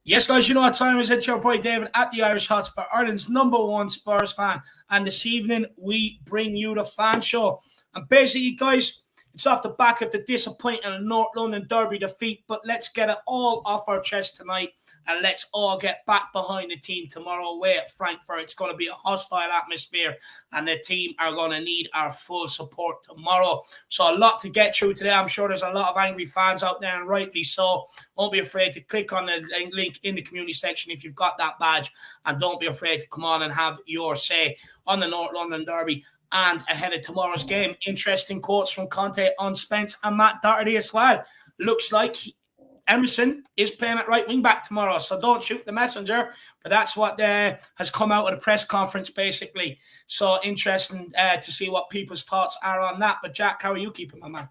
Yes, guys, you know what time is it? Your boy David at the Irish Hotspur, Ireland's #1 Spurs fan. And this evening, we bring you the fan show. And basically, guys, It's off the back of the disappointing North London Derby defeat, but let's get it all off our chest tonight and let's all get back behind the team tomorrow away at Frankfurt. It's going to be a hostile atmosphere and the team are going to need our full support tomorrow. So a lot to get through today. I'm sure there's a lot of angry fans out there, and rightly so. Don't be afraid to click on the link in the community section if you've got that badge, and don't be afraid to come on and have your say on the North London Derby. And ahead of tomorrow's game, interesting quotes from Conte on Spence and Matt Doherty as well. Looks like Emerson is playing at right wing back tomorrow, so don't shoot the messenger. But that's what has come out of the press conference, basically. So interesting to see what people's thoughts are on that. But Jack, how are you keeping, my man?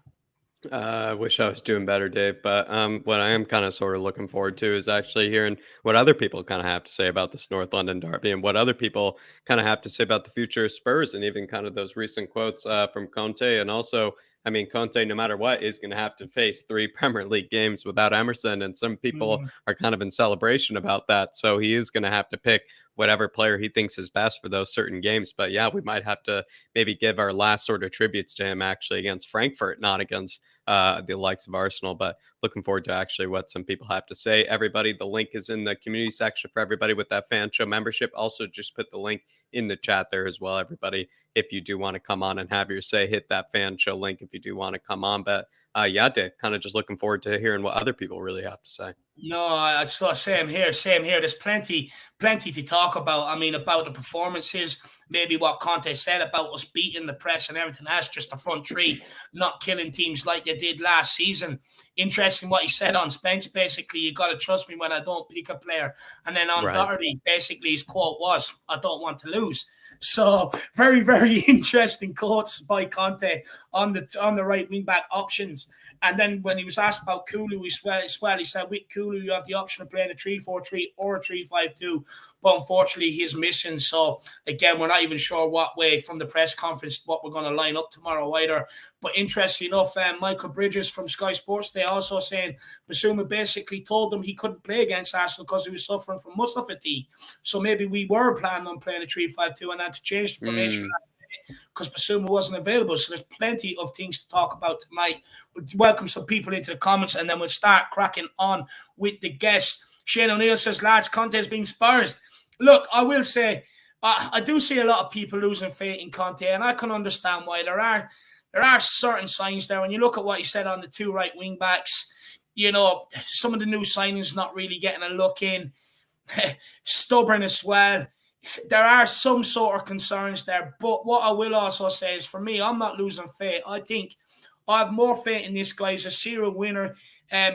I wish I was doing better, Dave. But what I am kind of sort of looking forward to is actually hearing what other people kind of have to say about this North London derby and what other people kind of have to say about the future of Spurs, and even kind of those recent quotes from Conte. And also, I mean, Conte, no matter what, is going to have to face 3 Premier League games without Emerson. And some people are kind of in celebration about that. So he is going to have to pick whatever player he thinks is best for those certain games. But yeah, we might have to maybe give our last sort of tributes to him actually against Frankfurt, not against the likes of Arsenal. But looking forward to actually what some people have to say. Everybody, the link is in the community section for everybody with that fan show membership. Also, just put the link in the chat there as well, everybody. If you do want to come on and have your say, hit that fan show link if you do want to come on. But yeah, Dave, kind of just looking forward to hearing what other people really have to say. No, same here. There's plenty to talk about. I mean, about the performances, maybe what Conte said about us beating the press and everything. That's just the front three, not killing teams like they did last season. Interesting what he said on Spence. Basically, you got to trust me when I don't pick a player. And then on Doherty, basically his quote was, "I don't want to lose." So very, very interesting quotes by Conte on the right wing back options. And then when he was asked about Kulu as well, he said with Kulu you have the option of playing a 3-4-3 or a 3-5-2, but unfortunately he's missing. So again, we're not even sure what way from the press conference what we're going to line up tomorrow either. But interesting enough, Michael Bridges from Sky Sports, they also saying Basuma basically told them he couldn't play against Arsenal because he was suffering from muscle fatigue. So maybe we were planning on playing a 3-5-2 and had to change the formation because Basuma wasn't available. So there's plenty of things to talk about tonight. We'll welcome some people into the comments and then we'll start cracking on with the guests. Shane O'Neill says, lads, Conte's been Spurs. Look, I will say, I do see a lot of people losing faith in Conte, and I can understand why. There are certain signs there. When you look at what he said on the 2 right wing backs, you know, some of the new signings not really getting a look in. Stubborn as well. There are some sort of concerns there. But what I will also say is, for me, I'm not losing faith. I think I have more faith in this guy. He's a serial winner.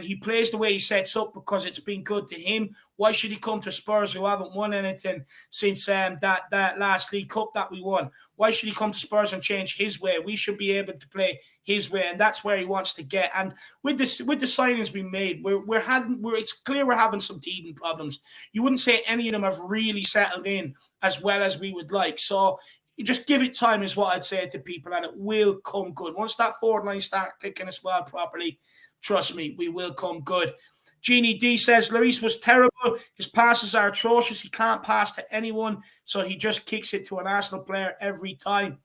He plays the way he sets up because it's been good to him. Why should he come to Spurs who haven't won anything since that last League Cup that we won? Why should he come to Spurs and change his way? We should be able to play his way, and that's where he wants to get. And with the signings we made, it's clear we're having some teething problems. You wouldn't say any of them have really settled in as well as we would like. So you just give it time is what I'd say to people, and it will come good. Once that forward line start clicking as well properly, trust me, we will come good. Jeannie D says, Lloris was terrible. His passes are atrocious. He can't pass to anyone, so he just kicks it to an Arsenal player every time.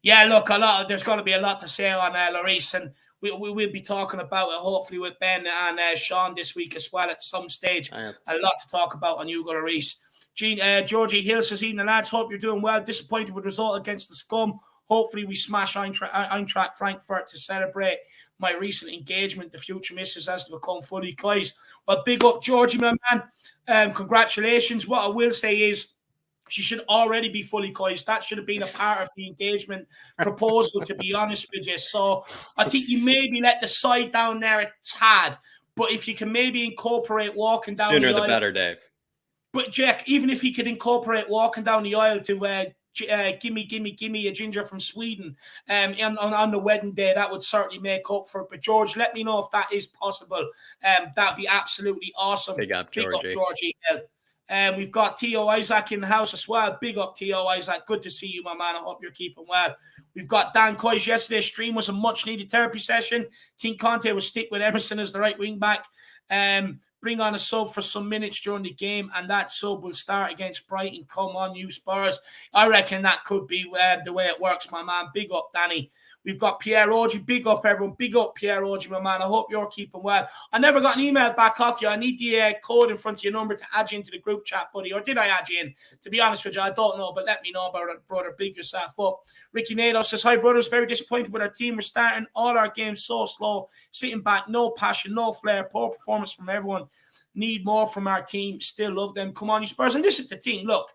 Yeah, look, there's going to be a lot to say on Lloris, and we'll be talking about it hopefully with Ben and Sean this week as well at some stage. A lot to talk about on Hugo Lloris. Georgie Hill says, evening lads, hope you're doing well. Disappointed with the result against the scum. Hopefully we smash Eintracht Frankfurt to celebrate my recent engagement. The future missus has to become fully coised. Well, big up, Georgie, my man. Congratulations. What I will say is she should already be fully coised. That should have been a part of the engagement proposal, to be honest with you. So I think you maybe let the side down there a tad. But if you can maybe incorporate walking down sooner the aisle. The better, Dave. But Jack, even if he could incorporate walking down the aisle to gimme a ginger from Sweden on the wedding day, that would certainly make up for it. But George, let me know if that is possible. That'd be absolutely awesome. Big up, Georgie. We've got T.O. Isaac in the house as well. Big up, T.O. Isaac. Good to see you, my man. I hope you're keeping well. We've got Dan Coy's yesterday's stream was a much-needed therapy session. Think Conte will stick with Emerson as the right wing back. Bring on a sub for some minutes during the game, and that sub will start against Brighton. Come on, you Spurs. I reckon that could be the way it works, my man. Big up, Danny. We've got Pierre Oji. Big up, everyone. Big up, Pierre Oji, my man. I hope you're keeping well. I never got an email back off you. I need the code in front of your number to add you into the group chat, buddy. Or did I add you in? To be honest with you, I don't know, but let me know about it, brother. Big yourself up. Ricky Nato says, hi, brothers. Very disappointed with our team. We're starting all our games so slow, sitting back, no passion, no flair, poor performance from everyone. Need more from our team. Still love them. Come on, you Spurs. And this is the team. Look,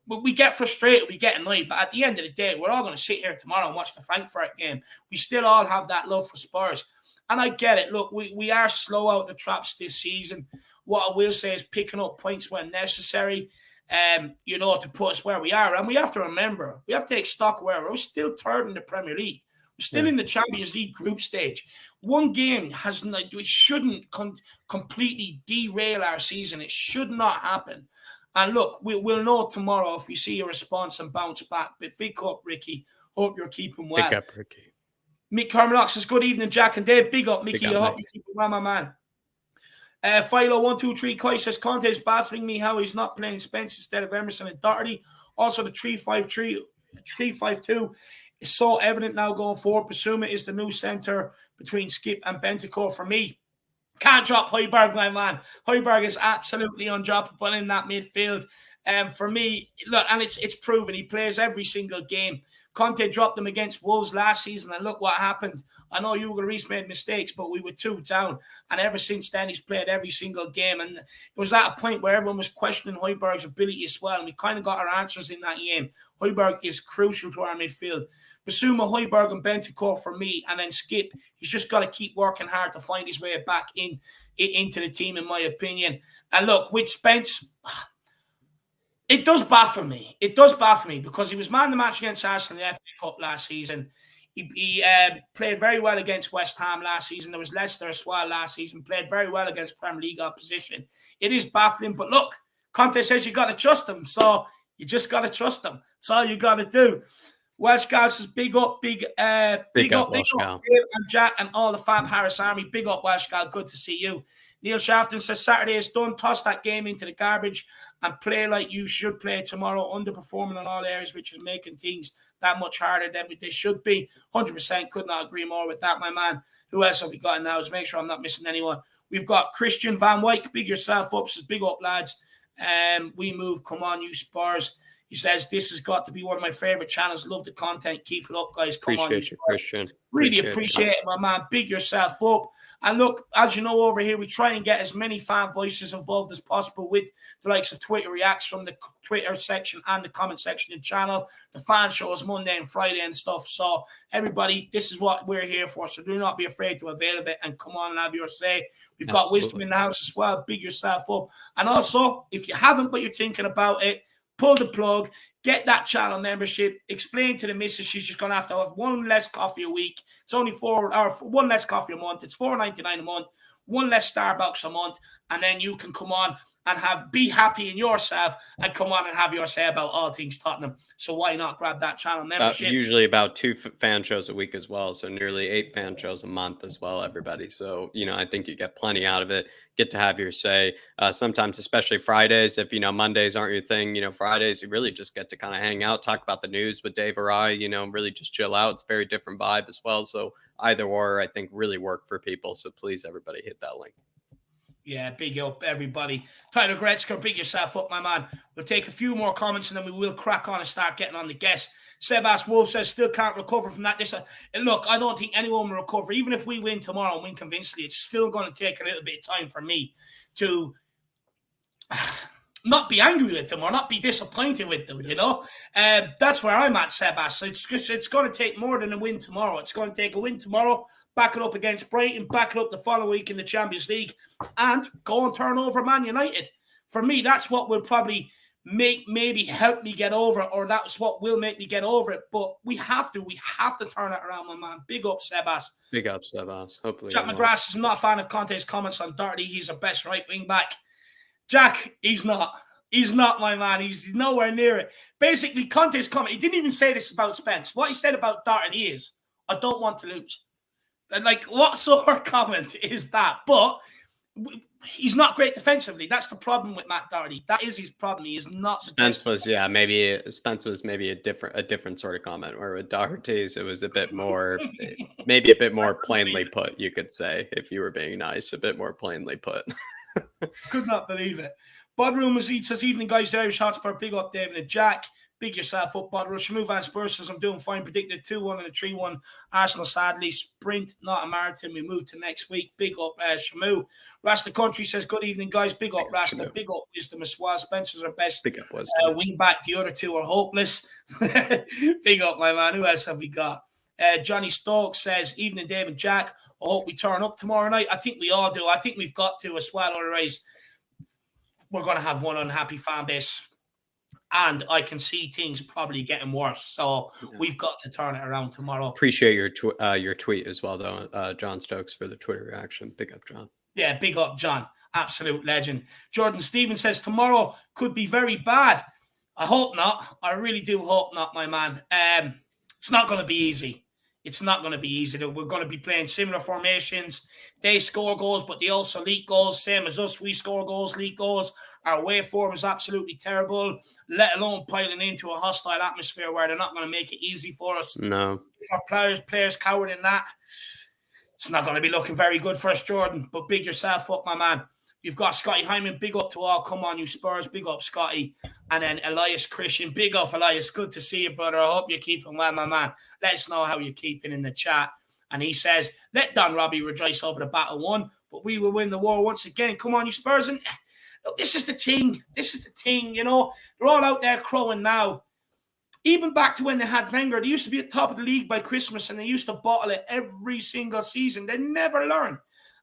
we get frustrated, we get annoyed, but at the end of the day, we're all going to sit here tomorrow and watch the Frankfurt game. We still all have that love for Spurs. And I get it. Look, we are slow out the traps this season. What I will say is picking up points when necessary, to put us where we are. And we have to remember, we have to take stock where we're still third in the Premier League. We're still in the Champions League group stage. One game it shouldn't completely derail our season. It should not happen. And look, we'll know tomorrow if we see a response and bounce back. But big up, Ricky. Hope you're keeping well. Big up, Ricky. Mick Carmelock says, good evening, Jack and Dave. Big up, Mickey. I hope you're keeping well, my man. Philo123 Koi says, Conte is baffling me how he's not playing Spence instead of Emerson and Doherty. Also, the 3-5-2 is so evident now going forward. Basuma is the new centre between Skip and Bentancur for me. Can't drop Højbjerg, my man. Højbjerg is absolutely undroppable in that midfield. For me, look, and it's proven. He plays every single game. Conte dropped him against Wolves last season, and look what happened. I know Hugo Lloris made mistakes, but we were 2 down. And ever since then, he's played every single game. And it was at a point where everyone was questioning Højbjerg's ability as well. And we kind of got our answers in that game. Højbjerg is crucial to our midfield. Basuma, Højbjerg, and Bentancur for me, and then Skip. He's just got to keep working hard to find his way back into the team, in my opinion. And look, with Spence, it does baffle me. It does baffle me because he was man of the match against Arsenal in the FA Cup last season. He played very well against West Ham last season. There was Leicester as well last season. Played very well against Premier League opposition. It is baffling, but look, Conte says you got to trust him, so you just got to trust him. That's all you got to do. Welsh Gal says, big up, Dave and Jack and all the Fab Harris Army. Big up, Welsh Gal. Good to see you. Neil Shafton says, Saturday is done. Toss that game into the garbage and play like you should play tomorrow, underperforming in all areas, which is making things that much harder than they should be. 100% could not agree more with that, my man. Who else have we got now? Let's make sure I'm not missing anyone. We've got Christian Van Wyk. Big yourself up. Says, big up, lads. We move. Come on, you Spurs. He says, this has got to be one of my favorite channels. Love the content. Keep it up, guys. Come on, you Christian. Really appreciate it, my man. Big yourself up. And look, as you know, over here, we try and get as many fan voices involved as possible with the likes of Twitter Reacts from the Twitter section and the comment section in the channel. The fan shows Monday and Friday and stuff. So everybody, this is what we're here for. So do not be afraid to avail of it and come on and have your say. We've got Wisdom in the house as well. Big yourself up. And also, if you haven't, but you're thinking about it, pull the plug, get that channel membership, explain to the missus she's just going to have one less coffee a week. It's only one less coffee a month. It's $4.99 a month, one less Starbucks a month, and then you can come on and be happy in yourself and come on and have your say about all things Tottenham. So why not grab that channel membership? Usually about 2 fan shows a week as well. So nearly 8 fan shows a month as well, everybody. So, I think you get plenty out of it. Get to have your say. Sometimes, especially Fridays, if, Mondays aren't your thing, Fridays, you really just get to kind of hang out, talk about the news with Dave or I, really just chill out. It's a very different vibe as well. So either or, I think, really work for people. So please, everybody, hit that link. Yeah, big up, everybody. Tyler Gretzker, big yourself up, my man. We'll take a few more comments and then we will crack on and start getting on the guests. Sebas Wolf says, still can't recover from that. Look, I don't think anyone will recover. Even if we win tomorrow and win convincingly, it's still going to take a little bit of time for me to not be angry with them or not be disappointed with them, That's where I'm at, Sebas. It's going to take more than a win tomorrow. It's going to take a win tomorrow, back it up against Brighton, back it up the following week in the Champions League, and go and turn over Man United. For me, that's what will probably maybe help me get over it, or that's what will make me get over it. But we have to turn it around, my man. Big up, Sebas. Big up, Sebas. Hopefully. Jack McGrath is not a fan of Conte's comments on Doherty. He's our best right wing back. Jack, he's not. He's not, my man. He's nowhere near it. Basically, Conte's comment, he didn't even say this about Spence. What he said about Doherty is, I don't want to lose. Like, what sort of comment is that? But He's not great defensively. That's the problem with Matt Doherty. That is his problem. He is not the best. Spence was maybe a different sort of comment. Where with Doherty's, it was a bit more, maybe a bit more plainly put. You could say, if you were being nice, a bit more plainly put. Could not believe it. Bodroom says, evening guys, the Irish Hotspur, big up David and Jack. Big yourself up, Bodroom. Shamu Van Spurs says, I'm doing fine. Predicted 2-1 and a 3-1. Arsenal, sadly. Sprint, not a marathon. We move to next week. Big up, Shamu. Rasta Country says, good evening, guys. Big up, Rasta. Big up, Wisdom as well. Spencer's our best big up, Wisdom. Wing back. The other two are hopeless. Big up, my man. Who else have we got? Johnny Stokes says, evening, Dave and Jack. I hope we turn up tomorrow night. I think we all do. I think we've got to as well, otherwise we're going to have one unhappy fan base. And I can see things probably getting worse. So we've got to turn it around tomorrow. Appreciate your tweet as well, though, John Stokes, for the Twitter reaction. Big up, John. Yeah, big up, John. Absolute legend. Jordan Stevens says, tomorrow could be very bad. I hope not. I really do hope not, my man. It's not going to be easy. It's not going to be easy. We're going to be playing similar formations. They score goals, but they also leak goals. Same as us. We score goals, leak goals. Our away form is absolutely terrible, let alone piling into a hostile atmosphere where they're not going to make it easy for us. No. If our players cowered in that, it's not going to be looking very good for us, Jordan. But big yourself up, my man. You've got Scotty Hyman, big up to all. Come on, you Spurs, big up, Scotty. And then Elias Christian, big up, Elias. Good to see you, brother. I hope you're keeping well, my man. Let us know how you're keeping in the chat. And he says, let Don Robbie rejoice over the battle won, but we will win the war once again. Come on, you Spurs. And look, this is the thing. This is the thing, you know. They're all out there crowing now. Even back to when they had Wenger, they used to be at the top of the league by Christmas, and they used to bottle it every single season. They never learn.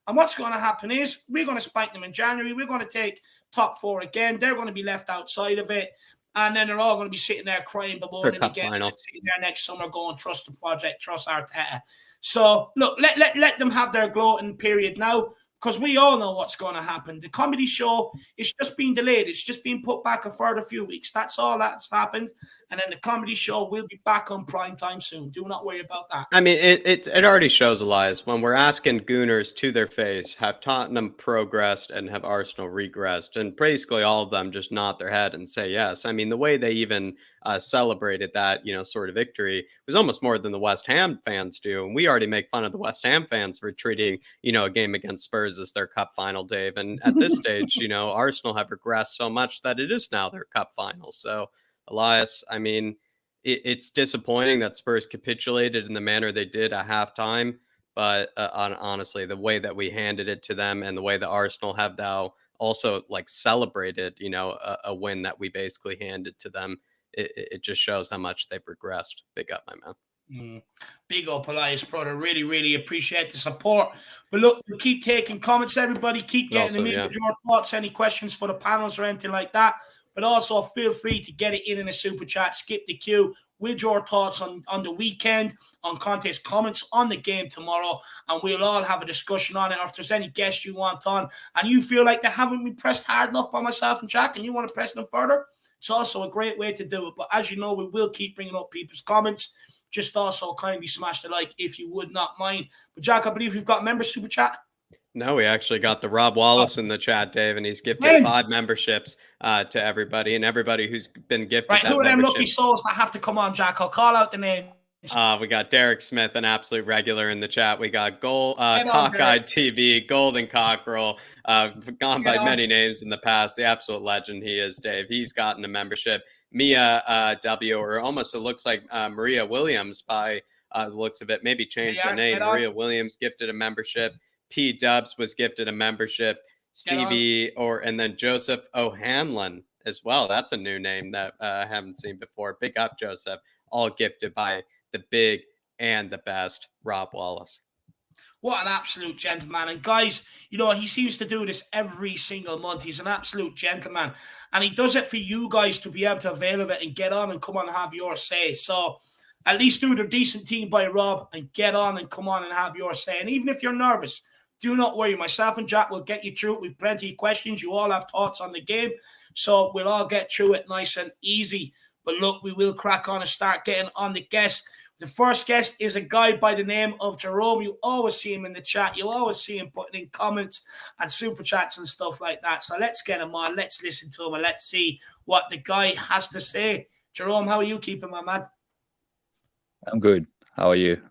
And what's going to happen is we're going to spike them in January. We're going to take top 4 again. They're going to be left outside of it. And then they're all going to be sitting there crying bemoaning again. Sitting there next summer going, trust the project, trust Arteta. So, look, let them have their gloating period now, because we all know what's going to happen. The comedy show is just being delayed. It's just been put back a further few weeks. That's all that's happened. And then the comedy show will be back on prime time soon. Do not worry about that. I mean, it already shows, Elias, when we're asking Gooners to their face, have Tottenham progressed and have Arsenal regressed? And basically all of them just nod their head and say yes. I mean, the way they even celebrated that, sort of victory was almost more than the West Ham fans do. And we already make fun of the West Ham fans for treating, a game against Spurs as their cup final, Dave. And at this stage, Arsenal have regressed so much that it is now their cup final. So, Elias, I mean, it's disappointing that Spurs capitulated in the manner they did at halftime. But honestly, the way that we handed it to them and the way that Arsenal have now also celebrated, a win that we basically handed to them, it just shows how much they've regressed. Big up, my man. Big up, Elias, brother. Really, really appreciate the support. But look, we keep taking comments, everybody. Keep getting them in with your thoughts, any questions for the panels or anything like that. But also feel free to get it in a super chat. Skip the queue with your thoughts on the weekend, on Conte's comments on the game tomorrow. And we'll all have a discussion on it. Or if there's any guests you want on and you feel like they haven't been pressed hard enough by myself and Jack and you want to press them further, it's also a great way to do it. But as you know, we will keep bringing up people's comments. Just also kindly smash the like if you would not mind. But Jack, I believe we've got members super chat. No, we actually got the Rob Wallace in the chat, Dave, and he's gifted 5 memberships to everybody, and everybody who's been gifted. Right, who are them lucky souls that have to come on, Jack? I'll call out the name. We got Derek Smith, an absolute regular in the chat. We got Cockeyed TV, Golden Cockerel, gone by many names in the past. The absolute legend he is, Dave. He's gotten a membership. Mia W, or almost it looks like Maria Williams by the looks of it. Maybe change the name. Maria Williams gifted a membership. P. Dubs was gifted a membership. Stevie, and then Joseph O'Hanlon as well. That's a new name that I haven't seen before. Big up, Joseph. All gifted by the big and the best Rob Wallace. What an absolute gentleman. And guys, he seems to do this every single month. He's an absolute gentleman. And he does it for you guys to be able to avail of it and get on and come on and have your say. So at least do the decent team by Rob and get on and come on and have your say. And even if you're nervous, do not worry. Myself and Jack will get you through it with plenty of questions. You all have thoughts on the game. So we'll all get through it nice and easy. But look, we will crack on and start getting on the guests. The first guest is a guy by the name of Jerome. You always see him in the chat. You always see him putting in comments and super chats and stuff like that. So let's get him on. Let's listen to him and let's see what the guy has to say. Jerome, how are you keeping, my man? I'm good. How are you?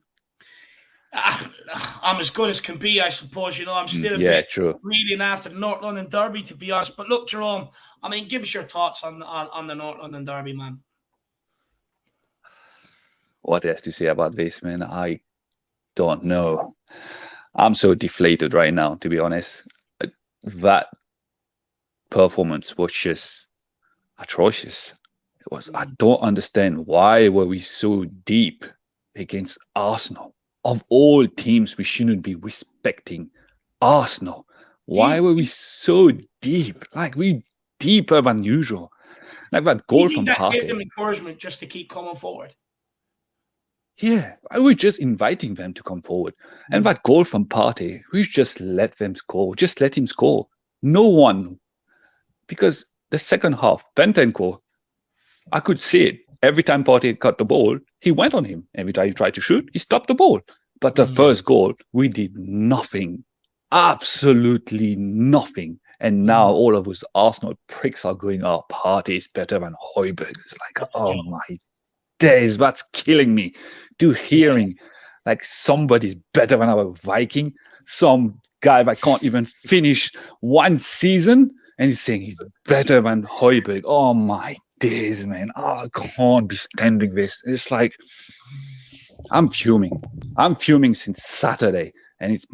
I'm as good as can be, I suppose. You know, I'm still a bit true. reeling after the North London Derby, to be honest. But look, Jerome, I mean, give us your thoughts on the North London Derby, man. What else to say about this, man? I don't know. I'm so deflated right now, to be honest. That performance was just atrocious. It was. I don't understand why were we so deep against Arsenal. Of all teams, we shouldn't be respecting Arsenal. Why were we so deep? Like we deeper than usual. Like that goal from that gave Partey. them encouragement just to keep coming forward. Yeah, I was just inviting them to come forward. And that goal from Partey, we just let them score. Just let him score. No one. Because the second half, Bentancur, I could see it. Every time Partey got the ball, he went on him. Every time he tried to shoot, he stopped the ball. But the first goal, we did nothing. Absolutely nothing. And now all of us Arsenal pricks are going, oh, Partey is better than Højbjerg. It's like, oh my days, that's killing me. To hearing like somebody's better than our Viking, some guy that can't even finish one season, and he's saying he's better than Højbjerg. Oh my days, man. Oh, I can't be standing this. It's like I'm fuming. I'm fuming since Saturday, and it's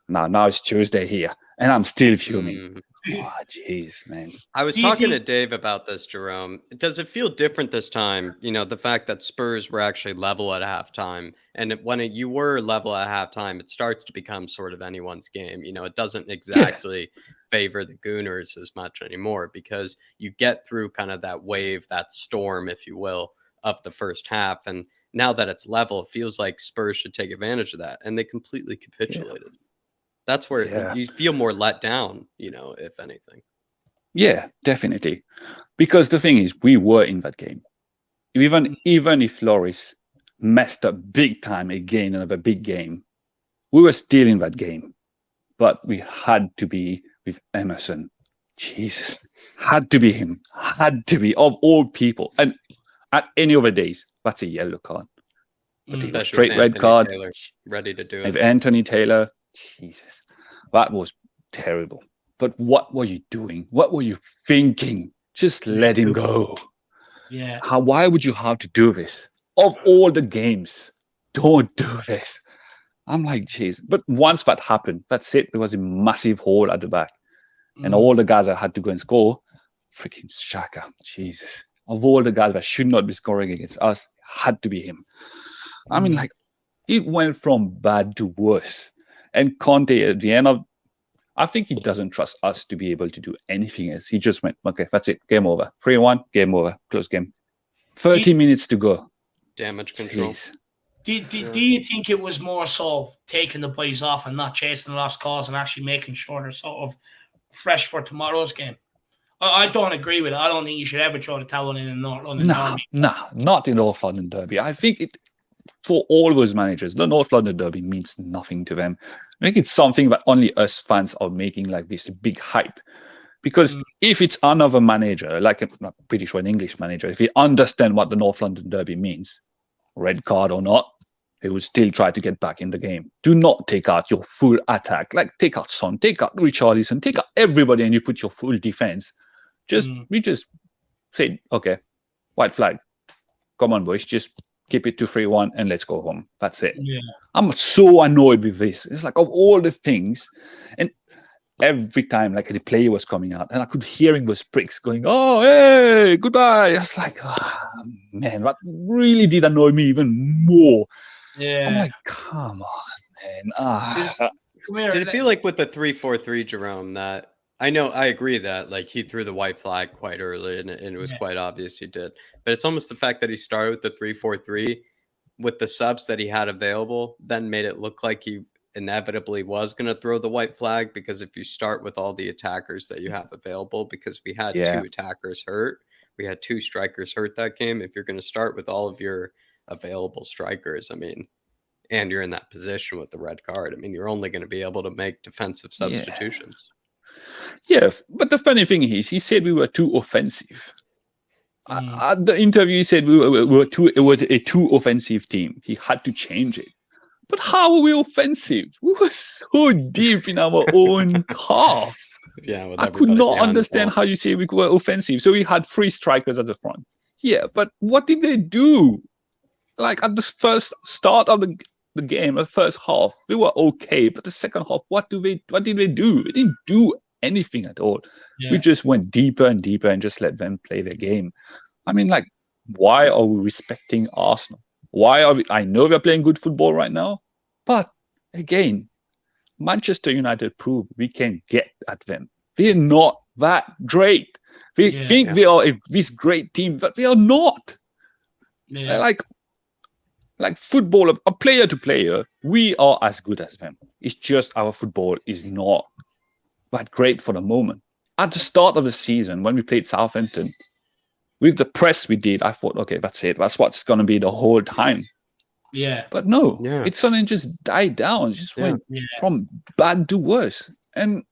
now it's Tuesday here, and I'm still fuming. Oh, jeez, man. I was talking to Dave about this, Jerome. Does it feel different this time? You know, the fact that Spurs were actually level at halftime, and when you were level at halftime, it starts to become sort of anyone's game. You know, it doesn't exactly favor the Gooners as much anymore because you get through kind of that wave, that storm, if you will, of the first half. And now that it's level, it feels like Spurs should take advantage of that. And they completely capitulated. That's where you feel more let down, you know, if anything. Yeah, definitely. Because the thing is, we were in that game. Even if Lloris messed up big time again, another big game, we were still in that game. But we had to be with Emerson. Jesus. Had to be him. Had to be, of all people. And at any other days, that's a yellow card. But a straight red card. Taylor, ready to do it. With Anthony Taylor. Jesus, that was terrible. But what were you doing? What were you thinking? Just let him go. Yeah. Why would you have to do this? Of all the games, don't do this. I'm like, jeez. But once that happened, that's it. There was a massive hole at the back. And all the guys that had to go and score, freaking Shaka. Jesus. Of all the guys that should not be scoring against us, had to be him. I mean, like, it went from bad to worse. And Conte, at the end of, I think he doesn't trust us to be able to do anything else. He just went, okay, that's it. Game over. 3-1, game over. Close game. 30 minutes to go. Damage control. Do you think it was more so taking the boys off and not chasing the lost cause and actually making sure they're sort of fresh for tomorrow's game? I don't agree with it. I don't think you should ever throw the towel in a North London Derby. No, not in North London Derby. I think for all those managers, the North London Derby means nothing to them. I think it's something that only us fans are making like this big hype. Because if it's another manager, like I'm pretty sure an English manager, if he understands what the North London Derby means, red card or not, he will still try to get back in the game. Do not take out your full attack. Like take out Son, take out Richarlison, take out everybody, and you put your full defense. We just say, okay, white flag. Come on, boys, just keep it to 3-1 and let's go home. That's it. Yeah. I'm so annoyed with this. It's like of all the things, and every time like the player was coming out and I could hearing those pricks going, oh, hey, goodbye. I was like, man, that really did annoy me even more. Yeah. I'm like, come on, man. Did it feel like with the 3-4-3, Jerome, that I know I agree that like he threw the white flag quite early and it was quite obvious he did. But it's almost the fact that he started with the 3-4-3 with the subs that he had available, then made it look like he inevitably was going to throw the white flag, because if you start with all the attackers that you have available, because we had 2 attackers hurt, we had 2 strikers hurt that game. If you're going to start with all of your available strikers, I mean, and you're in that position with the red card, I mean, you're only going to be able to make defensive substitutions. Yeah, but the funny thing is, he said we were too offensive. At the interview, he said we were a too offensive team. He had to change it. But how are we offensive? We were so deep in our own half. Yeah, I could not understand how you say we were offensive. So we had 3 strikers at the front. Yeah, but what did they do? Like at the first start of the game, the first half, they were okay. But the second half, what did they do? They didn't do anything at all. Yeah. We just went deeper and deeper and just let them play their game. I mean, like, why are we respecting Arsenal? Why are we? I know we're playing good football right now, but again, Manchester United proved we can get at them. They're not that great. We think we are this great team, but we are not. Yeah. Like football, a player to player, we are as good as them. It's just our football is not that great for the moment. At the start of the season, when we played Southampton, with the press we did, I thought, okay, that's it. That's what's going to be the whole time. Yeah. But no, it suddenly just died down. It just went from bad to worse. And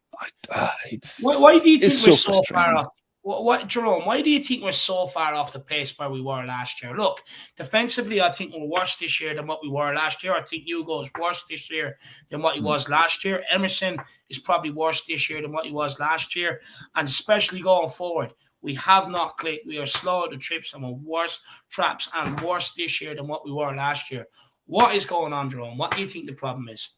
it's why do you think we're so far off? What, Jerome, why do you think we're so far off the pace where we were last year? Look, defensively, I think we're worse this year than what we were last year. I think Hugo is worse this year than what he was last year. Emerson is probably worse this year than what he was last year. And especially going forward, we have not clicked. We are slow at the trips and we're worse traps and worse this year than what we were last year. What is going on, Jerome? What do you think the problem is?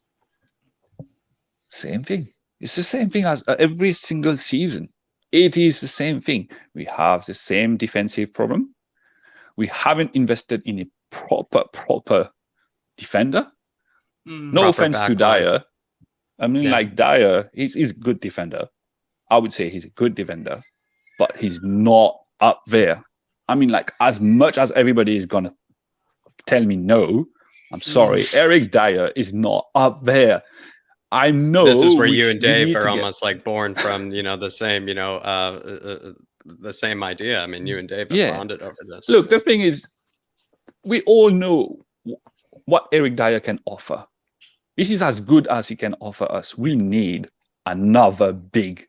Same thing. It's the same thing as every single season. It is the same thing. We have the same defensive problem. We haven't invested in a proper defender. No offense to Dyer. I mean, like Dyer, he's a good defender. I would say he's a good defender, but he's not up there. I mean, like, as much as everybody is going to tell me no, I'm sorry, Eric Dyer is not up there. I know this is where you and Dave are almost like born from, the same, the same idea. I mean, you and Dave have bonded over this. Look, the thing is, we all know what Eric Dyer can offer. This is as good as he can offer us. We need another big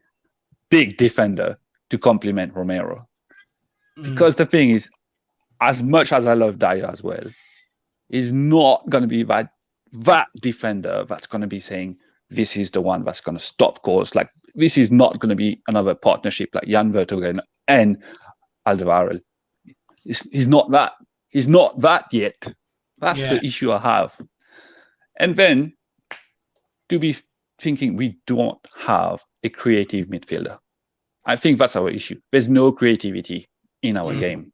defender to complement Romero. Because the thing is, as much as I love Dyer as well, he's not going to be that defender that's going to be saying, this is the one that's going to stop goals. Like, this is not going to be another partnership like Jan Vertonghen and Alderweireld. He's not that. He's not that yet. That's the issue I have. And then to be thinking we don't have a creative midfielder. I think that's our issue. There's no creativity in our game.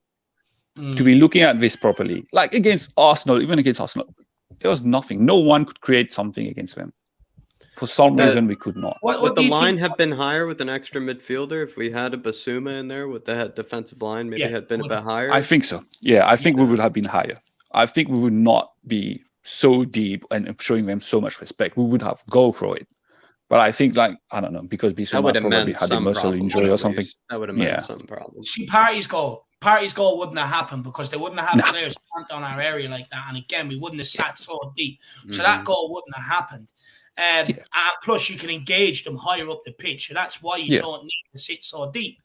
To be looking at this properly, like against Arsenal, even against Arsenal, there was nothing. No one could create something against them. For some reason, we could not. Would the line have been higher with an extra midfielder? If we had a Basuma in there, would the defensive line maybe had been a bit higher? I think so. Yeah, I think we would have been higher. I think we would not be so deep and showing them so much respect. We would have go for it. But I think, like, I don't know, because Basuma probably had a muscle injury or something. That would have meant some problems. See, Partey's goal wouldn't have happened because they wouldn't have had players on our area like that. And again, we wouldn't have sat so deep. So that goal wouldn't have happened. And plus, you can engage them higher up the pitch. So that's why you don't need to sit so deep.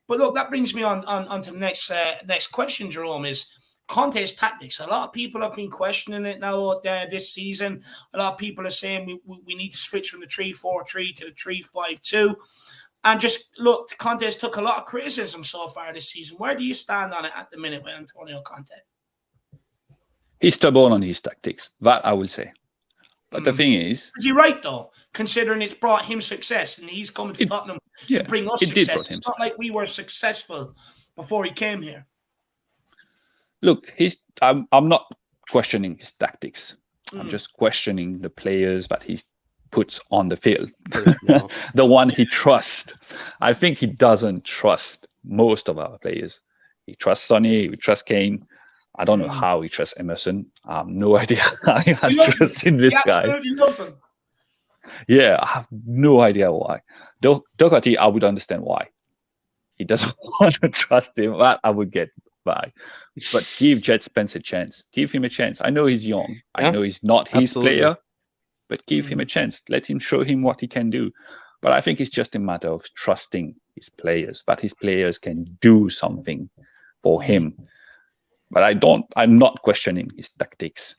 But look, that brings me on to the next question, Jerome, is Conte's tactics. A lot of people have been questioning it now this season. A lot of people are saying we need to switch from the 3-4-3 to the 3-5-2. And just look, Conte's took a lot of criticism so far this season. Where do you stand on it at the minute with Antonio Conte? He's stubborn on his tactics. That I will say. But the thing is he right, though, considering it's brought him success and he's coming to Tottenham to bring us success? It's not like we were successful before he came here. Look, I'm not questioning his tactics. I'm just questioning the players that he puts on the field. The one he trusts. I think he doesn't trust most of our players. He trusts Sonny, he trusts Kane. I don't know how he trusts Emerson. I have no idea how he has trust in this guy. Absolutely loves him. Yeah, I have no idea why. Doherty, I would understand why. He doesn't want to trust him. That I would get. by. But give Jet Spence a chance. Give him a chance. I know he's young. Yeah, I know he's not his absolutely. player, but give him a chance. Let him show him what he can do. But I think it's just a matter of trusting his players, that his players can do something for him. But I'm not questioning his tactics.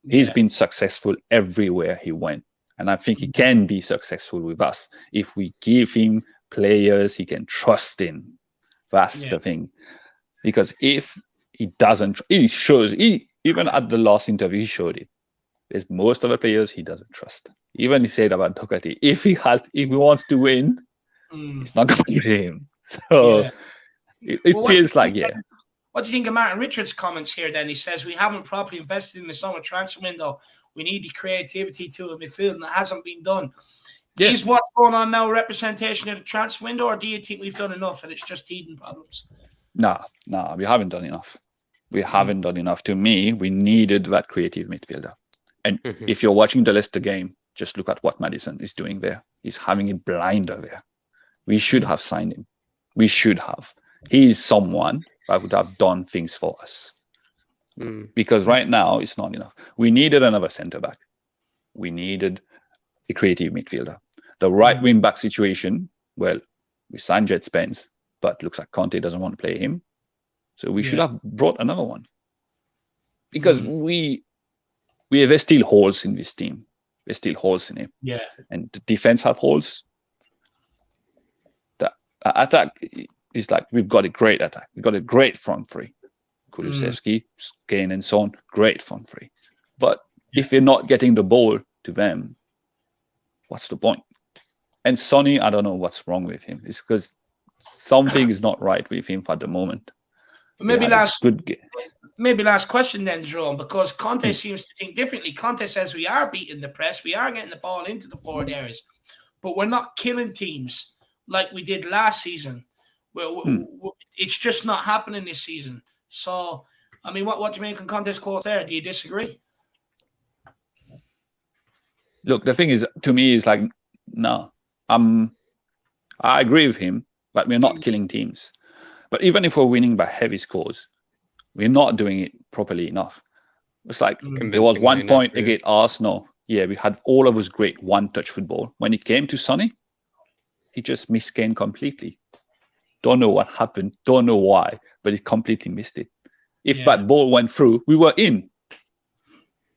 He's been successful everywhere he went. And I think he can be successful with us if we give him players he can trust in. That's the thing. Because if he doesn't, even at the last interview, he showed it. There's most of the players he doesn't trust. Even he said about Doherty, if he wants to win, it's not going to be him. So it feels like, What do you think of Martin Richards' comments here then? He says, we haven't properly invested in the summer transfer window. We need the creativity to a midfield, and it hasn't been done. Yeah. Is what's going on now a representation of the transfer window, or do you think we've done enough and it's just teething problems? No, we haven't done enough. We haven't done enough. To me, we needed that creative midfielder. And if you're watching the Leicester game, just look at what Maddison is doing there. He's having a blinder there. We should have signed him. We should have. He is someone that would have done things for us. Because right now, it's not enough. We needed another centre-back. We needed a creative midfielder. The right wing-back situation, well, we signed Jet Spence, but looks like Conte doesn't want to play him. So we should have brought another one. Because there's still holes in this team. There's still holes in it. Yeah. And the defense have holes. The attack is like, we've got a great attack. We've got a great front three. Kulusevski, Kane and so on, great front three. But if you're not getting the ball to them, what's the point? And Sonny, I don't know what's wrong with him. It's because something is not right with him at the moment. Maybe last question then, Jerome, because Conte seems to think differently. Conte says we are beating the press, we are getting the ball into the forward areas, but we're not killing teams like we did last season. It's just not happening this season. So, I mean, what do you make of Conte's quote there? Do you disagree? Look, the thing is, to me, is like, no, I agree with him, but we're not killing teams. But even if we're winning by heavy scores, we're not doing it properly enough. It's like there was 1 point against Arsenal. Yeah, we had all of us great one-touch football. When it came to Sonny, he just missed Kane completely. Don't know what happened. Don't know why, but he completely missed it. If that ball went through, we were in.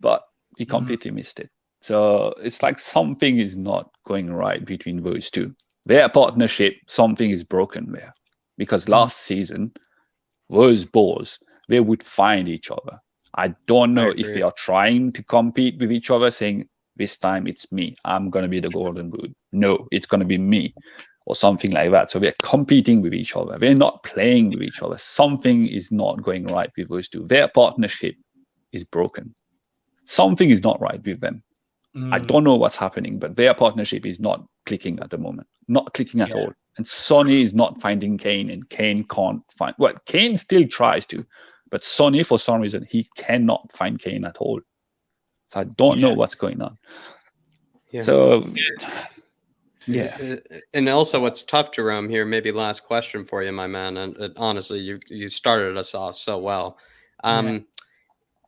But he completely missed it. So it's like something is not going right between those two. Their partnership, something is broken there. Because last season, those balls, they would find each other. I don't know if they are trying to compete with each other, saying, this time it's me. I'm going to be the golden boot. No, it's going to be me. Or something like that. So they're competing with each other. They're not playing with each other. Something is not going right with those two. Their partnership is broken. Something is not right with them. I don't know what's happening, but their partnership is not clicking at the moment. Not clicking at all. And Sonny is not finding Kane, and Kane can't find... Well, Kane still tries to, but Sonny, for some reason, he cannot find Kane at all. So I don't know what's going on. Yeah. So... Yeah. And also what's tough, Jerome, here, maybe last question for you, my man. And honestly, you started us off so well.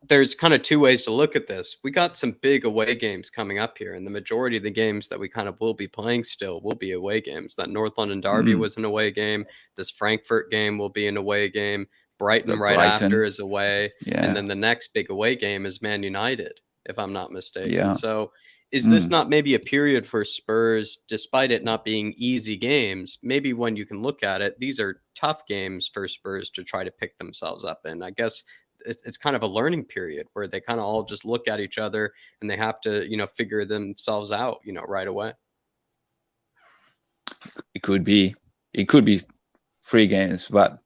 There's kind of two ways to look at this. We got some big away games coming up here, and the majority of the games that we kind of will be playing still will be away games. That North London derby was an away game. This Frankfurt game will be an away game. Brighton after is away. Yeah. And then the next big away game is Man United, if I'm not mistaken. Yeah. So is this not maybe a period for Spurs, despite it not being easy games? Maybe when you can look at it, these are tough games for Spurs to try to pick themselves up in. I guess it's kind of a learning period where they kind of all just look at each other and they have to, figure themselves out, right away. It could be 3 games that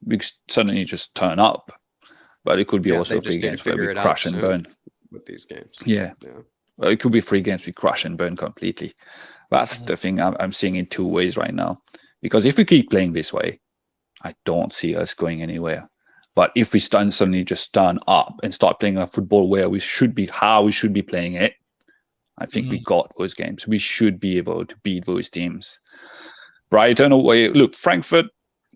we suddenly just turn up, but it could be also 3 games where we crash and burn with these games. Yeah. Well, it could be 3 games we crash and burn completely. That's the thing I'm seeing in 2 ways right now. Because if we keep playing this way, I don't see us going anywhere. But if we suddenly just turn up and start playing a football where we should be, how we should be playing it, I think we got those games. We should be able to beat those teams. Brighton away. Look, Frankfurt,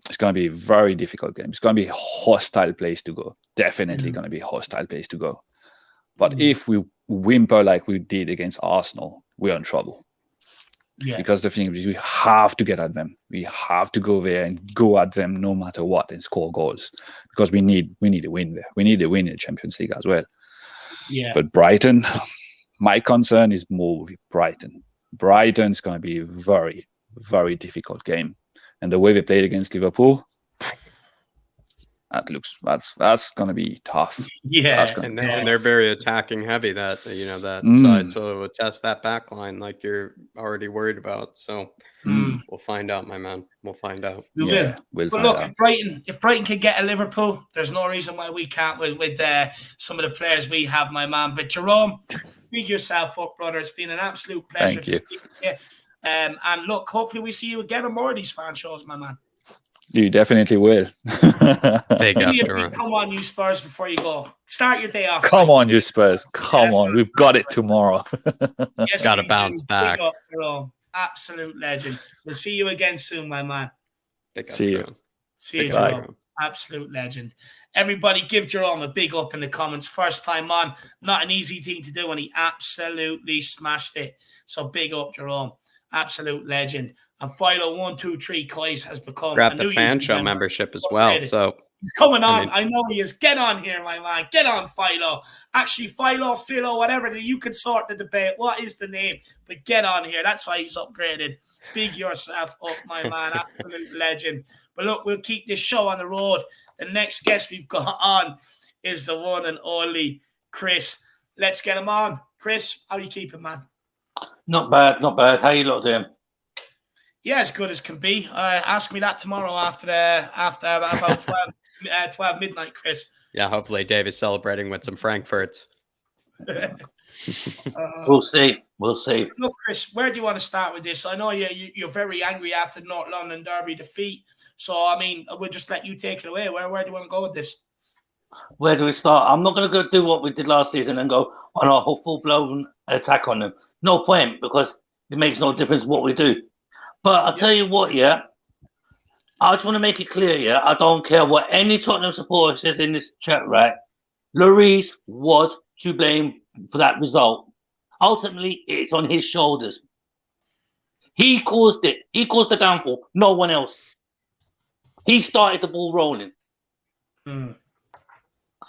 It's going to be a very difficult game. It's going to be a hostile place to go. Definitely going to be a hostile place to go. But if we whimper like we did against Arsenal, we're in trouble. Yeah. Because the thing is, we have to get at them. We have to go there and go at them no matter what and score goals. Because we need a win there. We need a win in the Champions League as well. Yeah. But Brighton, my concern is more with Brighton. Brighton's going to be a very, very difficult game. And the way they played against Liverpool, that's going to be tough. Yeah, and they're very attacking heavy. That side, so we'll test that back line like you're already worried about. So we'll find out, my man. We'll find out. We'll but look, if Brighton can get a Liverpool, there's no reason why we can't with some of the players we have, my man. But Jerome, big yourself up, brother. It's been an absolute pleasure to speak to you. And look, hopefully we see you again on more of these fan shows, my man. You definitely will. Big up, Jerome. Come on, you Spurs, before you go. Start your day off. Come on, you Spurs. Come on. We've got it tomorrow. Yes, got to bounce back. Big up, Jerome. Absolute legend. We'll see you again soon, my man. See you. See you, Jerome. Absolute legend. Everybody give Jerome a big up in the comments. First time on. Not an easy thing to do, and he absolutely smashed it. So big up, Jerome. Absolute legend. And Philo123 Kais has become grab the fan show membership as well. So he's coming on. I know he is. Get on here, my man. Get on, Philo. Actually, Philo, whatever. You can sort the debate. What is the name? But get on here. That's why he's upgraded. Big yourself up, my man. Absolute legend. But look, we'll keep this show on the road. The next guest we've got on is the one and only Chris. Let's get him on. Chris, how are you keeping, man? Not bad, not bad. How you lot doing? Yeah, as good as can be. Ask me that tomorrow after about 12 midnight, Chris. Yeah, hopefully Dave is celebrating with some Frankfurts. We'll see. We'll see. Look, Chris, where do you want to start with this? I know you're very angry after the North London Derby defeat. So, I mean, we'll just let you take it away. Where do you want to go with this? Where do we start? I'm not going to go do what we did last season and go on a whole full-blown attack on them. No point, because it makes no difference what we do. But I'll tell you what, yeah, I just want to make it clear, yeah, I don't care what any Tottenham supporter says in this chat, right? Lloris was to blame for that result. Ultimately, it's on his shoulders. He caused it. He caused the downfall. No one else. He started the ball rolling.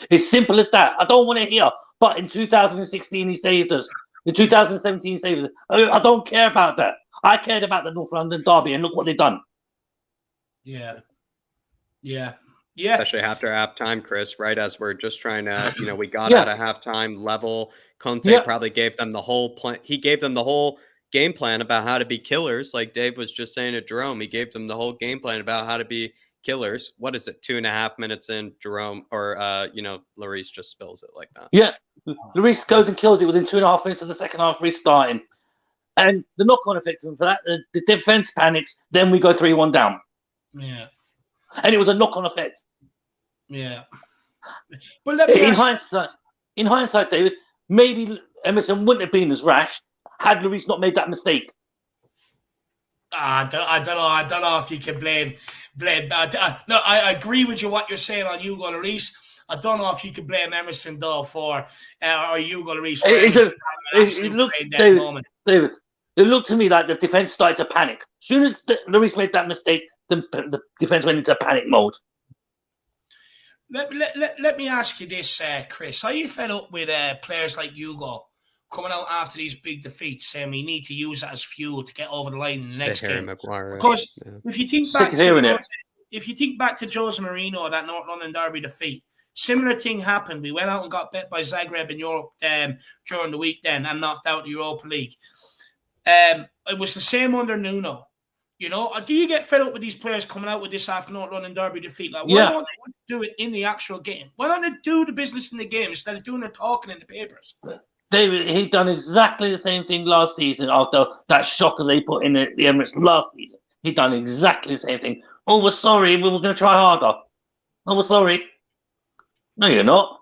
It's simple as that. I don't want to hear, but in 2016 he saved us. In 2017 he saved us. I don't care about that. I cared about the North London Derby, and look what they've done. Yeah. Especially after halftime, Chris, right? As we're just trying to, we got out of halftime level. Conte probably gave them the whole plan. He gave them the whole game plan about how to be killers. Like Dave was just saying to Jerome, he gave them the whole game plan about how to be killers. What is it? 2.5 minutes in, Jerome or Lloris just spills it like that. Yeah, Lloris goes and kills it within 2.5 minutes of the second half restarting. And the knock-on effect for that, the defense panics, then we go 3-1 down. Yeah. And it was a knock-on effect. Yeah. But let me in hindsight, David, maybe Emerson wouldn't have been as rash had Lloris not made that mistake. I don't know if you can blame. No, I agree with you what you're saying on Hugo Lloris. I don't know if you can blame Emerson though for or Hugo Lloris for David, it looked to me like the defense started to panic. As soon as Lloris made that mistake, the defense went into panic mode. Let me ask you this, Chris. Are you fed up with players like Hugo coming out after these big defeats saying we need to use that as fuel to get over the line in the next game? Because if you think back to Jose Mourinho, that North London Derby defeat, similar thing happened. We went out and got bet by Zagreb in Europe during the week then and knocked out the Europa League. It was the same under Nuno. Do you get fed up with these players coming out with this after North London Derby defeat? Like, why don't they do it in the actual game? Why don't they do the business in the game instead of doing the talking in the papers? David, he done exactly the same thing last season after that shocker they put in the Emirates last season. He done exactly the same thing. Oh, we're sorry. We were going to try harder. Oh, we're sorry. No, you're not.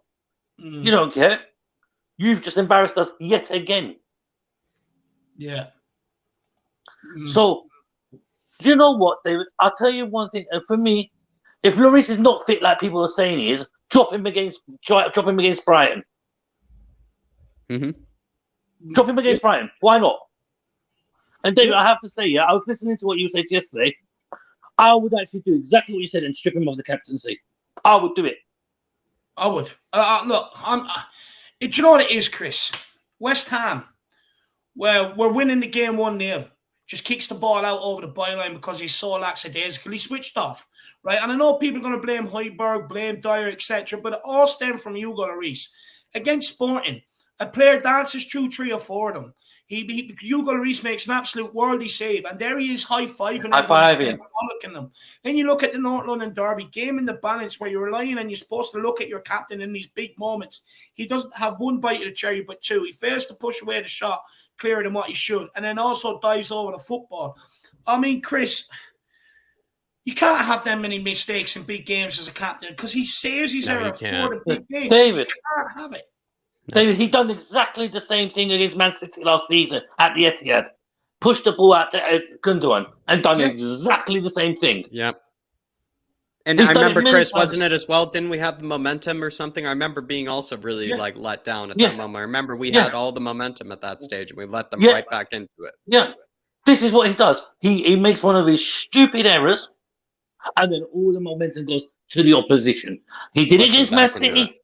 You don't care. You've just embarrassed us yet again. Yeah. So Do you know what, David? I'll tell you one thing. For me, if Lloris is not fit like people are saying he is, drop him against Brighton. Mm-hmm. Drop him against Brighton. Why not? And David, Yeah. I have to say, I was listening to what you said yesterday. I would actually do exactly what you said and strip him of the captaincy. I would do it. I would. Look, do you know what it is, Chris? West Ham, well, we're winning the game 1-0. Just kicks the ball out over the byline because he's so lackadaisical. He switched off, right? And I know people are going to blame Højbjerg, blame Dyer, etc., but it all stemmed from Hugo Lloris. Against Sporting, a player dances through 3 or 4 of them. Hugo Lloris makes an absolute worldly save, and there he is high-fiving everyone, bollocking them. Then you look at the North London derby, game in the balance where you're relying and you're supposed to look at your captain in these big moments. He doesn't have one bite of the cherry, but 2. He fails to push away the shot clearer than what he should, and then also dives over the football. I mean, Chris, you can't have that many mistakes in big games as a captain because he saves his error for the big games. David, you can't have it. David, he done exactly the same thing against Man City last season at the Etihad. Pushed the ball out to Gundogan and done exactly the same thing. Yep. And I remember, Chris, wasn't it as well? Didn't we have the momentum or something? I remember being also really like let down at that moment. I remember we had all the momentum at that stage and we let them right back into it. Yeah. This is what he does. He makes one of his stupid errors and then all the momentum goes to the opposition. He did it against Man City.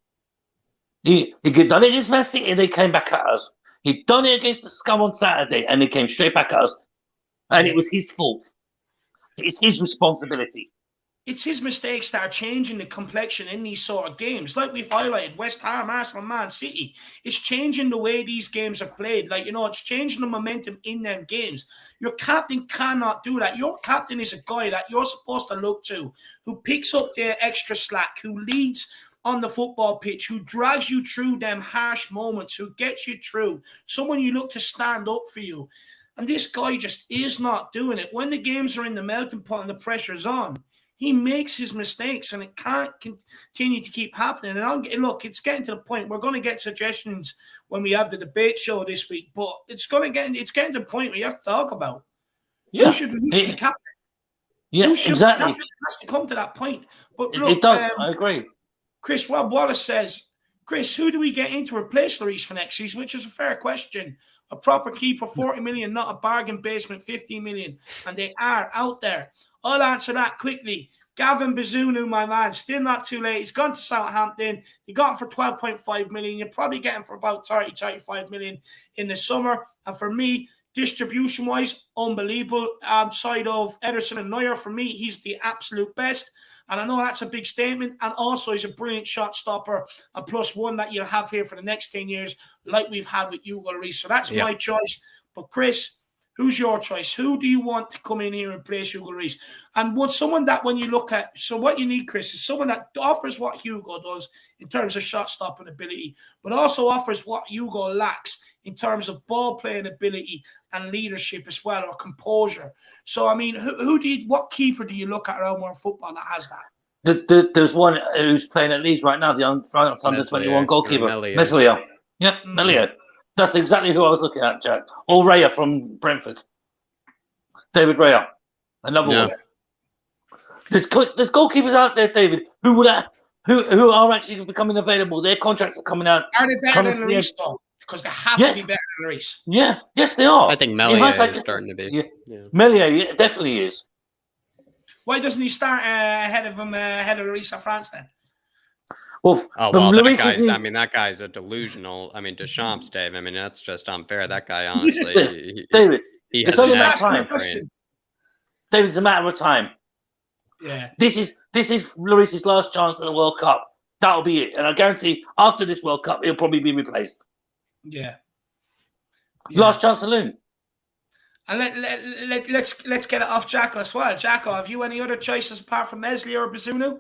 He done it against Man City and they came back at us. He done it against the scum on Saturday and they came straight back at us. And it was his fault. It's his responsibility. It's his mistakes that are changing the complexion in these sort of games. Like we've highlighted, West Ham, Arsenal, Man City. It's changing the way these games are played. Like, it's changing the momentum in them games. Your captain cannot do that. Your captain is a guy that you're supposed to look to, who picks up their extra slack, who leads on the football pitch, who drags you through them harsh moments, who gets you through. Someone you look to stand up for you. And this guy just is not doing it. When the games are in the melting pot and the pressure's on, he makes his mistakes, and it can't continue to keep happening. And look, it's getting to the point. We're going to get suggestions when we have the debate show this week, but it's getting to the point where you have to talk about who should be captain. Yeah, exactly. It has to come to that point. But look, it does. I agree. Chris, Rob Wallace says, Chris, who do we get in to replace Lloris for next season? Which is a fair question. A proper keeper, 40 million, not a bargain basement, 15 million. And they are out there. I'll answer that quickly. Gavin Bazunu, my man, still not too late. He's gone to Southampton. You got him for 12.5 million. You're probably getting for about 30, 35 million in the summer. And for me, distribution-wise, unbelievable. Outside of Ederson and Neuer, for me, he's the absolute best. And I know that's a big statement. And also, he's a brilliant shot stopper. And plus one that you'll have here for the next 10 years, like we've had with Hugo Lloris. So that's my choice. But Chris, who's your choice? Who do you want to come in here and replace Hugo Lloris? And someone that when you look at, so what you need, Chris, is someone that offers what Hugo does in terms of shot stopping ability, but also offers what Hugo lacks in terms of ball playing ability and leadership as well, or composure. So, I mean, what keeper do you look at around world football that has that? There's one who's playing at Leeds right now, the under-21 goalkeeper, Meslier. Yeah, Meslier. That's exactly who I was looking at, Jack. Or Raya from Brentford. David Raya. Another one. There's goalkeepers out there, David, who are actually becoming available. Their contracts are coming out. Are they better than Lloris, though? Because they have to be better than Lloris. Yeah, yes, they are. I think Meslier is starting to be. Yeah. Meslier definitely is. Why doesn't he start ahead of Lloris at France then? Well, that guy's a delusional. I mean, Deschamps, Dave. I mean, that's just unfair. That guy, honestly, David, it's only a matter of time. David, it's a matter of time. Yeah. This is Lloris's last chance at the World Cup. That'll be it, and I guarantee after this World Cup, he'll probably be replaced. Yeah. Last chance saloon. And let's get it off Jacko as well. Jacko, have you any other choices apart from Meslier or Bazunu?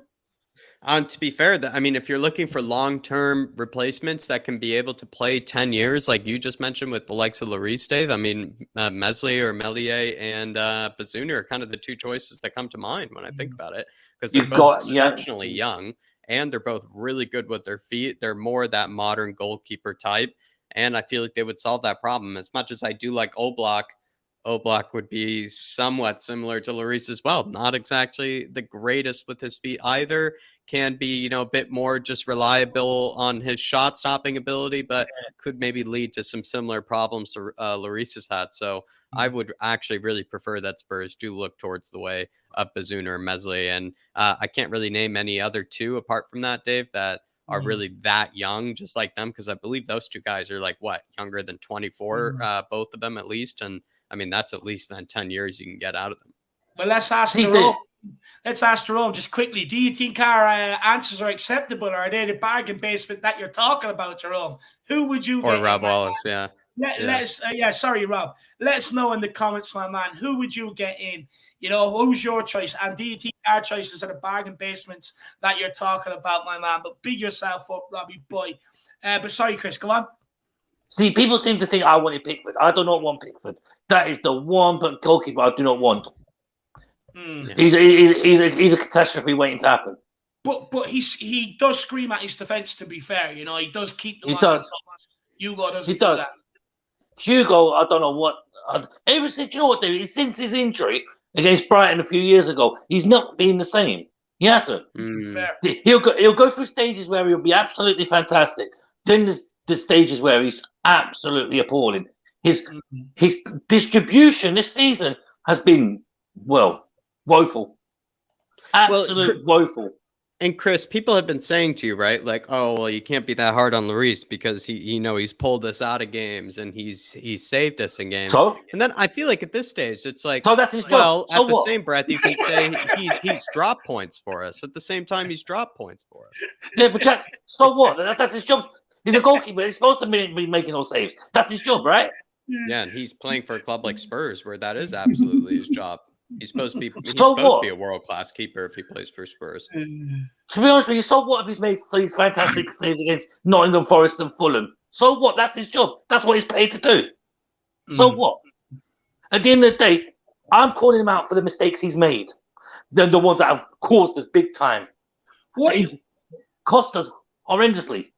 To be fair, I mean, if you're looking for long-term replacements that can be able to play 10 years, like you just mentioned with the likes of Lloris, Dave, I mean, Meslier and Bazunu are kind of the two choices that come to mind when I think about it, because they're both exceptionally young, and they're both really good with their feet. They're more that modern goalkeeper type, and I feel like they would solve that problem. As much as I do like Oblak Oblak would be somewhat similar to Lloris as well. Not exactly the greatest with his feet either. Can be, a bit more just reliable on his shot stopping ability, but could maybe lead to some similar problems to Lloris has had. So I would actually really prefer that Spurs do look towards the way of Bazunu or Meslier. And I can't really name any other two apart from that, Dave, that are really that young, just like them, because I believe those two guys are younger than 24, both of them at least. And I mean, that's at least then 10 years you can get out of them. Well, let's ask Jerome. Let's ask Jerome just quickly. Do you think our answers are acceptable, or are they the bargain basement that you're talking about, Jerome? Who would you get? Or Rob Wallace, yeah. Sorry, Rob. Let us know in the comments, my man. Who would you get in? Who's your choice? And do you think our choices are the bargain basements that you're talking about, my man? But big yourself up, Robbie boy. But sorry, Chris, go on. See, people seem to think I wanted Pickford. I do not want Pickford. That is the one goalkeeper I do not want. He's a catastrophe waiting to happen. But he does scream at his defence. To be fair, he does keep them. He does. Hugo doesn't. He does. Do that. Hugo, I don't know what. Ever since since his injury against Brighton a few years ago, he's not been the same. He hasn't. Fair. He'll go through stages where he'll be absolutely fantastic. Then there's the stages where he's absolutely appalling. His distribution this season has been woeful. Absolute woeful. And Chris, people have been saying to you, right? You can't be that hard on Lloris because he's pulled us out of games and he's saved us in games. So? And then I feel like at this stage, it's so that's his job. Well, so at the same breath, you can say he's dropped points for us. At the same time, he's dropped points for us. Yeah, but Jack, so what? That's his job. He's a goalkeeper. He's supposed to be making those saves. That's his job, right? Yeah, and he's playing for a club like Spurs, where that is absolutely his job. He's supposed to be. He's supposed to be a world-class keeper if he plays for Spurs. To be honest with you, so what if he's made these fantastic saves against Nottingham Forest and Fulham? So what? That's his job. That's what he's paid to do. So what? At the end of the day, I'm calling him out for the mistakes he's made. They're the ones that have caused us big time. He's cost us horrendously.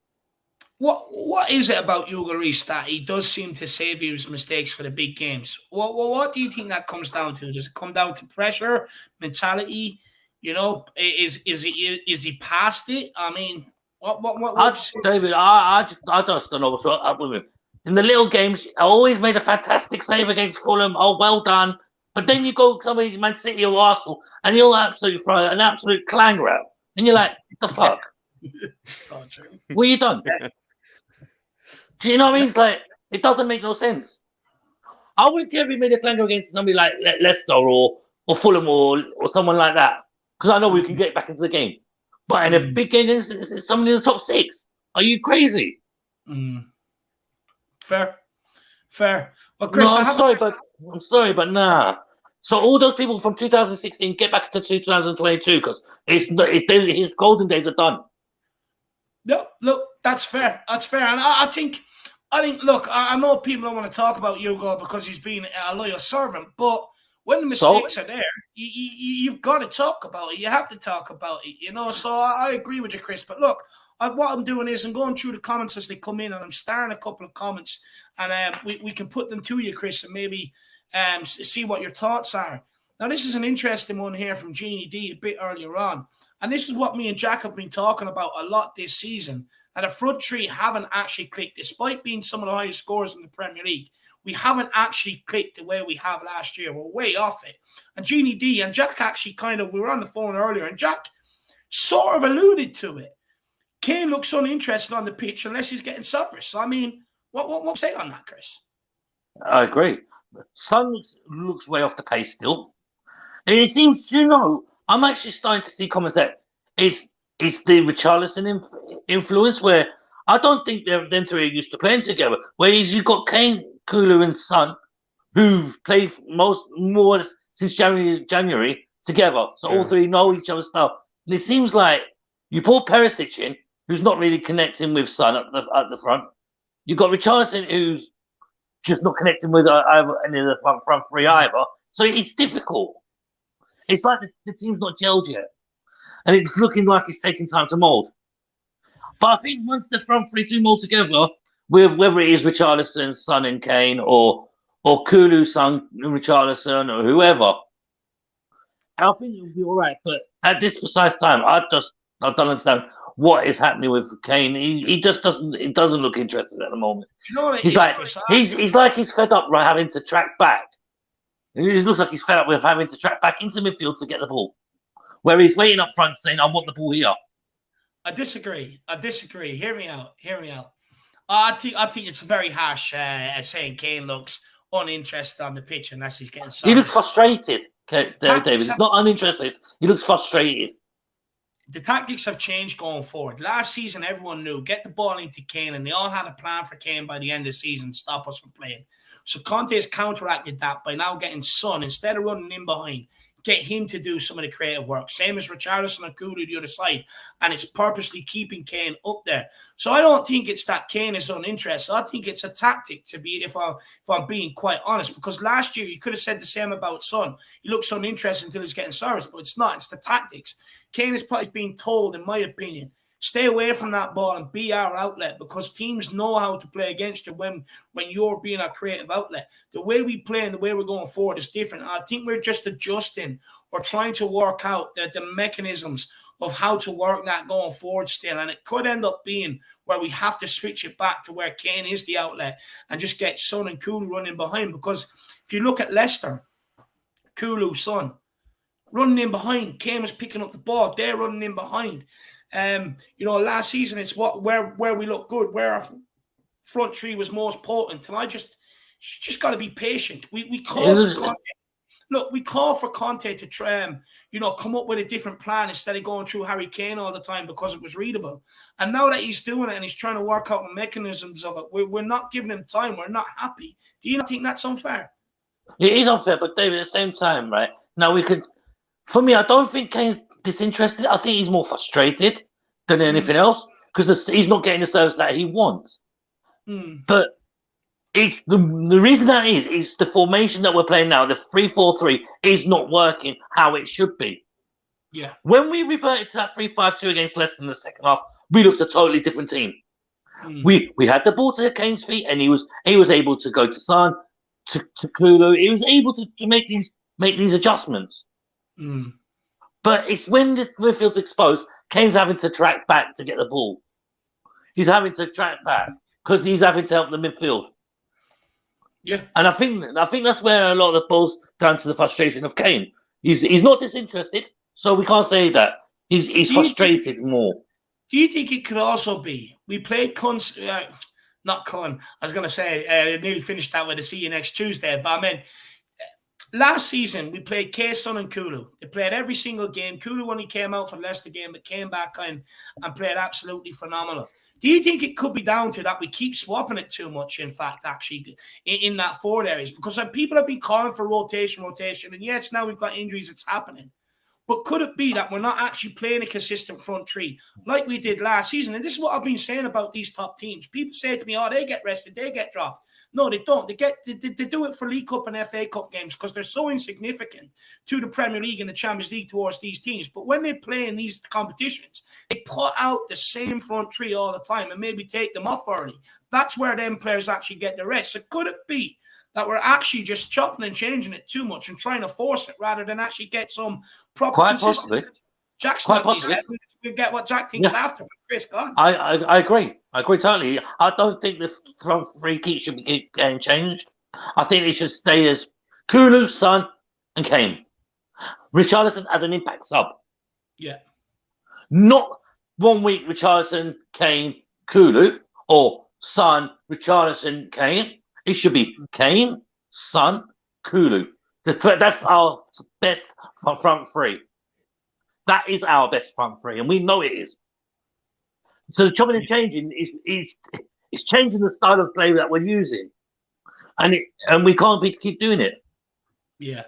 What is it about Hugo Lloris that he does seem to save his mistakes for the big games? What do you think that comes down to? Does it come down to pressure, mentality? Is he past it? I mean, David, I just don't know what's up with him. In the little games, I always made a fantastic save against Fulham. Oh, well done. But then you go somebody Man City or Arsenal, and you'll absolutely throw an absolute clanger out, and you're like, "What the fuck? So true. What have you done?" Do you know what I mean? It's like, it doesn't make no sense. I wouldn't care if he made a clanger against somebody like Leicester or Fulham or someone like that, because I know we can get back into the game. But in a big game against somebody in the top six, are you crazy? Fair. Well, Chris, No, I'm sorry, but nah. So all those people from 2016 get back to 2022 because his golden days are done. No, look, that's fair. And I think, look, I know people don't want to talk about Hugo because he's been a loyal servant, but when the mistakes are there, you've got to talk about it. You have to talk about it, So I agree with you, Chris. But look, what I'm doing is I'm going through the comments as they come in, and I'm starting a couple of comments, and we can put them to you, Chris, and maybe see what your thoughts are. Now, this is an interesting one here from Jeannie D a bit earlier on. And this is what me and Jack have been talking about a lot this season. And the front three haven't actually clicked. Despite being some of the highest scorers in the Premier League, we haven't actually clicked the way we have last year. We're way off it. And Jeannie D and Jack actually we were on the phone earlier, and Jack sort of alluded to it. Kane looks uninterested on the pitch unless he's getting service. So, I mean, what say on that, Chris? I agree. Son looks way off the pace still. And it seems, I'm actually starting to see comments that it's the Richarlison influence, where I don't think them three are used to playing together. Whereas you've got Kane, Kulu, and Son, who've played more or less since January together. So all three know each other's style. And it seems like you pull Perisic in, who's not really connecting with Son at the front. You've got Richarlison, who's just not connecting with either any of the front three either. So it's difficult. It's like the team's not gelled yet. And it's looking like it's taking time to mould. But I think once the front three do mould together, with whether it is Richarlison, Son and Kane, or or Kulu, Son, Richarlison, or whoever. I think it would be all right. But at this precise time, I don't understand what is happening with Kane. He just doesn't. It doesn't look interested at the moment. Do you know what it He's is, like Chris? he's like he's fed up with having to track back. It looks like he's fed up with having to track back into midfield to get the ball, where he's waiting up front saying, "I want the ball here." I disagree. Hear me out. I think it's very harsh saying Kane looks uninterested on the pitch unless he's getting. He looks frustrated, David. He's not uninterested. He looks frustrated. The tactics have changed going forward. Last season, everyone knew get the ball into Kane, and they all had a plan for Kane by the end of the season, stop us from playing. So Conte has counteracted that by now getting Son, instead of running in behind, get him to do some of the creative work. Same as Richarlison and Kulu the other side. And it's purposely keeping Kane up there. So I don't think it's that Kane is uninterested. I think it's a tactic to be, if I'm being quite honest, because last year you could have said the same about Son. He looks uninterested until he's getting service, but it's not. It's the tactics. Kane is probably being told, in my opinion, stay away from that ball and be our outlet, because teams know how to play against you when you're being our creative outlet. The way we play and the way we're going forward is different. I think we're just adjusting or trying to work out the mechanisms of how to work that going forward still. And it could end up being where we have to switch it back to where Kane is the outlet and just get Son and Kulu running behind. Because if you look at Leicester, Kulu, Son, running in behind, Kane was picking up the ball. They're running in behind. Last season it's where we look good, where our front three was most potent, and I just got to be patient. We call for Conte. Look, we call for Conte to try, come up with a different plan instead of going through Harry Kane all the time because it was readable. And now that he's doing it and he's trying to work out the mechanisms of it, we're not giving him time. We're not happy. Do you not think that's unfair? It is unfair, but David, at the same time, right now for me, I don't think Kane's disinterested. I think he's more frustrated than anything else because he's not getting the service that he wants. But it's the reason that is the formation that we're playing now, the 3-4-3, is not working how it should be. Yeah. When we reverted to that 3-5-2 against Leicester in the second half, we looked a totally different team. We had the ball to Kane's feet, and he was able to go to Son, to Kulu. He was able to make these adjustments. But it's when the midfield's exposed, Kane's having to track back to get the ball. He's having to track back because he's having to help the midfield. Yeah, and I think that's where a lot of the ball's down to the frustration of Kane. He's not disinterested, so we can't say that. He's frustrated more. Do you think it could also be we played not Con? I was going to say I nearly finished that with a see you next Tuesday, but I mean. Last season, we played Son and Kulu. They played every single game. Kulu only came out for the Leicester game, but came back and played absolutely phenomenal. Do you think it could be down to that we keep swapping it too much, in fact, actually, in that forward areas? Because people have been calling for rotation, and yes, now we've got injuries, it's happening. But could it be that we're not actually playing a consistent front three like we did last season? And this is what I've been saying about these top teams. People say to me, oh, they get rested, they get dropped. No, they don't. They do it for League Cup and FA Cup games because they're so insignificant to the Premier League and the Champions League towards these teams. But when they play in these competitions, they put out the same front three all the time and maybe take them off early. That's where them players actually get the rest. So could it be that we're actually just chopping and changing it too much and trying to force it rather than actually get some proper consistency? Jack's not we'll get what Jack thinks after, but Chris, gone. I agree. I agree totally. I don't think the front three keep should be getting changed. I think they should stay as Kulu, Son, and Kane. Richarlison as an impact sub. Yeah. Not 1 week Richarlison, Kane, Kulu, or Son, Richarlison, Kane. It should be Kane, Son, Kulu. That's our best front three. That is our best front three, and we know it is. So the chopping and changing is changing the style of play that we're using, and we can't keep doing it. Yeah.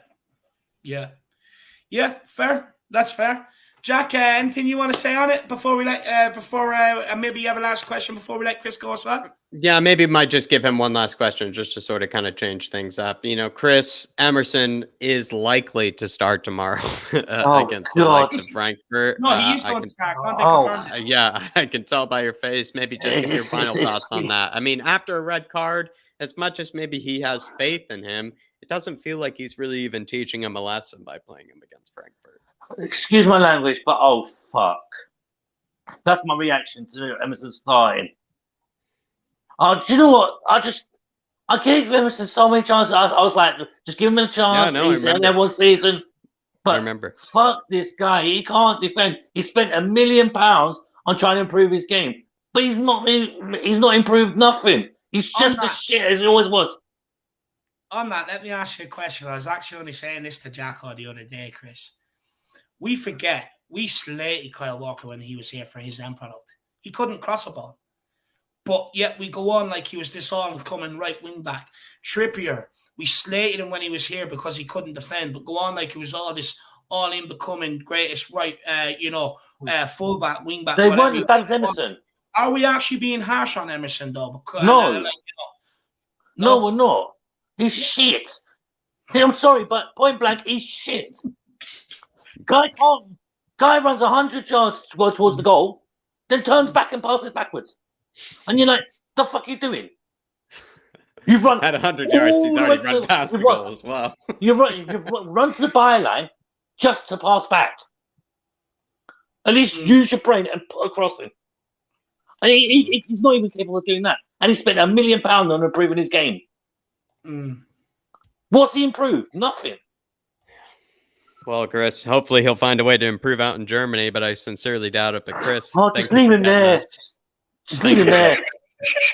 Fair. That's fair. Jack, anything you want to say on it before we maybe you have a last question before we let Chris go as well? Yeah, maybe might just give him one last question just to sort of kind of change things up. Chris Emerson is likely to start tomorrow against the likes of Frankfurt. No, he is going to start. Conte confirmed. Yeah, I can tell by your face. Maybe just give your final thoughts on that. I mean, after a red card as much as maybe he has faith in him, it doesn't feel like he's really even teaching him a lesson by playing him against Frankfurt. Excuse my language, but oh fuck. That's my reaction to Emerson starting. Do you know what? I gave Emerson so many chances. I was like, just give him a chance. Yeah, no, He's in there one season. But I remember. Fuck this guy. He can't defend. He spent £1 million on trying to improve his game, but he's not improved nothing. He's just as shit as he always was. On that, let me ask you a question. I was actually only saying this to Jacko the other day, Chris. We forget, we slated Kyle Walker when he was here for his end product. He couldn't cross a ball. But yet we go on like he was this all-coming right wing back. Trippier, we slated him when he was here because he couldn't defend, but go on like he was all this all-in becoming greatest right, fullback, wing back. They weren't as bad as Emerson. Are we actually being harsh on Emerson though? Because, no, no, we're not. He's shit. I'm sorry, but point blank, he's shit. Guy runs 100 yards to go towards the goal, then turns back and passes backwards. And you're like, the fuck are you doing? You've run at 100 yards, he's already run past the goal as well. You've run to the byline just to pass back. At least use your brain and put a crossing. And he's not even capable of doing that. And he spent £1 million on improving his game. What's he improved? Nothing. Well, Chris, hopefully he'll find a way to improve out in Germany, but I sincerely doubt it. But Chris, just leave him there. Just leave him there.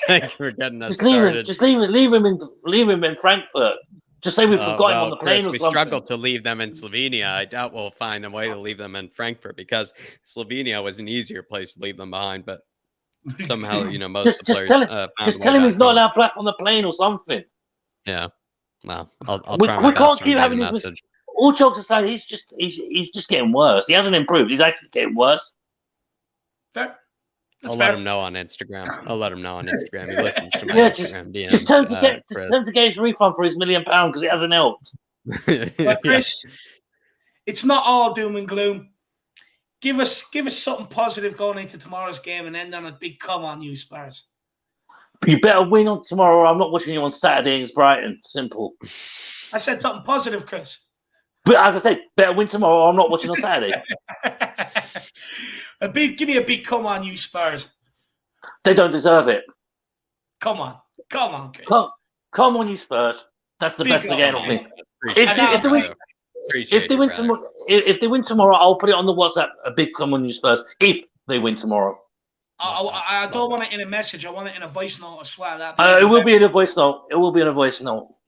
Thank you for getting us started. Just leave him in Frankfurt. Just say we forgot him on the plane Chris, or we something. struggled to leave them in Slovenia. I doubt we'll find a way to leave them in Frankfurt because Slovenia was an easier place to leave them behind. But somehow, most of the players just tell him he's not allowed back on the plane or something. Yeah. Well, I'll try my best. We can't keep having his message. All jokes aside, he's just getting worse. He hasn't improved. He's actually getting worse. Fair. I'll let him know on Instagram. He listens to my Instagram DMs. Just tell him to get his refund for his £1 million because it hasn't helped. But Chris, it's not all doom and gloom. Give us something positive going into tomorrow's game and end on a big come on you, Spurs. You better win on tomorrow or I'm not watching you on Saturday against Brighton. Simple. I said something positive, Chris. But as I said, better win tomorrow or I'm not watching on Saturday. Give me a big come on, you Spurs. They don't deserve it. Come on, Chris. Come on, you Spurs. That's the best again of me. If they win tomorrow, I'll put it on the WhatsApp. A big come on, you Spurs. If they win tomorrow. I don't want it in a message. I want it in a voice note as well. It will be in a voice note.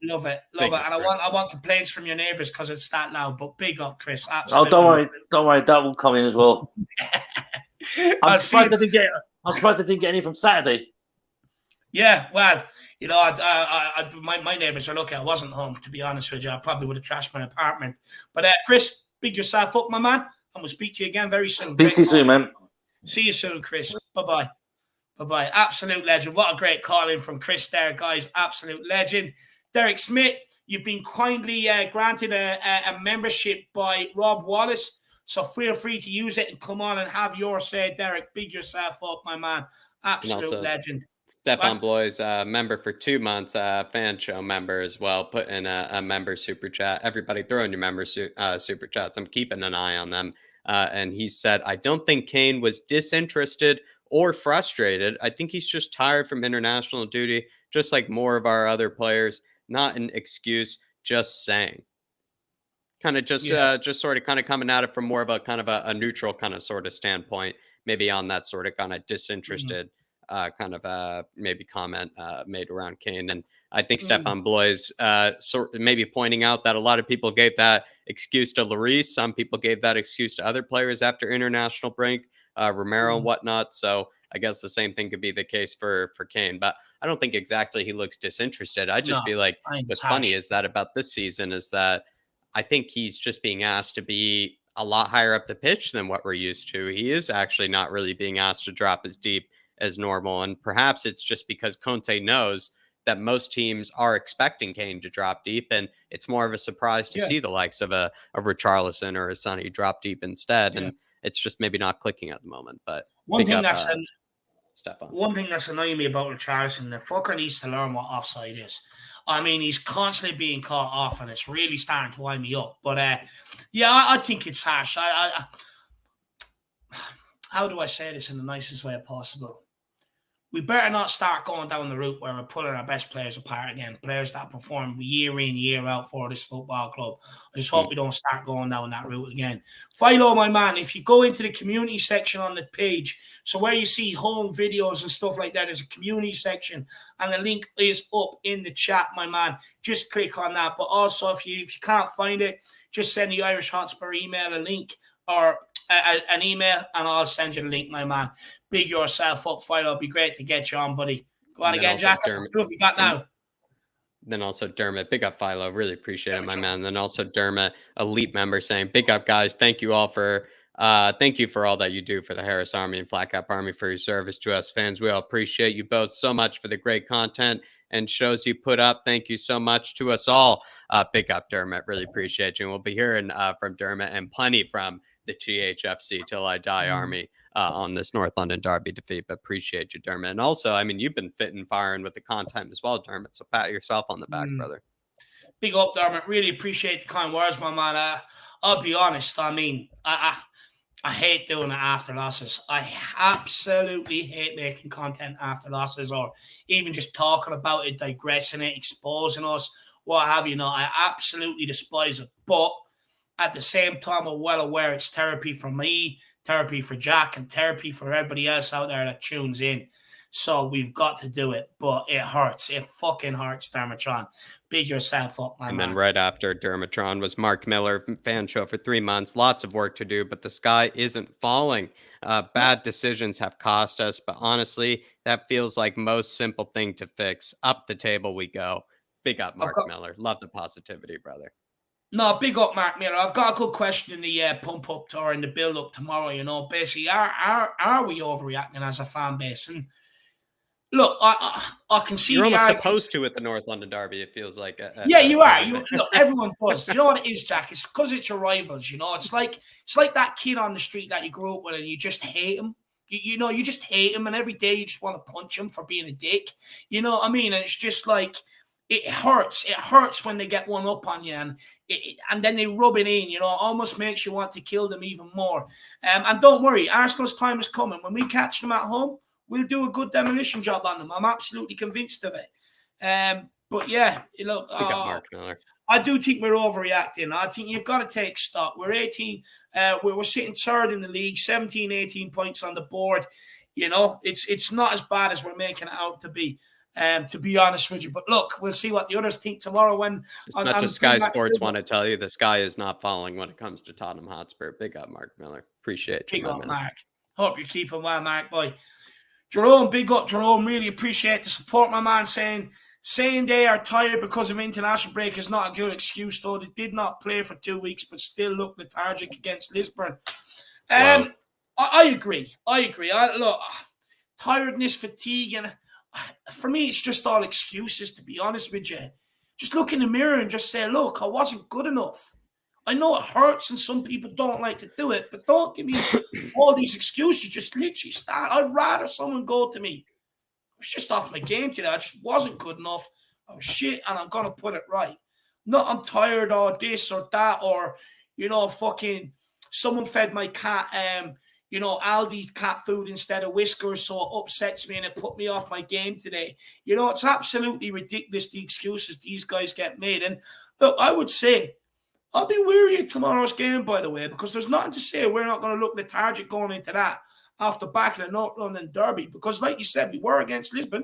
Love it. And I want complaints from your neighbours because it's that loud. But big up, Chris. Absolutely. Oh, don't worry. That will come in as well. I'm surprised I didn't get any from Saturday. Yeah, well, my neighbours are lucky I wasn't home. To be honest with you, I probably would have trashed my apartment. But Chris, big yourself up, my man, and we'll speak to you again very soon. Speak to you soon, man. See you soon, Chris. Bye-bye. Absolute legend. What a great call in from Chris there, guys. Absolute legend. Derek Smith, you've been kindly granted a membership by Rob Wallace. So feel free to use it and come on and have your say, Derek. Big yourself up, my man. Absolute legend. Stefan Blois, member for 2 months, fan show member as well. Put in a member super chat. Everybody throw in your member super chats. I'm keeping an eye on them. And he said, I don't think Kane was disinterested or frustrated. I think he's just tired from international duty, just like more of our other players. Not an excuse, just saying. Kind of just sort of coming at it from more of a kind of a neutral kind of sort of standpoint, maybe on that sort of kind of disinterested maybe comment made around Kane. And I think Stefan Blois sort of maybe pointing out that a lot of people gave that excuse to Lloris. Some people gave that excuse to other players after international break, Romero and whatnot. So I guess the same thing could be the case for Kane. But I don't think exactly he looks disinterested. I just feel like what's funny is that about this season is that I think he's just being asked to be a lot higher up the pitch than what we're used to. He is actually not really being asked to drop as deep as normal. And perhaps it's just because Conte knows that most teams are expecting Kane to drop deep. And it's more of a surprise to see the likes of a Richarlison or a Sonny drop deep instead. And it's just maybe not clicking at the moment. But one thing step on. One thing that's annoying me about Richarlison, the fucker needs to learn what offside is. I mean, he's constantly being caught off, and it's really starting to wind me up. But yeah, I think it's harsh. How do I say this in the nicest way possible? We better not start going down the route where we're pulling our best players apart again, players that perform year in, year out for this football club. I just hope we don't start going down that route again. Philo, my man, if you go into the community section on the page, so where you see home videos and stuff like that, there's a community section, and the link is up in the chat, my man. Just click on that. But also, if you can't find it, just send the Irish Hotspur email a link or an email, and I'll send you the link, my man. Big yourself up, Philo. It'll be great to get you on, buddy. Go on again, Jack. What you got now? Then also Dermot, big up Philo. Really appreciate it, my man. Then also Dermot, elite member, saying, big up, guys. Thank you all for thank you for all that you do for the Harris Army and Flat Cap Army, for your service to us fans. We all appreciate you both so much for the great content and shows you put up. Thank you so much to us all. Big up, Dermot. Really appreciate you. And we'll be hearing from Dermot and plenty from the THFC Till I Die Army on this North London Derby defeat. But appreciate you, Dermot. And also, I mean, you've been fit and firing with the content as well, Dermot. So pat yourself on the back, brother. Big up, Dermot. Really appreciate the kind words, my man. I'll be honest. I mean, I hate doing it after losses. I absolutely hate making content after losses, or even just talking about it, digressing it, exposing us, what have you. I absolutely despise it. But at the same time, I'm well aware it's therapy for me, therapy for Jack, and therapy for everybody else out there that tunes in. So we've got to do it, but it hurts. It fucking hurts, Dermatron. Big yourself up, my man. And then right after Dermatron was Mark Miller, fan show for 3 months. Lots of work to do, but the sky isn't falling. Bad decisions have cost us, but honestly, that feels like most simple thing to fix. Up the table we go. Big up, Mark Miller. Love the positivity, brother. No, big up, Mark Miller. I've got a good question in the pump up tour in the build up tomorrow. Basically, are we overreacting as a fan base? And look, I can see you're almost supposed to at the North London Derby. It feels like yeah, you are. Look, everyone does. Do you know what it is, Jack? It's because it's your rivals. It's like that kid on the street that you grew up with, and you just hate him. You just hate him, and every day you just want to punch him for being a dick. You know what I mean? And it's just like, it hurts. It hurts when they get one up on you, and then they rub it in. It almost makes you want to kill them even more. And don't worry, Arsenal's time is coming. When we catch them at home, we'll do a good demolition job on them. I'm absolutely convinced of it. But yeah, look, Mark Miller. I do think we're overreacting. I think you've got to take stock. We're 18. We're sitting third in the league, 17, 18 points on the board. It's not as bad as we're making it out to be honest with you. But look, we'll see what the others think tomorrow. When as much as Sky Sports want to tell you, the sky is not falling when it comes to Tottenham Hotspur. Big up, Mark Miller. Appreciate you, big up, Mark. Hope you're keeping well, Mark, boy. Jerome, big up, Jerome. Really appreciate the support, my man. Saying they are tired because of international break is not a good excuse, though. They did not play for 2 weeks, but still look lethargic against Lisbon. I agree. Look, tiredness, fatigue, and for me, it's just all excuses, to be honest with you. Just look in the mirror and just say, look, I wasn't good enough. I know it hurts and some people don't like to do it, but don't give me all these excuses. Just literally start. I'd rather someone go to me, I was just off my game today. I just wasn't good enough. I was shit, and I'm going to put it right. Not I'm tired or this or that, or, fucking someone fed my cat, Aldi cat food instead of Whiskers, so it upsets me and it put me off my game today. It's absolutely ridiculous, the excuses these guys get made. And look, I would say, I'll be weary of tomorrow's game, by the way, because there's nothing to say we're not going to look lethargic going into that off the back of the North London Derby. Because, like you said, we were against Lisbon.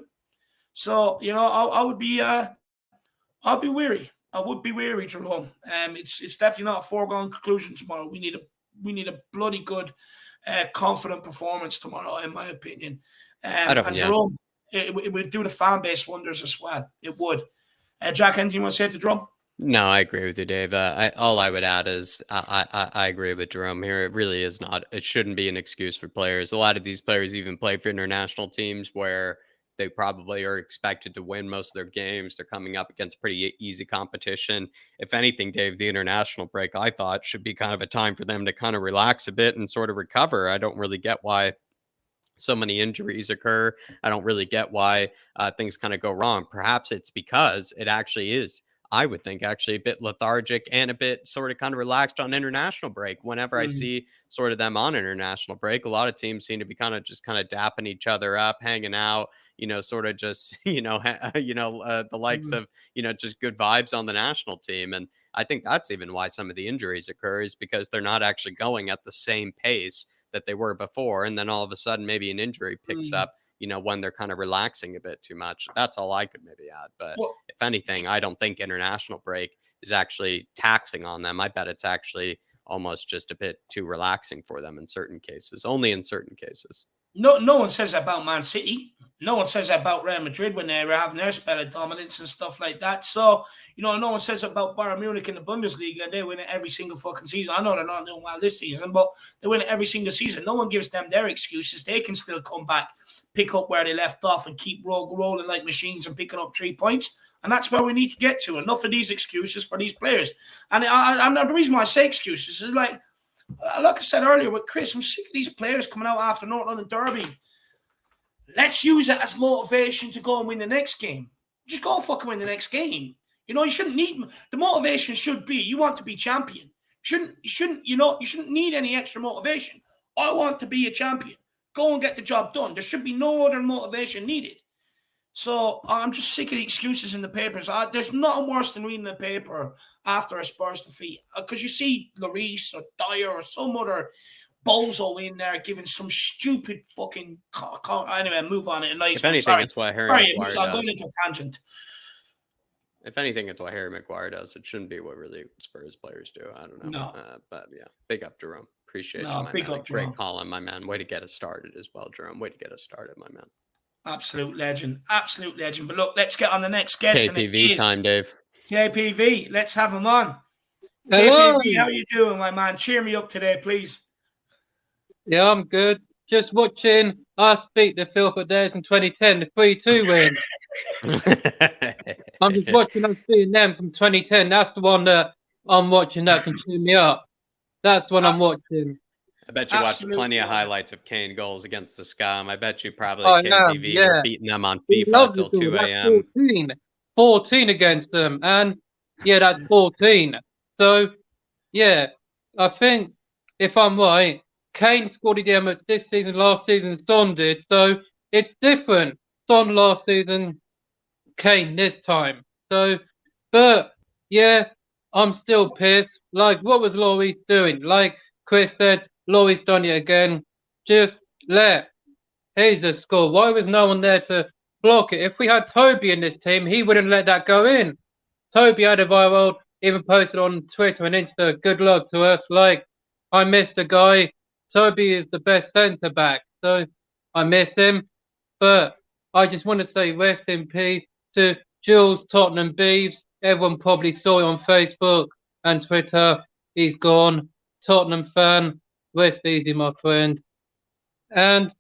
So, I would be, I'll be weary. I would be weary, Jerome. It's definitely not a foregone conclusion tomorrow. We need a bloody good, confident performance tomorrow, in my opinion. Jerome, it would do the fan base wonders as well. It would. Jack, anything you want to say to Jerome? No, I agree with you, Dave. All I would add is I agree with Jerome here. It really is not. It shouldn't be an excuse for players. A lot of these players even play for international teams where they probably are expected to win most of their games. They're coming up against pretty easy competition. If anything, Dave, the international break, I thought, should be kind of a time for them to kind of relax a bit and sort of recover. I don't really get why so many injuries occur. I don't really get why things kind of go wrong. Perhaps it's because it actually is, I would think, actually a bit lethargic and a bit sort of kind of relaxed on international break. Whenever I see sort of them on international break, a lot of teams seem to be kind of dapping each other up, hanging out, sort of just, the likes of, just good vibes on the national team. And I think that's even why some of the injuries occur, is because they're not actually going at the same pace that they were before. And then all of a sudden, maybe an injury picks up, when they're kind of relaxing a bit too much. That's all I could maybe add. But if anything, I don't think international break is actually taxing on them. I bet it's actually almost just a bit too relaxing for them in certain cases, only in certain cases. No one says that about Man City. No one says that about Real Madrid when they were having their spell of dominance and stuff like that. So, no one says about Bayern Munich in the Bundesliga. They win it every single fucking season. I know they're not doing well this season, but they win it every single season. No one gives them their excuses. They can still come back, pick up where they left off, and keep rolling like machines and picking up 3 points. And that's where we need to get to. Enough of these excuses for these players. And the reason why I say excuses is like I said earlier with Chris, I'm sick of these players coming out after North London Derby. Let's use it as motivation to go and win the next game. Just go and fucking win the next game. You shouldn't need the motivation. Should be you want to be champion. You shouldn't need any extra motivation. I want to be a champion. Go and get the job done. There should be no other motivation needed. So I'm just sick of the excuses in the papers. There's nothing worse than reading the paper after a Spurs defeat, because you see Lloris or Dyer or some other bozo in there giving some stupid fucking. Anyway, move on. If anything, it's what Harry Maguire does. I'm going into a tangent. If anything, it's what Harry Maguire does. It shouldn't be what really Spurs players do. I don't know. No. But yeah, big up Jerome. Appreciate you, my big man. up, Jerome. Great calling, my man. Way to get us started as well, Jerome. Way to get us started, my man. Absolute legend. But look, let's get on the next guest. KPV time, Dave. KPV, let's have him on. Hello. KPV, how are you doing, my man? Cheer me up today, please. Yeah, I'm good. Just watching us beat the Filford Dares in 2010, the 3-2 win. I'm just watching us beating them from 2010. That's the one that I'm watching that can cheer me up. That's what I'm watching. I bet you watched plenty of highlights of Kane goals against the Scum. I bet you probably KPV were beating them on FIFA until 2 a.m. 14 against them. And yeah, that's 14. So yeah, I think if I'm right, Kane scored the most this season, last season Son did. So it's different. Son last season, Kane this time. So, but yeah, I'm still pissed. Like, what was Lloris doing? Like Chris said, Lloris done it again. Just let Hazer score. Why was no one there to block it? If we had Toby in this team, he wouldn't let that go in. Toby had a viral, even posted on Twitter and Insta, good luck to us. Like, I missed the guy. Toby is the best centre back. So I missed him. But I just want to say rest in peace to Jules Tottenham Beeves. Everyone probably saw it on Facebook and Twitter. He's gone. Tottenham fan. Rest easy, my friend. And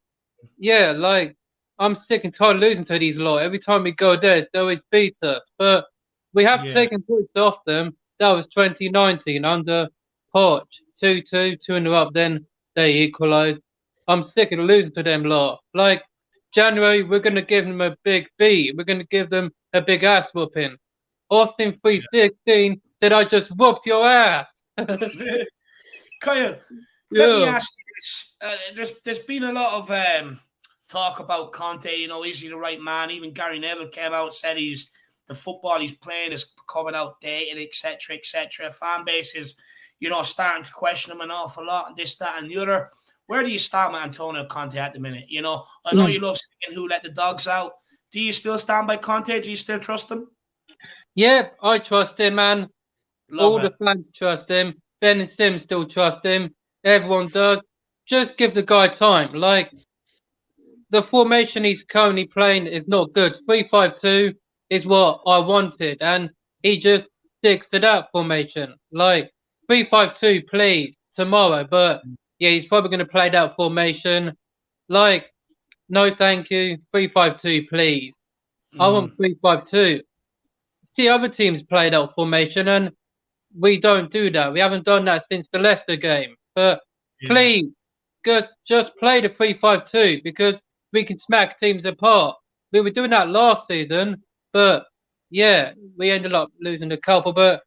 yeah, like, I'm sick and tired of losing to these lot. Every time we go there, they always beat us. But we have taken points off them. That was 2019 under Poch. 2-2, 2 in a row. Then they equalised. I'm sick of losing to them lot. Like, January, we're going to give them a big beat. We're going to give them a big ass whooping. Austin 316 said, I just whooped your ass. Kyle, let me ask you this. There's been a lot of talk about Conte, is he the right man? Even Gary Neville came out and said the football he's playing is becoming outdated, etc., etc. Fan base is, starting to question him an awful lot and this, that, and the other. Where do you stand with Antonio Conte at the minute? I know you love saying who let the dogs out. Do you still stand by Conte? Do you still trust him? Yeah, I trust him, man. All the fans trust him. Ben and Sim still trust him. Everyone does. Just give the guy time. Like, the formation he's currently playing is not good. 3-5-2 is what I wanted, and he just sticks to that formation. Like, 3-5-2, please, tomorrow. But yeah, he's probably going to play that formation. Like, no, thank you. 3-5-2, please. I want 3-5-2. See, other teams play that formation, and we don't do that. We haven't done that since the Leicester game. But please, just play the 3-5-2 because we can smack teams apart. We were doing that last season, but yeah, we ended up losing a couple. But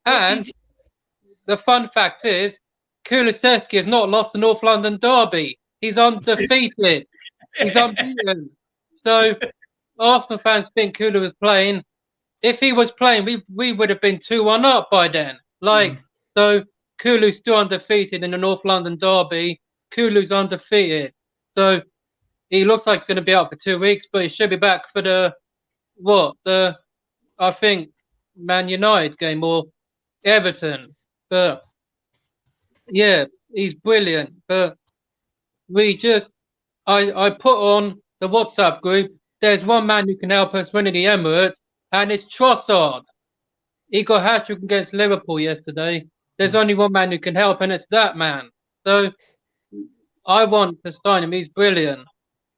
and the fun fact is, Kulusevski has not lost the North London derby. He's undefeated. He's unbeaten. So Arsenal fans think Kulu was playing. If he was playing, we would have been 2-1 up by then. So Kulu's still undefeated in the North London derby. Kulu's undefeated. So he looks like he's going to be out for 2 weeks, but he should be back for I think Man United game or Everton. But yeah, he's brilliant. But I put on the WhatsApp group, there's one man who can help us win in the Emirates, and it's Trossard. He got a hat-trick against Liverpool yesterday. There's only one man who can help, and it's that man. So I want to sign him. He's brilliant.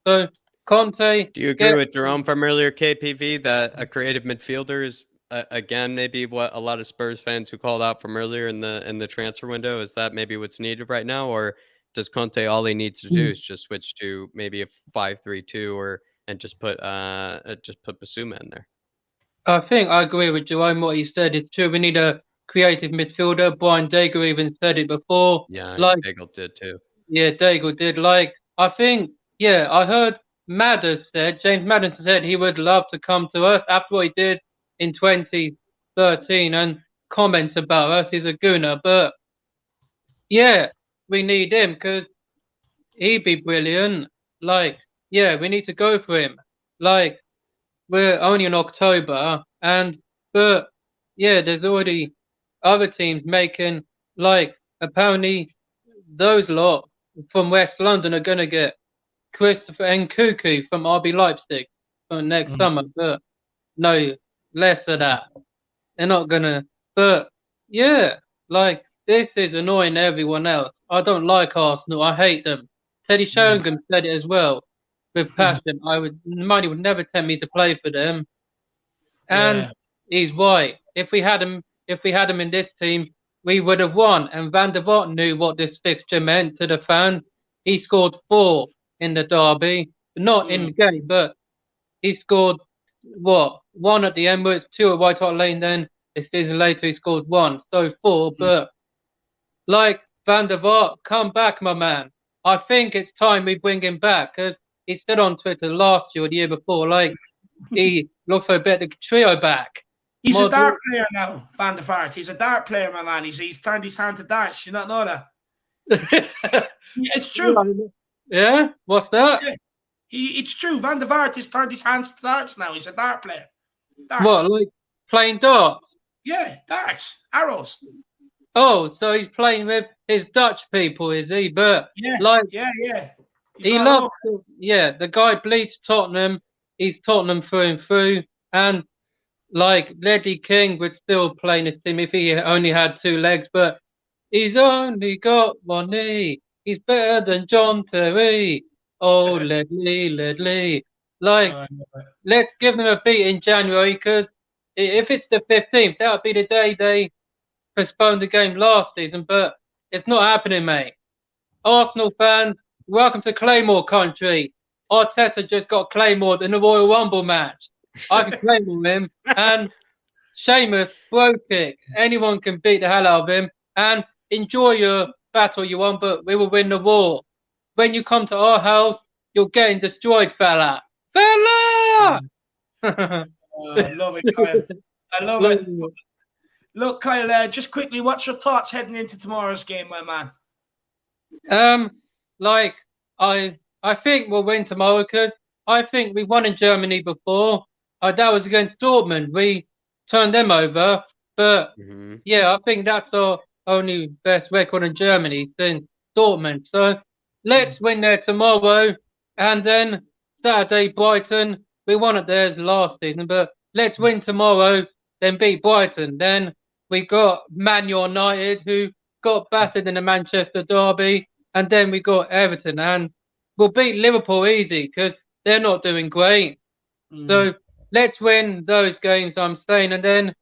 So Conte. Do you agree with Jerome from earlier, KPV, that a creative midfielder is again maybe what a lot of Spurs fans who called out from earlier in the transfer window? Is that maybe what's needed right now, or does Conte all he needs to do is just switch to maybe a 5-3-2 and just put Basuma in there? I think I agree with Jerome. What he said is true. We need a creative midfielder. Brian Daigle even said it before. Yeah, Daigle did too. Yeah, Daigle did. I think, I heard James Madden said he would love to come to us after what he did in 2013 and comments about us. He's a gooner. But yeah, we need him because he'd be brilliant. We need to go for him. We're only in October, but there's already other teams making, apparently those lot from West London are going to get Christopher Nkunku from RB Leipzig for next summer, but no, less than that. They're not going to, but this is annoying everyone else. I don't like Arsenal. I hate them. Teddy Sheringham said it as well with passion. Money would never tempt me to play for them. And he's right. If we had him in this team, we would have won. And Van der Vaart knew what this fixture meant to the fans. He scored 4 in the derby, not in the game, but he scored 1 at the Emirates, 2 at White Hart Lane. Then a season later, he scored 1, so 4. But Van der Vaart, come back, my man. I think it's time we bring him back because he said on Twitter last year or the year before, he looks like better trio back. He's a dart player now, Van der Vaart. He's a dart player, my man. He's turned his hand to darts. You not know that? It's true. Yeah? What's that? Yeah. It's true. Van der Vaart has turned his hands to darts now. He's a dart player. Darts. What, playing darts? Yeah, darts. Arrows. Oh, so he's playing with his Dutch people, is he? But yeah. He loves the guy bleeds Tottenham. He's Tottenham through and through. And Ledley King would still play in his team if he only had 2 legs, but he's only got 1 knee. He's better than John Terry. Oh, Ledley. Let's give them a beat in January because if it's the 15th, that would be the day they postponed the game last season, but it's not happening, mate. Arsenal fans, welcome to Claymore country. Arteta just got Claymored in the Royal Rumble match. I can Claymore him. And Sheamus, throw kick. Anyone can beat the hell out of him. And enjoy your battle you want, but we will win the war. When you come to our house, you're getting destroyed, fella. Fella! I love it, Kyle. I love it. Look, Kyle, just quickly, what's your thoughts heading into tomorrow's game, my man? I think we'll win tomorrow because I think we won in Germany before. That was against Dortmund. We turned them over. But, I think that's our only best record in Germany since Dortmund. So let's win there tomorrow. And then Saturday, Brighton. We won it theirs last season. But let's win tomorrow, then beat Brighton. Then we got Man United, who got battered in the Manchester derby. And then we got Everton. And we'll beat Liverpool easy because they're not doing great. So let's win those games, I'm saying. And then,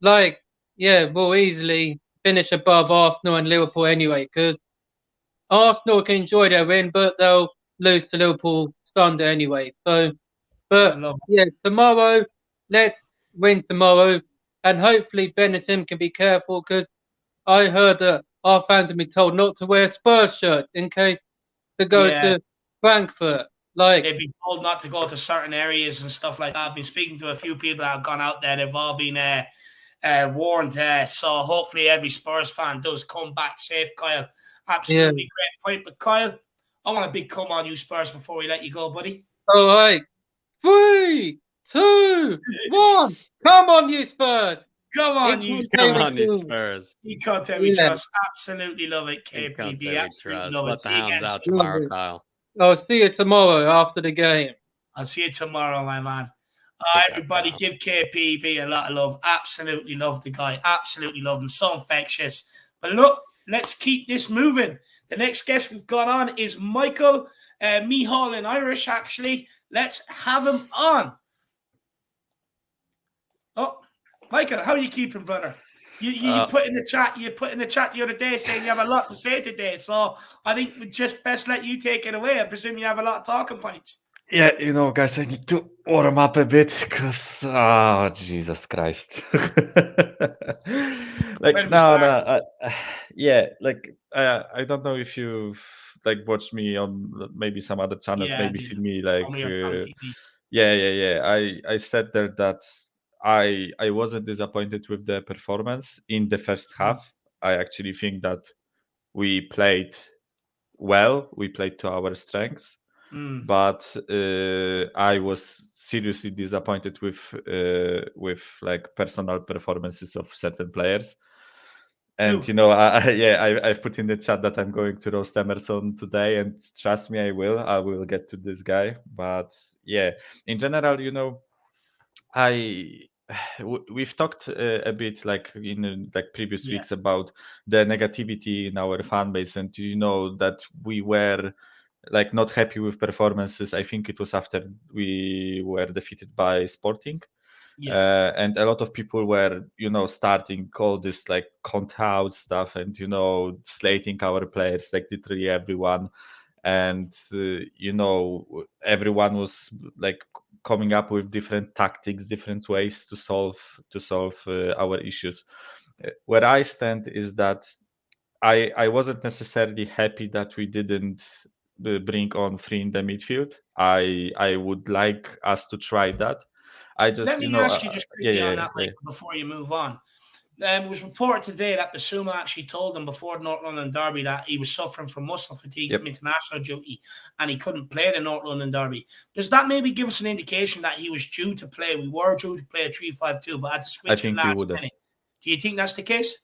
we'll easily finish above Arsenal and Liverpool anyway because Arsenal can enjoy their win, but they'll lose to Liverpool Sunday anyway. So, I but love yeah, tomorrow, let's win tomorrow, and hopefully Ben and Sim can be careful because I heard that our fans have been told not to wear Spurs shirts in case to go Yeah. to Frankfurt. Like, They've been told not to go to certain areas and stuff like that. I've been speaking to a few people that have gone out there. They've all been warned. So hopefully every Spurs fan does come back safe, Kyle. Absolutely great point. But Kyle, I want a big come on you Spurs before we let you go, buddy. all right, 3, 2, 1, come on, you Spurs! Come on, you Come on, you Spurs. You Conte we Yeah. trust. Absolutely love it, Conte KPV. we Absolutely trust. love it. Let the See you hounds again out soon. tomorrow, Kyle. I'll see you tomorrow after the game. I'll see you tomorrow, my man. Take Everybody, that, give KPV a lot of love. Absolutely love the guy. Absolutely love him. So infectious. But look, let's keep this moving. The next guest we've got on is Michael Mihal in Irish, actually. Let's have him on. Oh, Michael, how are you keeping, brother? You put in the chat. You put in the chat the other day saying you have a lot to say today. So I think we just best let you take it away. I presume you have a lot of talking points. Yeah, guys, I need to warm up a bit because, oh, Jesus Christ. Where do we start? Yeah, I don't know if you've watched me on maybe some other channels, Yeah, maybe I did. seen me On your TV. yeah. I said there that I wasn't disappointed with the performance in the first half. I actually think that we played well. We played to our strengths. But I was seriously disappointed with personal performances of certain players. And I've put in the chat that I'm going to roast Emerson today, and trust me, I will get to this guy. But yeah, in general, we've talked a bit in previous weeks about the negativity in our fan base, and that we were not happy with performances. I think it was after we were defeated by Sporting. And a lot of people were, starting all this Conte out stuff and, slating our players, literally everyone. And, everyone was coming up with different tactics, different ways to solve our issues. Where I stand is that I wasn't necessarily happy that we didn't bring on three in the midfield. I would like us to try that. I just Let me ask you just quickly on that, yeah. Michael, before you move on. It was reported today that Basuma actually told him before the North London Derby that he was suffering from muscle fatigue from international duty and he couldn't play the North London Derby. Does that maybe give us an indication that he was due to play? We were due to play a 3-5-2, but had to switch it last minute. Do you think that's the case?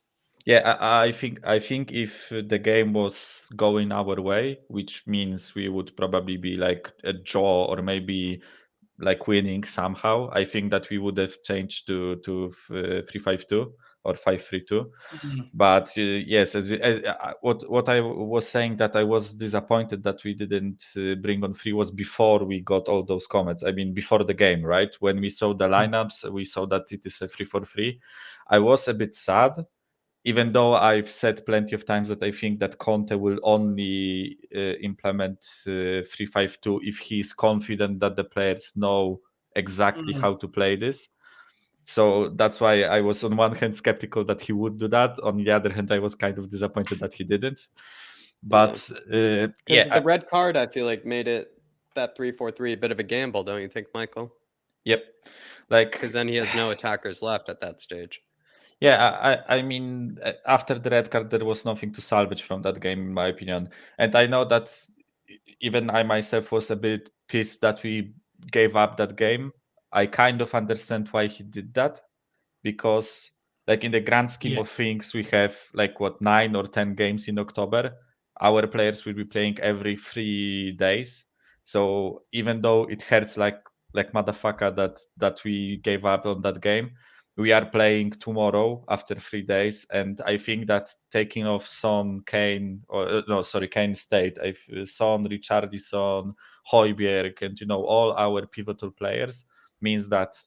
Yeah, I think if the game was going our way, which means we would probably be a draw or maybe winning somehow, I think that we would have changed to 3-5-2 or 5-3-2. But yes, as what I was saying, that I was disappointed that we didn't bring on three was before we got all those comments. I mean, before the game, right? When we saw the lineups, we saw that it is a 3-4-3. I was a bit sad, even though I've said plenty of times that I think that Conte will only implement 3-5-2 if he's confident that the players know exactly how to play this. So that's why I was on one hand skeptical that he would do that. On the other hand, I was kind of disappointed that he didn't. But the red card, I feel like, made it that 3-4-3 a bit of a gamble, don't you think, Michael? Yep. Because then he has no attackers left at that stage. Yeah, I mean, after the red card, there was nothing to salvage from that game, in my opinion. And I know that even I myself was a bit pissed that we gave up that game. I kind of understand why he did that, because in the grand scheme of things, we have 9 or 10 games in October. Our players will be playing every 3 days. So even though it hurts like motherfucker that we gave up on that game, we are playing tomorrow after 3 days, and I think that taking off Son, Kane, Kane stayed. Son, Richarlison, Højbjerg, and all our pivotal players means that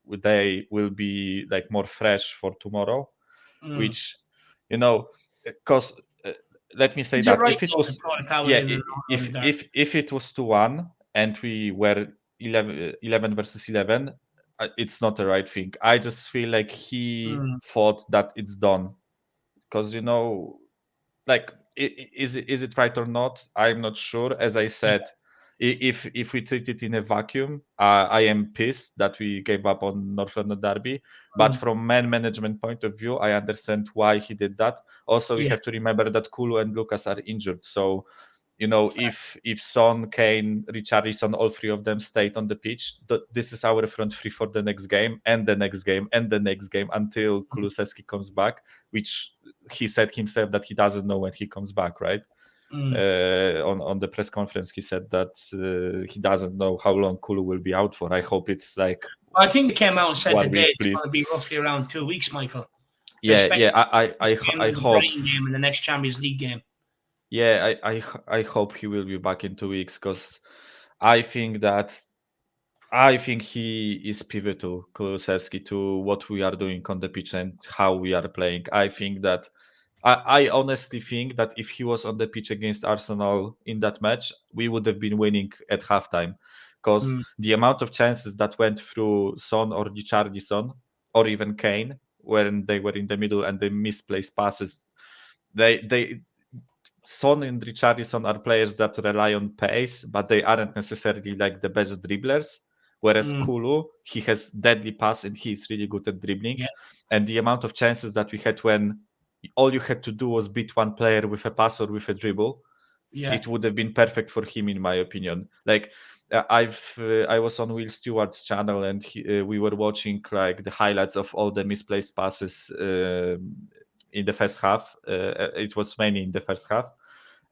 they will be more fresh for tomorrow, which because let me say Is that it right if it though, to was, put it out yeah, in an early derby? if it was 2-1 and we were 11 versus 11, it's not the right thing. I just feel like he thought that it's done, because like, is it right or not? I'm not sure. As I said, if we treat it in a vacuum, I am pissed that we gave up on North London Derby. But from man management point of view, I understand why he did that. Also, we have to remember that Kulu and Lucas are injured. So, if Son, Kane, Richarlison, all three of them stayed on the pitch, this is our front three for the next game and the next game and the next game until Kulusevski comes back, which he said himself that he doesn't know when he comes back, right? On the press conference, he said that he doesn't know how long Kulu will be out for. I hope it's like. I think they came out and said 1 today week, it's going please. to be roughly around 2 weeks, Michael. Yeah. I The hope. Brighton game and the next Champions League game. Yeah, I hope he will be back in 2 weeks, because I think he is pivotal, Kulusevski, to what we are doing on the pitch and how we are playing. I honestly think that if he was on the pitch against Arsenal in that match, we would have been winning at halftime, because the amount of chances that went through Son or Richarlison or even Kane when they were in the middle and they misplaced passes, Son and Richarlison are players that rely on pace, but they aren't necessarily like the best dribblers. Whereas Kulu, he has deadly pass and he's really good at dribbling. Yeah. And the amount of chances that we had when all you had to do was beat one player with a pass or with a dribble, it would have been perfect for him, in my opinion. Like, I was on Will Stewart's channel and we were watching like the highlights of all the misplaced passes in the first half. It was mainly in the first half.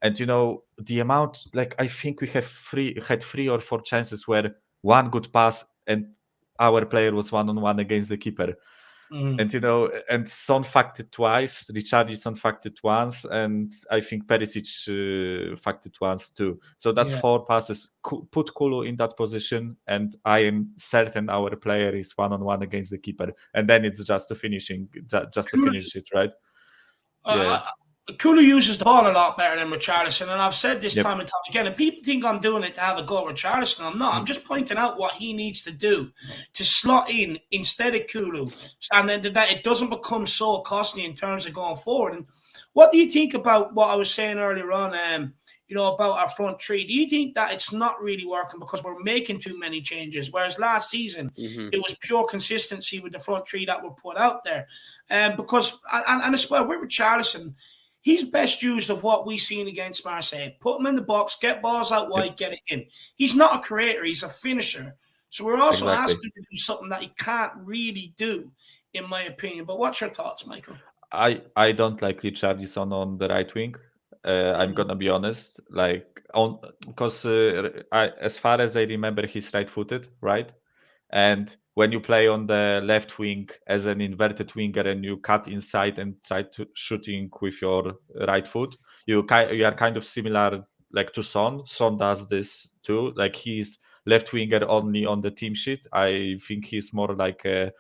And the amount, like, I think we had 3 or 4 chances where one good pass and our player was 1-on-1 against the keeper. And and Son fucked it twice, Richarlison fucked it once, and I think Perisic fucked it once too. So that's 4 passes. Put Kulu in that position, and I am certain our player is 1-on-1 against the keeper, and then it's just to finish it, right? Yeah. Kulu uses the ball a lot better than Richarlison, and I've said this time and time again, and people think I'm doing it to have a go at Richarlison. I'm not. I'm just pointing out what he needs to do to slot in instead of Kulu, and then that it doesn't become so costly in terms of going forward. And what do you think about what I was saying earlier on, about our front three? Do you think that it's not really working because we're making too many changes, whereas last season it was pure consistency with the front three that were put out there? Because as well with Richarlison, he's best used of what we've seen against Marseille. Put him in the box, get balls out wide, get it in. He's not a creator, he's a finisher. So we're also asking him to do something that he can't really do, in my opinion. But what's your thoughts, Michael? I don't like Richarlison on the right wing. I'm gonna be honest, because as far as I remember, he's right-footed, right? And when you play on the left wing as an inverted winger and you cut inside and try to shooting with your right foot, you are kind of similar like to Son. Son does this too. Like, he's left winger only on the team sheet. I think he's more like a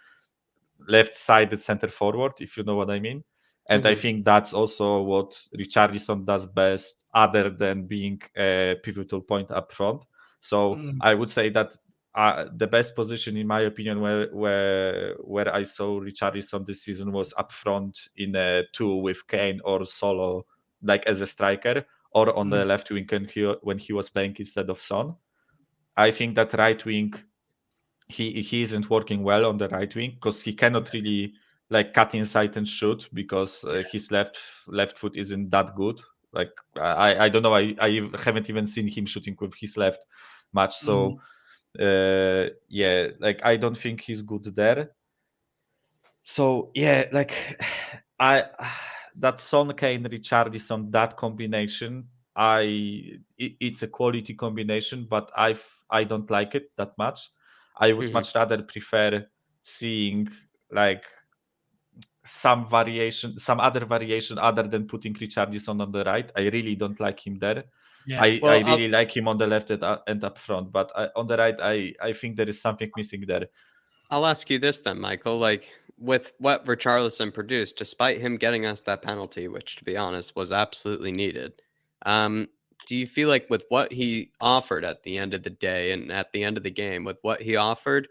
left-sided center forward, if you know what I mean. And I think that's also what Richarlison does best, other than being a pivotal point up front. So I would say that the best position, in my opinion, where I saw Richarlison this season was up front in a 2 with Kane or Solo, like as a striker, or on the left wing when he was playing instead of Son. I think that right wing, he isn't working well on the right wing because he cannot really like cut inside and shoot because his left foot isn't that good. Like, I don't know, I haven't even seen him shooting with his left much. So like, I don't think he's good there. So yeah, like, that Son, Kane, Richarlison, that combination, it's a quality combination, but I don't like it that much. I would much rather prefer seeing like some other variation other than putting Richarlison on the right. I really don't like him there. I really like him on the left and up front, but on the right, I think there is something missing there. I'll ask you this then, Michael. Like, with what Richarlison produced, despite him getting us that penalty, which to be honest was absolutely needed, do you feel like with what he offered at the end of the day and at the end of the game, with what he offered,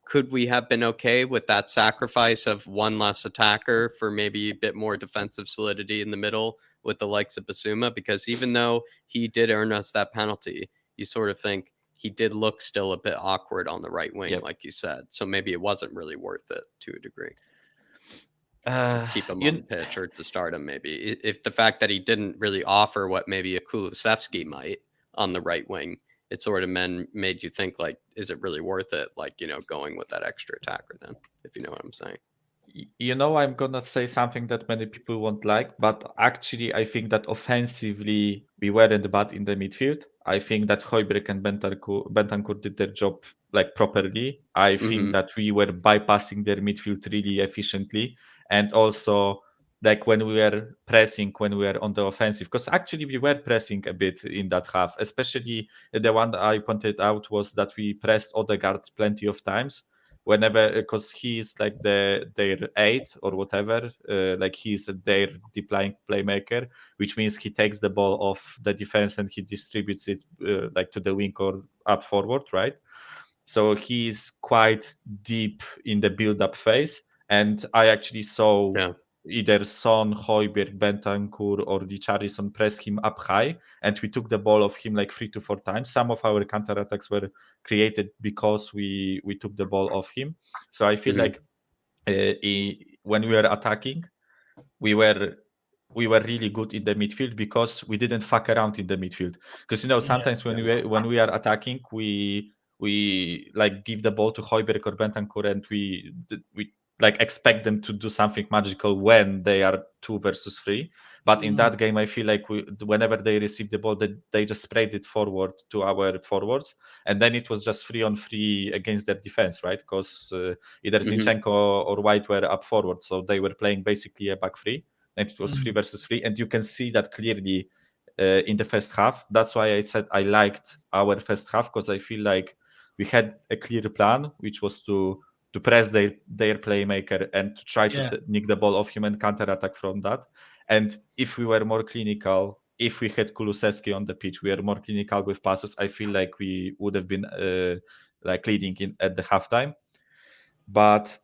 could we have been okay with that sacrifice of one less attacker for maybe a bit more defensive solidity in the middle with the likes of Basuma? Because even though he did earn us that penalty, you sort of think he did look still a bit awkward on the right wing, like you said. So maybe it wasn't really worth it to a degree to keep him on the pitch or to start him. Maybe if the fact that he didn't really offer what maybe a Kulusevski might on the right wing, it sort of made you think, like, is it really worth it? Like, you know, going with that extra attacker then, if you know what I'm saying. You know, I'm gonna say something that many people won't like, but actually I think that offensively we weren't bad in the midfield. I think that Højbjerg and Bentancur did their job like properly. I think that we were bypassing their midfield really efficiently, and also like when we were pressing, when we were on the offensive, because actually we were pressing a bit in that half. Especially the one that I pointed out was that we pressed Odegaard plenty of times. Whenever, because he's like their 8 or whatever, like he's their deep line playmaker, which means he takes the ball off the defense and he distributes it like to the wing or up forward, right? So he's quite deep in the build-up phase, and I actually saw either Son, Højbjerg, Bentancur, or Richarlison press him up high, and we took the ball off him like 3 to 4 times. Some of our counterattacks were created because we took the ball off him. So I feel like when we were attacking, we were really good in the midfield because we didn't fuck around in the midfield. Because you know sometimes when we are attacking, we like give the ball to Højbjerg or Bentancur, and we like expect them to do something magical when they are 2 versus 3. But in that game, I feel like whenever they received the ball, they just sprayed it forward to our forwards, and then it was just 3-on-3 against their defense, right? Because either Zinchenko or White were up forward, so they were playing basically a back 3, and it was 3 versus 3, and you can see that clearly in the first half. That's why I said I liked our first half, because I feel like we had a clear plan, which was to press their playmaker and to try to nick the ball off him and counter-attack from that. And if we were more clinical, if we had Kulusevski on the pitch, we are more clinical with passes, I feel like we would have been like leading at the halftime. But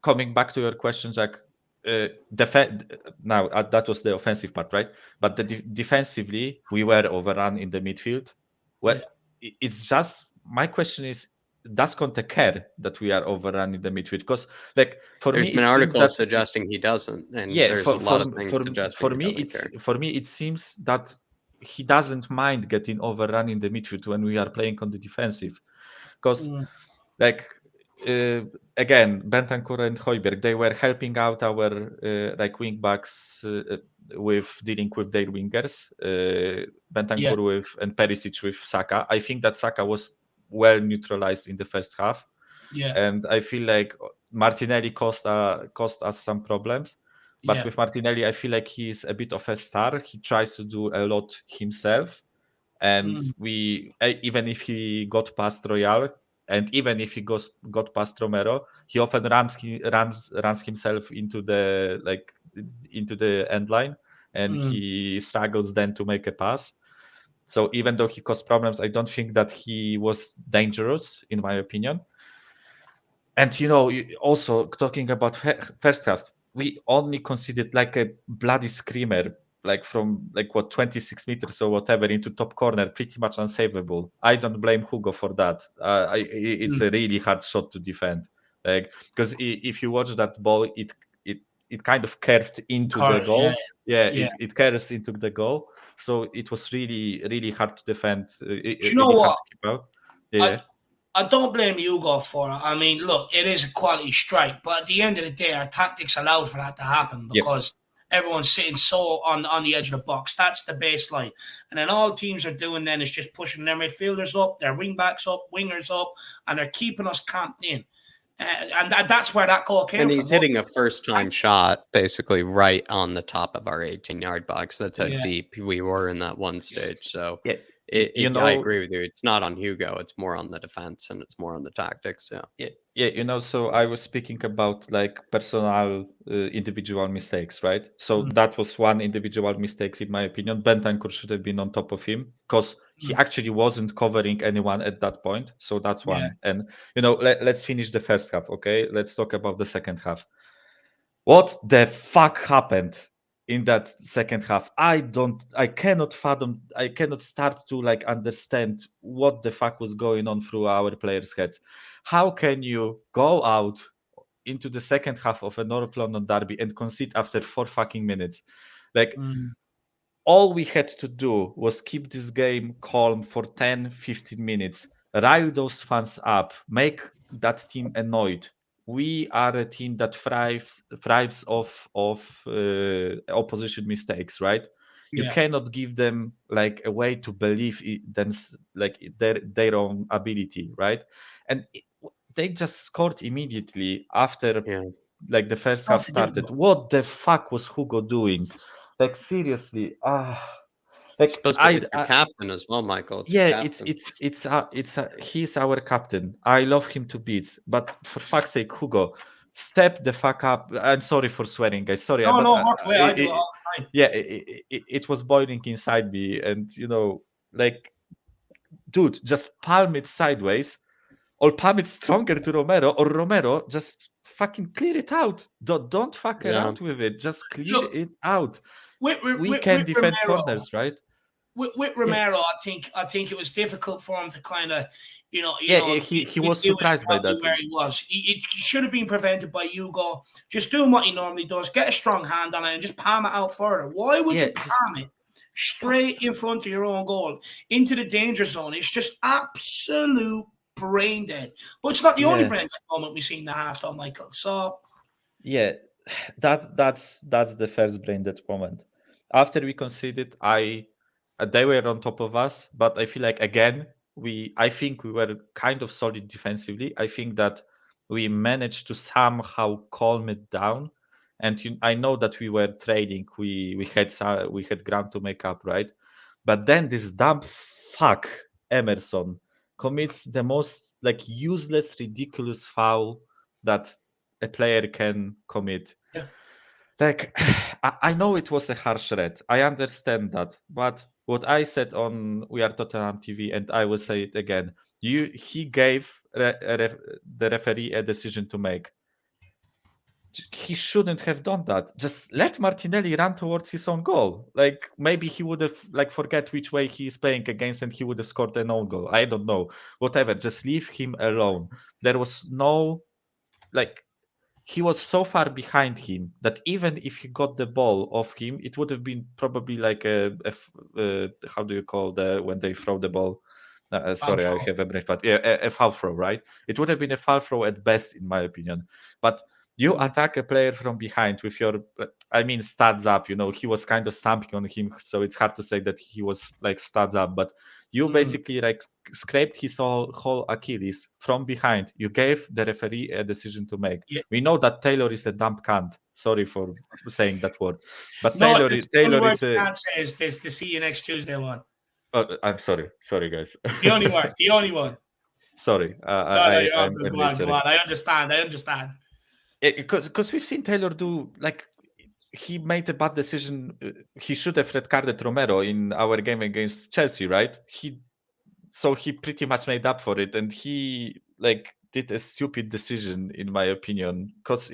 coming back to your question, Jack, now that was the offensive part, right? But defensively, we were overrun in the midfield. Well, it's just, my question is, does Conte care that we are overrun in the midfield? Because like there's been articles suggesting he doesn't, and there's a lot of things suggesting he doesn't care. For me, it seems that he doesn't mind getting overrun in the midfield when we are playing on the defensive, because like again, Bentancur and Højbjerg, they were helping out our like wing backs with dealing with their wingers, Bentancur with and Perisic with Saka. I think that Saka was well neutralized in the first half, and I feel like Martinelli cost us some problems. But with Martinelli, I feel like he's a bit of a star. He tries to do a lot himself, and we even if he got past Royal, and even if he got past Romero, he often runs himself into the end line, and he struggles then to make a pass. So even though he caused problems, I don't think that he was dangerous, in my opinion. And you know, also talking about first half, we only conceded like a bloody screamer, like from like 26 meters or whatever into top corner, pretty much unsavable. I don't blame Hugo for that. It's a really hard shot to defend, like, because if you watch that ball, it kind of curved into the goal. It curves into the goal. So it was really, really hard to defend. You know what? I don't blame Hugo for it. I mean, look, it is a quality strike, but at the end of the day, our tactics allowed for that to happen because everyone's sitting so on the edge of the box. That's the baseline. And then all teams are doing then is just pushing their midfielders up, their wing backs up, wingers up, and they're keeping us camped in. And that's where that goal came from. And he's hitting a first-time shot basically right on the top of our 18-yard box. That's how deep we were in that one stage. So I agree with you. It's not on Hugo. It's more on the defense, and it's more on the tactics. Yeah, so I was speaking about like personal, individual mistakes, right? So that was one individual mistake, in my opinion. Bentancur should have been on top of him because he actually wasn't covering anyone at that point. So that's one. Yeah. And let's finish the first half, okay? Let's talk about the second half. What the fuck happened in that second half? I cannot fathom, I cannot start to like understand what the fuck was going on through our players' heads. How can you go out into the second half of a North London derby and concede after 4 fucking minutes? Like, all we had to do was keep this game calm for 10, 15 minutes, rile those fans up, make that team annoyed. We are a team that thrives off of opposition mistakes, right? You Yeah. cannot give them like a way to believe them, like their own ability, right? And they just scored immediately after Yeah. like the first half Something started. difficult. What the fuck was Hugo doing? Like seriously, It's like supposed to be, it's your captain as well, Michael. It's your yeah, captain. he's our captain. I love him to bits, but for fuck's sake, Hugo, step the fuck up. I'm sorry for swearing, guys. Sorry, No, but walk away. I do it all the time. yeah, it was boiling inside me, and like, dude, just palm it sideways, or palm it stronger to Romero, or Romero just fucking clear it out. Don't fuck Yeah. around with it. Just clear Look, it out. With We can defend Romero, corners, right? with Romero, I think it was difficult for him to kind of, Yeah, he was do it surprised by exactly that. where he was. It should have been prevented by Hugo just doing what he normally does, get a strong hand on it, and just palm it out further. Why would you palm it straight in front of your own goal into the danger zone? It's just absolute brain dead. But it's not the only brain dead moment we've seen in the half, though, Michael. So yeah, that's the first brain dead moment. After we conceded, they were on top of us, but I feel like again I think we were kind of solid defensively. I think that we managed to somehow calm it down, and I know that we were trailing. We had ground to make up, right? But then this dumb fuck Emerson commits the most like useless, ridiculous foul that a player can commit. yeah. Like, I know it was a harsh red. I understand that, but what I said on We Are Tottenham TV, and I will say it again, he gave the referee a decision to make. He shouldn't have done that. Just let Martinelli run towards his own goal. Like maybe he would have like forget which way he is playing against, and he would have scored an own goal. I don't know. Whatever. Just leave him alone. There was no like he was so far behind him that even if he got the ball off him, it would have been probably like how do you call when they throw the ball? Sorry, I have a brain, but yeah, a foul throw, right? It would have been a foul throw at best, in my opinion. But you attack a player from behind with your, I mean, studs up. He was kind of stamping on him, so it's hard to say that he was like studs up. But you basically like scraped his whole Achilles from behind. You gave the referee a decision to make. Yeah. We know that Taylor is a dumb cunt. Sorry for saying that word, but No, Taylor the only word is you a. can't say is this: to see you next Tuesday one. Oh, I'm sorry, guys. The only word, the only one. Sorry, You're all I'm good. Go really on. I understand. Because we've seen Taylor do like he made a bad decision. He should have red carded Romero in our game against Chelsea, right? He pretty much made up for it, and he like did a stupid decision in my opinion. Because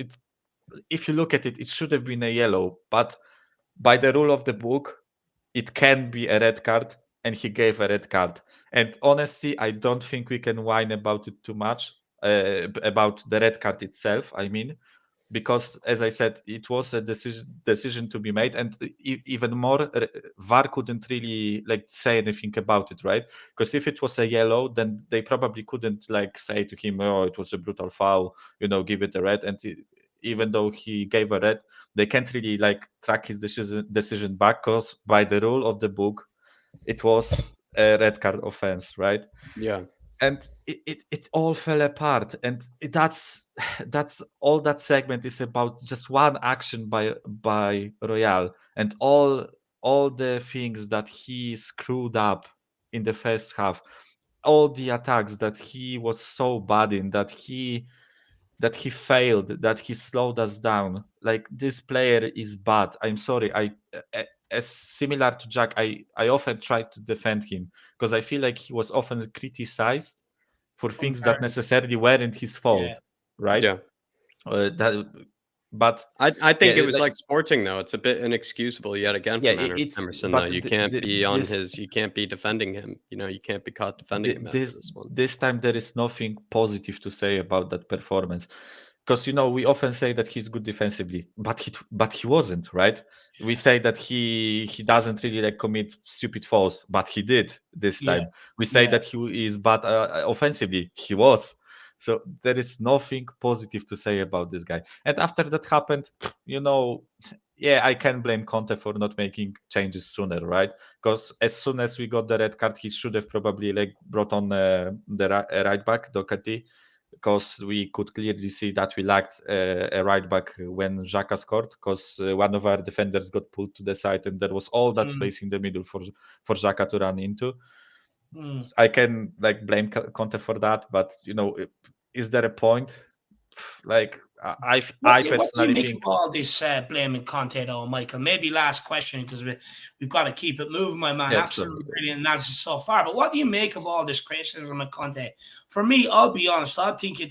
if you look at it, it should have been a yellow, but by the rule of the book, it can be a red card, and he gave a red card. And honestly, I don't think we can whine about it too much, about the red card itself, I mean, because as I said, it was a decision to be made, and even more, VAR couldn't really like say anything about it, right? Because if it was a yellow, then they probably couldn't like say to him, "Oh, it was a brutal foul," give it a red. And even though he gave a red, they can't really like track his decision back, because by the rule of the book, it was a red card offense, right? Yeah. And it all fell apart, and that's all that segment is about. Just one action by Royal, and all the things that he screwed up in the first half, all the attacks that he was so bad in, that he that he failed, that he slowed us down. Like, this player is bad. I'm sorry. As similar to Jack, I often try to defend him because I feel like he was often criticized for things that Unfairly. necessarily weren't his fault, right? Yeah. But I think yeah, it was like Sporting though. It's a bit inexcusable yet again yeah, from it's Emerson but though. You can't be on this his. You can't be defending him. You know, you can't be caught defending him after this one. this time there is nothing positive to say about that performance, because we often say that he's good defensively, but he wasn't, right? We say that he doesn't really like commit stupid fouls, but he did this Yeah. time. We say Yeah. that he is bad offensively, he was. So there is nothing positive to say about this guy. And after that happened, yeah, I can blame Conte for not making changes sooner, right? Because as soon as we got the red card, he should have probably like brought on the right back, Doherty, because we could clearly see that we lacked a right back when Xhaka scored, because one of our defenders got pulled to the side and there was all that space in the middle for Xhaka to run into. I can like blame Conte for that, but is there a point? Like I What do you personally make think of all this blaming Conte, though, Michael? Maybe last question, because we've got to keep it moving, my man. Yeah, Absolutely brilliant analysis so far. But what do you make of all this criticism of Conte? For me, I'll be honest, I think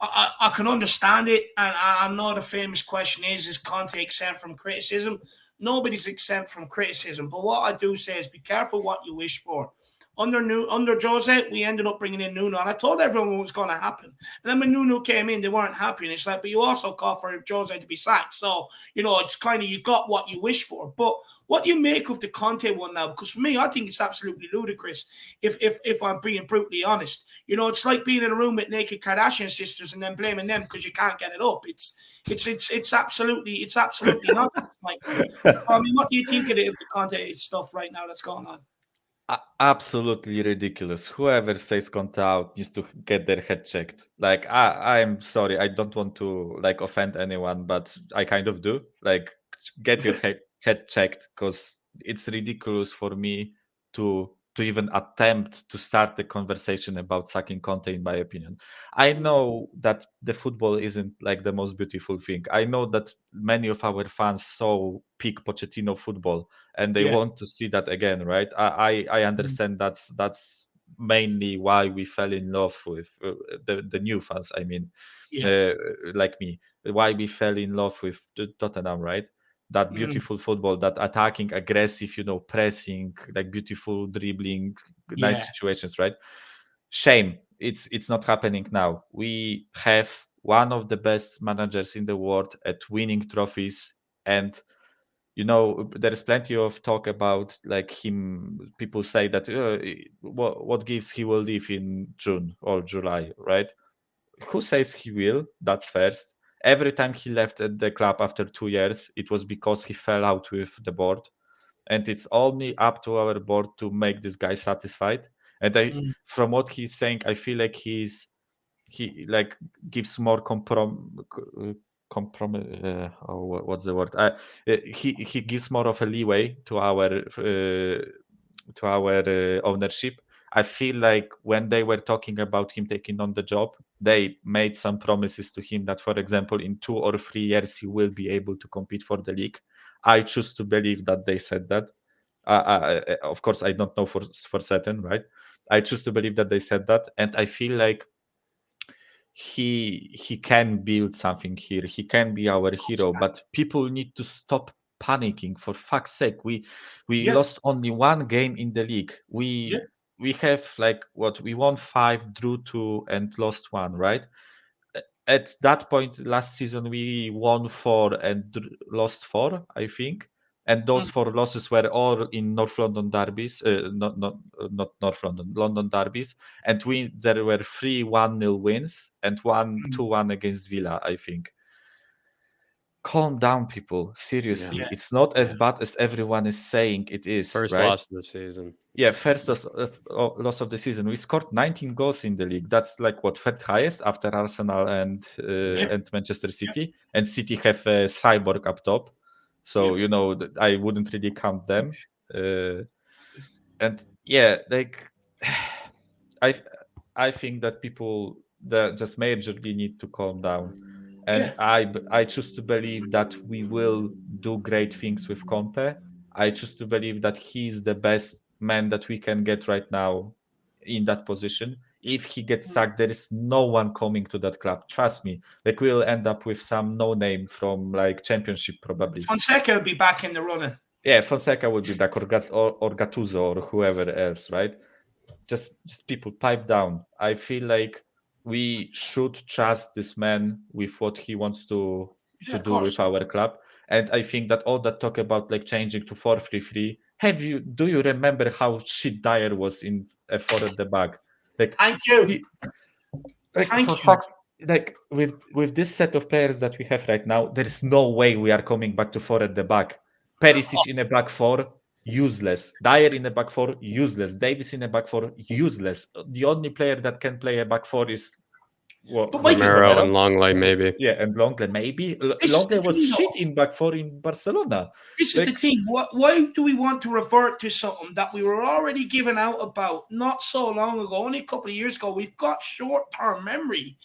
I can understand it. And I know the famous question is Conte exempt from criticism? Nobody's exempt from criticism. But what I do say is be careful what you wish for. Under Jose, we ended up bringing in Nuno, and I told everyone what was going to happen. And then when Nuno came in, they weren't happy. And it's like, but you also called for Jose to be sacked. So, it's kind of, you got what you wish for. But what do you make of the Conte one now? Because for me, I think it's absolutely ludicrous, if I'm being brutally honest. It's like being in a room with naked Kardashian sisters and then blaming them because you can't get it up. It's absolutely not. Michael. I mean, what do you think of the Conte stuff right now that's going on? Absolutely ridiculous. Whoever says Conte out needs to get their head checked. Like, I'm sorry, I don't want to like offend anyone, but I kind of do. Like, get your head checked, because it's ridiculous for me to even attempt to start the conversation about sacking Conte, in my opinion. I know that the football isn't like the most beautiful thing. I know that many of our fans saw peak Pochettino football and they want to see that again, right? I understand that's mainly why we fell in love with the new fans. I mean, like me, why we fell in love with Tottenham, right? That beautiful football, that attacking, aggressive, pressing, like beautiful dribbling, nice situations, right? Shame it's not happening now. We have one of the best managers in the world at winning trophies, and there's plenty of talk about like him. People say that what gives he will leave in June or July, right? Who says he will? That's first. Every time he left the club after 2 years, it was because he fell out with the board, and it's only up to our board to make this guy satisfied. And from what he's saying, I feel like he like gives more what's the word? He gives more of a leeway to our ownership. I feel like when they were talking about him taking on the job, they made some promises to him that, for example, in 2 or 3 years he will be able to compete for the league. I choose to believe that they said that. Of course, I don't know for certain, right? I choose to believe that they said that, and I feel like he can build something here. He can be our hero, but people need to stop panicking. For fuck's sake, we lost only one game in the league. We have like what we won 5, drew 2, and lost 1, right? At that point last season we won 4 and lost 4, I think. And those 4 losses were all in North London derbies, not North London, London derbies. And there were 3 1-0 wins and 1 2-1 against Villa, I think. Calm down, people. Seriously, it's not as bad as everyone is saying it is. First right? loss of the season. Yeah, first loss of the season. We scored 19 goals in the league. That's like what, third highest after Arsenal and Manchester City. And City have a cyborg up top, so I wouldn't really count them. And yeah, like I think that people just majorly need to calm down. And I choose to believe that we will do great things with Conte. I choose to believe that he's the best man that we can get right now in that position. If he gets sacked, there is no one coming to that club. Trust me. Like, we'll end up with some no name from like Championship probably. Fonseca will be back in the running. Yeah, Fonseca will be back, or Gattuso, or whoever else, right? Just people pipe down. I feel like we should trust this man with what he wants to do with our club. And I think that all that talk about like changing to 4-3-3, do you remember how shit Dyer was in 4 at the back? Like, thank you. Like, with this set of players that we have right now, there is no way we are coming back to 4 at the back. Perisic in a back 4, useless. Dyer in a back 4, useless. Davis in a back 4, useless. The only player that can play a back 4 is Romero and Longley, maybe. Yeah, and Longley, maybe. Longley was shit in back 4 in Barcelona. This is the thing. Why do we want to revert to something that we were already giving out about not so long ago, only a couple of years ago? We've got short-term memory.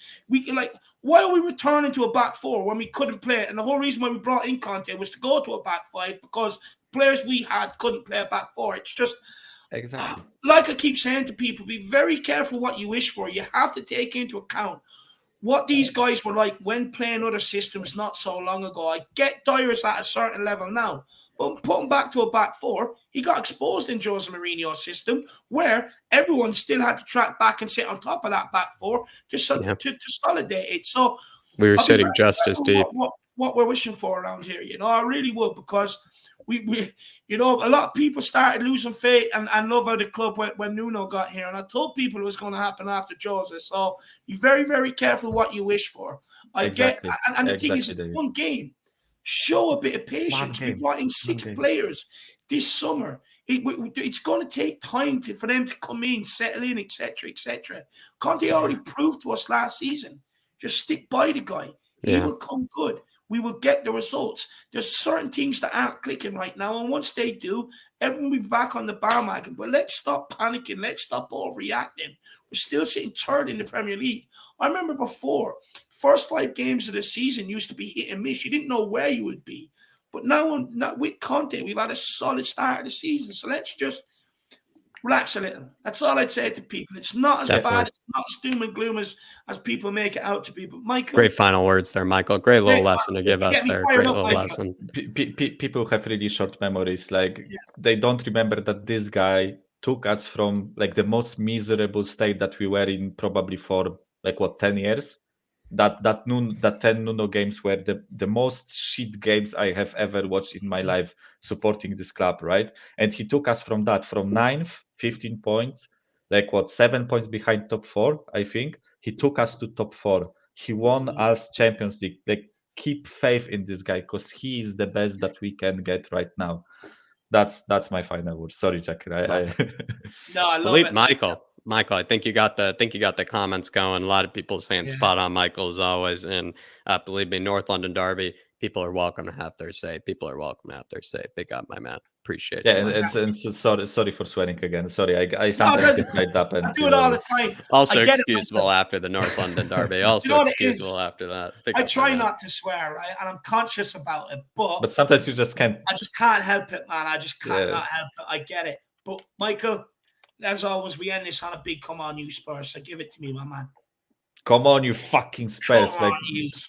Why are we returning to a back 4 when we couldn't play it? And the whole reason why we brought in Conte was to go to a back 5 because players we had couldn't play a back 4. It's just exactly like I keep saying to people: be very careful what you wish for. You have to take into account what these guys were like when playing other systems not so long ago. I get Dyer's at a certain level now, but put him back to a back 4, he got exposed in Jose Mourinho's system where everyone still had to track back and sit on top of that back 4 to solidate it. So we were sitting just as deep. What we're wishing for around here, I really would, because we a lot of people started losing faith and love of the club when Nuno got here, and I told people it was going to happen after Jose. So be very, very careful what you wish for. And the thing is, it's one game. Show a bit of patience. We brought in 6 players this summer. It's going to take time for them to come in, settle in, etc., etc. Conte already proved to us last season. Just stick by the guy. He will come good. We will get the results. There's certain things that aren't clicking right now, and once they do, everyone will be back on the bandwagon. But let's stop panicking. Let's stop overreacting. We're still sitting 3rd in the Premier League. I remember before, first 5 games of the season used to be hit and miss. You didn't know where you would be. But now with Conte, we've had a solid start of the season. So let's just relax a little. That's all I'd say to people. It's not as bad. It's not as doom and gloom as people make it out to be. But Michael, great final words there, Michael. Great little lesson to give us there. Great little lesson. People have really short memories. Like, they don't remember that this guy took us from like the most miserable state that we were in probably for 10 years. That 10 Nuno games were the most shit games I have ever watched in my life supporting this club, right? And he took us from 9th, 15 points, 7 points behind top 4, I think. He took us to top 4. He won us Champions League. Keep faith in this guy, because he is the best that we can get right now. That's my final word. Sorry, Jack. I love it, Michael, I think you got the comments going. A lot of people saying spot on, Michael, as always. And believe me, North London Derby, people are welcome to have their say. Big up, my man. Appreciate it. And sorry for swearing again. Sorry, I sometimes get tied up. And I do it all the time. Also excusable after the North London Derby. Also excusable after that. I try not to swear, right? And I'm conscious about it. But sometimes you just can't. I just can't help it, man. I just cannot help it. I get it. But Michael, as always, we end this on a big come on, you Spurs. So give it to me, my man. Come on, you fucking Spurs.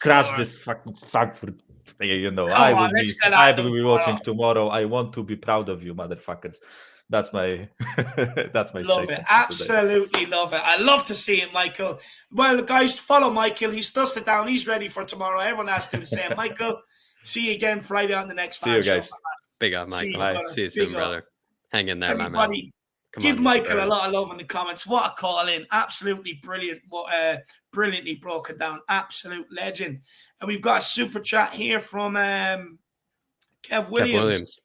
Crash this fucking Frankfurt. I will be watching tomorrow. I want to be proud of you, motherfuckers. That's my love it. Absolutely love it. I love to see it, Michael. Well, guys, follow Michael. He's dusted down. He's ready for tomorrow. Everyone has to do the same. Michael, see you again Friday on the next See you guys. Big up, Michael. See you soon, brother. Hang in there, my man. Give Michael a lot of love in the comments. What a call in. Absolutely brilliant. Brilliantly broken down. Absolute legend. And we've got a super chat here from Kev Williams.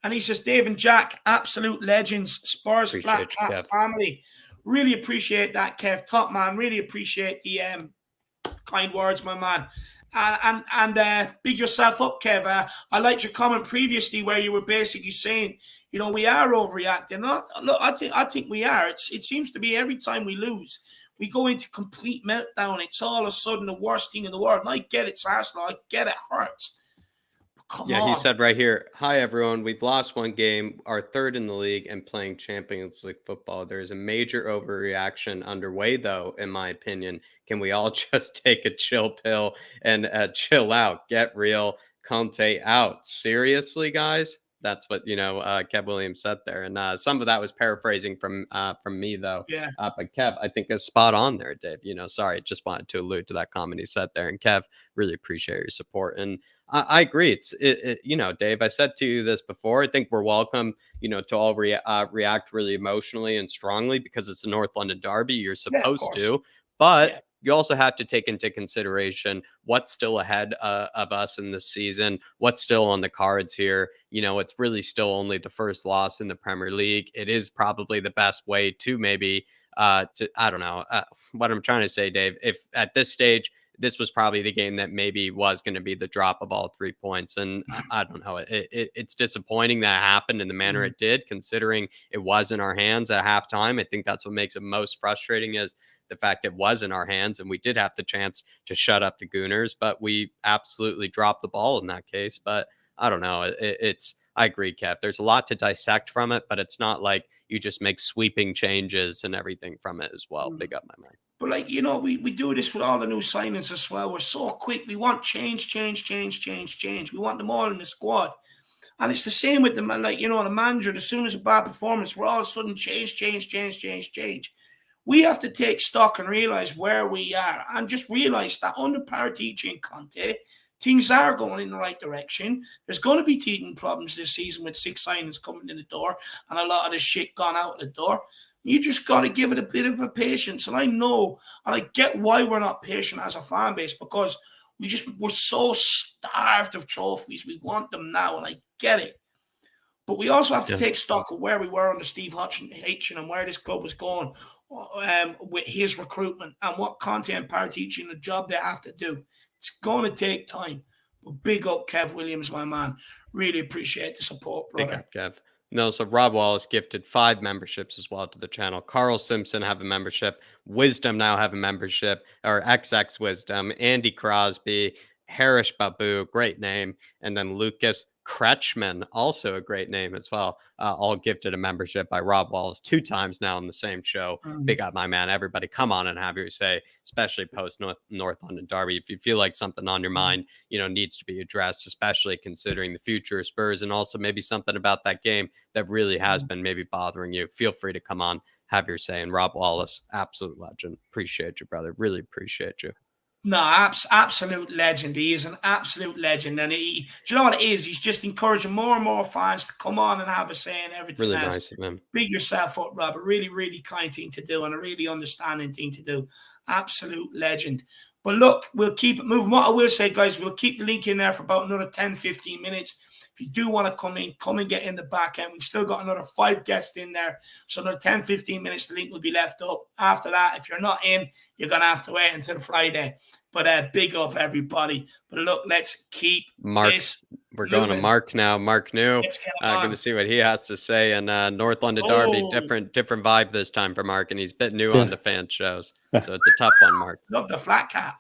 And he says, Dave and Jack, absolute legends. Spurs Flat Cap family. Really appreciate that, Kev. Top man. Really appreciate the kind words, my man. And big yourself up, Kev. I liked your comment previously where you were basically saying, we are overreacting. Look, I think we are. It seems to be every time we lose, We go into complete meltdown. It's all of a sudden the worst thing in the world. And I get it, it's Arsenal. I get it hurts. Come Yeah, on. he said right here, "Hi everyone, we've lost one game, our third in the league, and playing Champions League football. There is a major overreaction underway, though, in my opinion. Can we all just take a chill pill and chill out? Get real. Conte out. Seriously, guys?" That's what Kev Williams said there, and some of that was paraphrasing from me, though. Yeah. But Kev, I think is spot on there, Dave. Sorry, just wanted to allude to that comment he said there, and Kev, really appreciate your support. And I agree. It's Dave, I said to you this before. I think we're welcome, to all react really emotionally and strongly because it's a North London derby. You're supposed to, but you also have to take into consideration what's still ahead of us in this season, what's still on the cards here. It's really still only the first loss in the Premier League. It is probably the best way to maybe I don't know what I'm trying to say, Dave. If at this stage, this was probably the game that maybe was going to be the drop of all 3 points. And I don't know. It's disappointing that it happened in the manner it did, considering it was in our hands at halftime. I think that's what makes it most frustrating is the fact it was in our hands and we did have the chance to shut up the Gooners, but we absolutely dropped the ball in that case. But I don't know. I agree, Kev. There's a lot to dissect from it, but it's not like you just make sweeping changes and everything from it as well. Big up, my man. But we do this with all the new signings as well. We're so quick. We want change. We want them all in the squad. And it's the same with the manager. As soon as a bad performance, we're all of a sudden change. We have to take stock and realize where we are and just realize that under Paratici and Conte, things are going in the right direction. There's going to be teething problems this season with 6 signings coming in the door and a lot of the shit gone out of the door. You just got to give it a bit of a patience. And I know, and I get why we're not patient as a fan base, because we're so starved of trophies. We want them now, and I get it. But we also have to take stock of where we were under Steve Hitchen and where this club was going with his recruitment and what Conte and Paratici and the job they have to do. It's going to take time. But big up Kev Williams, my man. Really appreciate the support, brother. Big up, Kev. No, so Rob Wallace gifted 5 memberships as well to the channel. Carl Simpson have a membership. Wisdom now have a membership, or XX Wisdom. Andy Crosby, Harish Babu, great name. And then Lucas Kretschmann, also a great name as well. All gifted a membership by Rob Wallace 2 times now on the same show. Big up, my man. Everybody come on and have your say, especially post North London derby. If you feel like something on your mind, needs to be addressed, especially considering the future of Spurs and also maybe something about that game that really has been maybe bothering you, feel free to come on, have your say. And Rob Wallace, absolute legend. Appreciate you, brother. Really appreciate you. No, absolute legend. He is an absolute legend. And do you know what it is? He's just encouraging more and more fans to come on and have a say in everything. Really nice of him. Big yourself up, Rob. A really, really kind thing to do and a really understanding thing to do. Absolute legend. But look, we'll keep it moving. What I will say, guys, we'll keep the link in there for about another 10, 15 minutes. If you do want to come and get in the back end. We've still got another 5 guests in there. So another 10, 15 minutes, the link will be left up. After that, if you're not in, you're going to have to wait until Friday. But big up, everybody. But look, let's keep this We're going to Mark now. Mark New. Going to see what he has to say. And North London Derby, different vibe this time for Mark. And he's a bit new on the fan shows. So it's a tough one, Mark. Love the flat cap.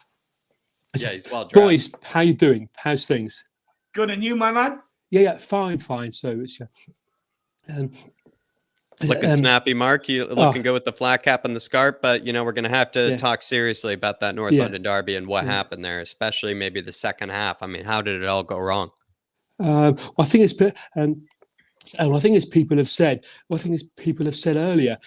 Yeah, he's well dressed. Boys, how you doing? How's things? Good, and you, my man? Yeah, fine. So it's looking snappy, Mark. You looking good with the flat cap and the scarf, but we're going to have to talk seriously about that North London derby and what happened there, especially maybe the second half. I mean, how did it all go wrong? I think it's I think as people have said, earlier,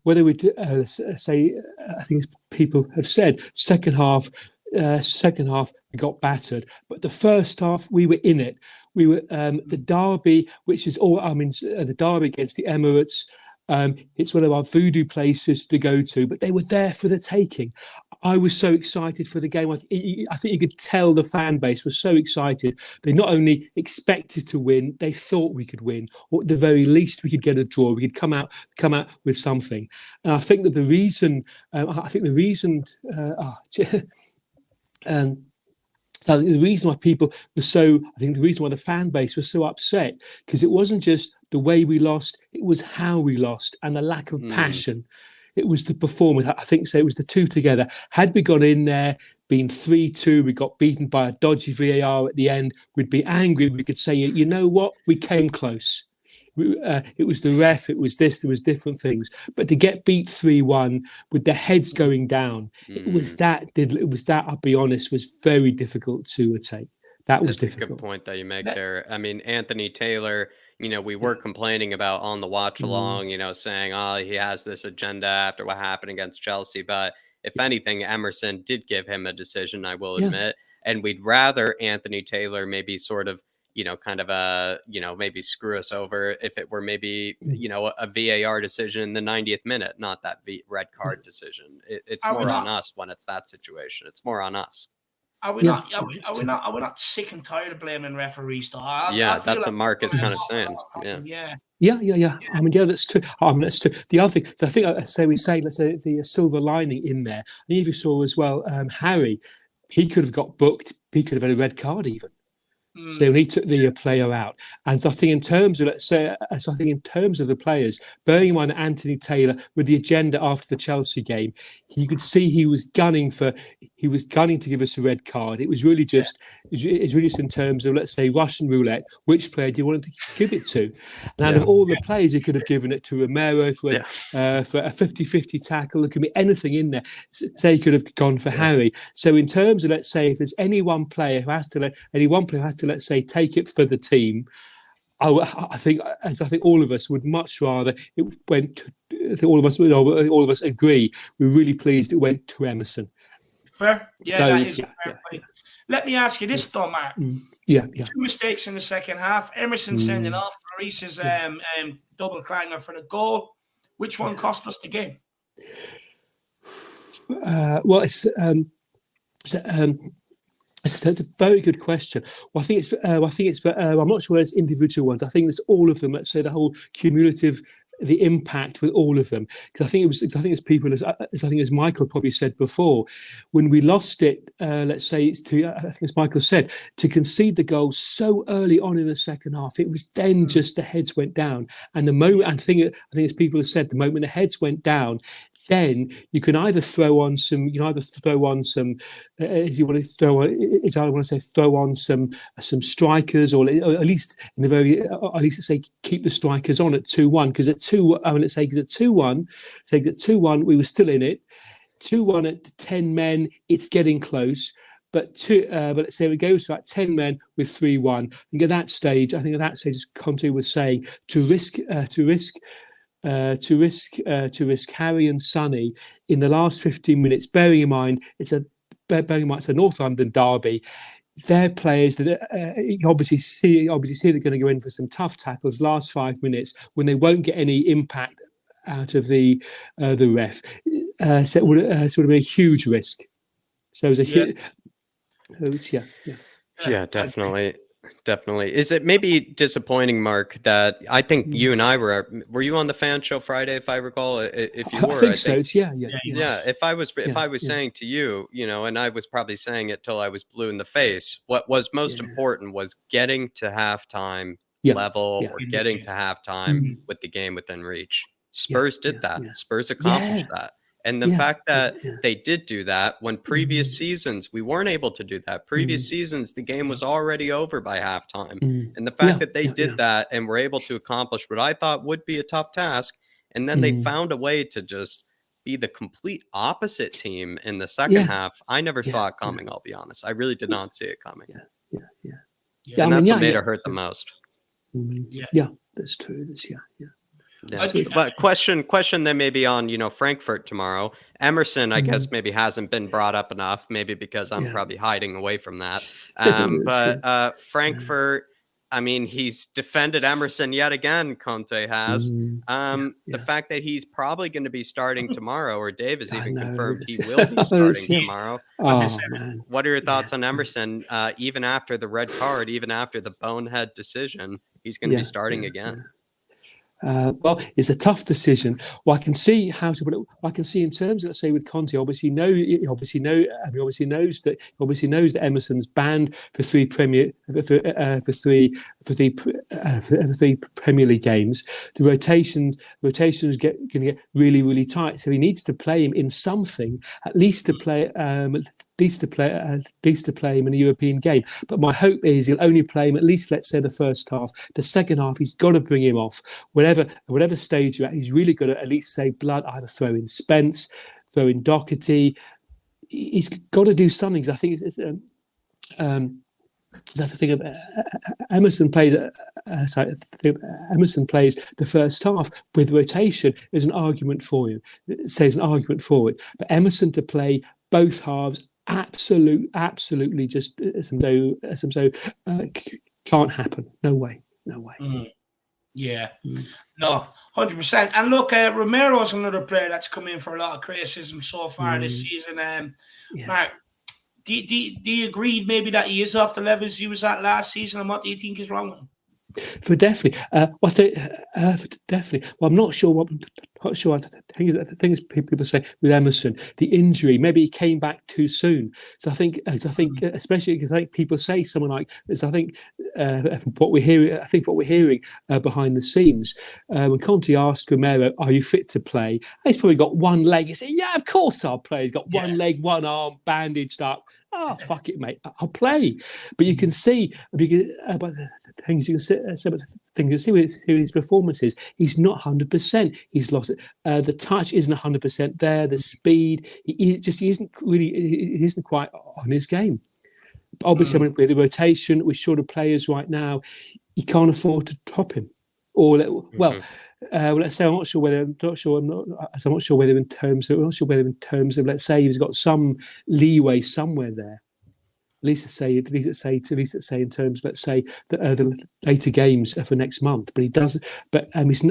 whether we say, I think people have said second half we got battered, but the first half we were in it. We were the derby, which is the derby against the Emirates. It's one of our voodoo places to go to, but they were there for the taking. I was so excited for the game. I think you could tell the fan base was so excited. They not only expected to win, they thought we could win, or at the very least we could get a draw. We could come out with something. And I think that the reason So the reason why the reason why the fan base was so upset, because it wasn't just the way we lost, it was how we lost and the lack of passion. it was the performance. I think so. It was the two together. Had we gone in there, been 3-2, we got beaten by a dodgy VAR at the end, we'd be angry. We could say, you know what, we came close. It was the ref, it was this, there was different things. But to get beat 3-1 with the heads going down, it was that, I'll be honest, was very difficult to take. That was difficult. A good point that you make there. I mean, Anthony Taylor, we were complaining about on the watch along, saying, oh, he has this agenda after what happened against Chelsea. But if anything, Emerson did give him a decision, I will admit. And we'd rather Anthony Taylor maybe sort of, kind of maybe screw us over if it were maybe, a VAR decision in the 90th minute, not that red card decision. It's more on us when it's that situation. It's more on us. Are we not sick and tired of blaming referees, though? I that's like what Mark is kind of saying. Yeah. I mean, that's true. That's true. The other thing, so I think, let's say the silver lining in there. And if you saw as well, Harry, he could have got booked. He could have had a red card even. So he took the player out. And so I think in terms of, the players, bearing in mind Anthony Taylor with the agenda after the Chelsea game, you could see he was gunning to give us a red card. It was really just, in terms of, let's say, Russian roulette, which player do you want to give it to? And out of all the players, he could have given it to Romero for a 50-50 tackle. There could be anything in there. Say he could have gone for Harry. So in terms of, let's say, if there's any one player who has to, let's say, take it for the team, I think all of us would much rather it went. All of us agree. We're really pleased it went to Emerson. Fair, fair. Let me ask you this, though, Mark. Yeah. 2 mistakes in the second half. Emerson sending off. Lloris's double clanger for the goal. Which one cost us the game? That's a very good question. Well, I think it's. I'm not sure it's individual ones. I think it's all of them. Let's say the whole cumulative, the impact with all of them. Because I think it's people. As Michael probably said before, when we lost it, let's say I think as Michael said, to concede the goal so early on in the second half, it was then just the heads went down, and the moment I think as people have said, the moment the heads went down. Then you can either throw on some, some strikers, or at least say keep the strikers on at 2-1, because at 2-1 we were still in it. 2-1 at 10 men, it's getting close. But let's say it goes to like 10 men with 3-1. And at that stage, as Conte was saying, to risk Harry and Sonny in the last 15 minutes, bearing in mind it's a North London derby. Their players that you obviously see they're going to go in for some tough tackles last 5 minutes when they won't get any impact out of the ref. So it would have been a huge risk. So it was a huge. Yeah, definitely. Definitely. Is it maybe disappointing, Mark, that I think you and I were you on the fan show Friday, if I recall? If you were, I think so. Yeah. If I was saying to you, and I was probably saying it till I was blue in the face, what was most important was getting to halftime level or getting to halftime with the game within reach. Spurs did that. Spurs accomplished that. And the fact that they did do that when previous seasons, we weren't able to do that. Previous seasons, the game was already over by halftime. And the fact that they did that and were able to accomplish what I thought would be a tough task. And then they found a way to just be the complete opposite team in the second half. I never saw it coming, I'll be honest. I really did not see it coming. And that's what made it hurt the most. Yeah, that's true. But question then maybe on Frankfurt tomorrow. Emerson, I guess maybe hasn't been brought up enough, maybe because I'm probably hiding away from that. But Frankfurt, I mean, he's defended Emerson yet again. Conte has. The fact that he's probably going to be starting tomorrow, or Dave has even confirmed he will be starting tomorrow. What are your thoughts on Emerson? Even after the red card, even after the bonehead decision, he's going to be starting again. Well, it's a tough decision. Well, I can see how to put it. I can see in terms of, let's say, with Conte, obviously knows that Emerson's banned for three Premier League games. The rotation is going to get really, really tight. So he needs to play him in something, at least to play him in a European game. But my hope is he'll only play him at least, let's say, the first half. The second half, he's got to bring him off. Whatever stage you're at, he's really got to at least save blood. Either throw in Spence, throw in Doherty. He's got to do something. I think it's the thing of Emerson plays. Emerson plays the first half with rotation. There's an argument for him. It says an argument for it. But Emerson to play both halves, absolutely, just can't happen. No way. Yeah, no, 100%. And look, Romero's another player that's come in for a lot of criticism so far this season. Mark, do you agree maybe that he is off the levels he was at last season, and what do you think is wrong with him? For definitely, definitely. Well, I'm not sure. The things people say with Emerson, the injury, maybe he came back too soon. So I think, especially because I think people say someone like this. I think from what we're hearing behind the scenes, when Conte asked Romero, "Are you fit to play?" he's probably got one leg. He said, "Yeah, of course I'll play." He's got one leg, one arm, bandaged up. Oh, fuck it, mate. I'll play. But you can see, about the things you can see with his performances, he's not 100%. He's lost it. The touch isn't 100% there. The speed, he isn't quite on his game. But obviously, with the rotation, with shorter players right now, you can't afford to top him. Or let's say I'm not sure whether in terms of let's say he's got some leeway somewhere there. At least say in terms, let's say the later games for next month. But he doesn't. But he's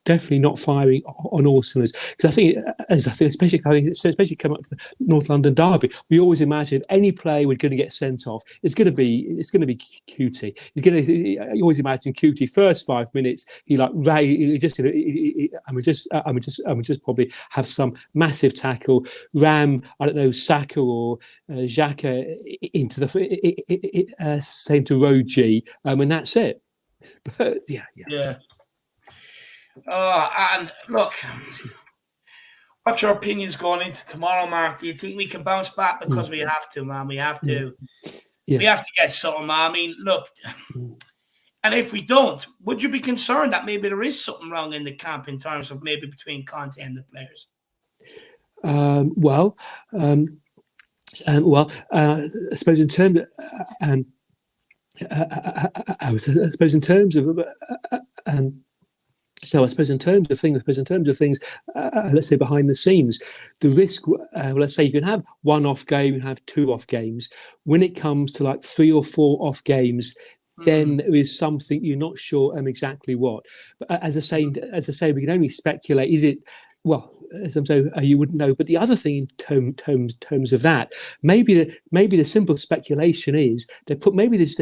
definitely not firing on all cylinders. Because I think, especially coming up to the North London derby, we always imagine any player we're going to get sent off. It's going to be Cutie. You always imagine Cutie first 5 minutes. He just probably have some massive tackle, ram. I don't know, Saka or Xhaka into the same to row G, and that's it. But yeah. And look, what's your opinions going into tomorrow, Mark? Do you think we can bounce back? Because we have to, man. We have to. We have to get something, man. I mean, look. And if we don't, would you be concerned that maybe there is something wrong in the camp in terms of maybe between Conte and the players? I suppose in terms of things, let's say behind the scenes, the risk. Let's say you can have one off game, you have two off games. When it comes to like 3 or 4 off games, then there is something you're not sure exactly what. But as I say, we can only speculate. Is it as I'm saying, you wouldn't know. But the other thing in terms of that, maybe the simple speculation is they're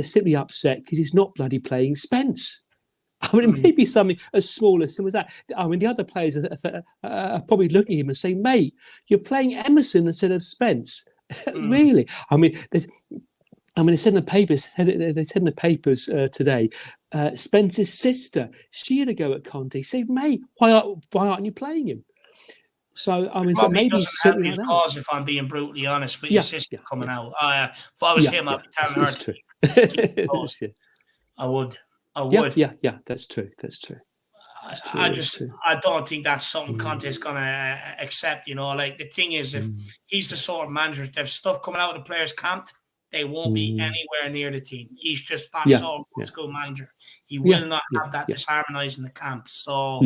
simply upset because he's not bloody playing Spence. I mean, it may be something as small as that. I mean, the other players are probably looking at him and saying, "Mate, you're playing Emerson instead of Spence." Really? I mean, they said in the papers today. Spence's sister, she had a go at Conte. Said, "Mate, why aren't you playing him?" So I mean, so maybe help his cause, if I'm being brutally honest. But your sister coming out. If I was him, I'd be telling her. True. I would. Yeah. That's true. I don't think that's something Conte's gonna accept. Like the thing is, if he's the sort of manager, if there's stuff coming out of the players' camp, they won't be anywhere near the team. He's just that sort of old school manager. He will not have that disharmonising the camp. So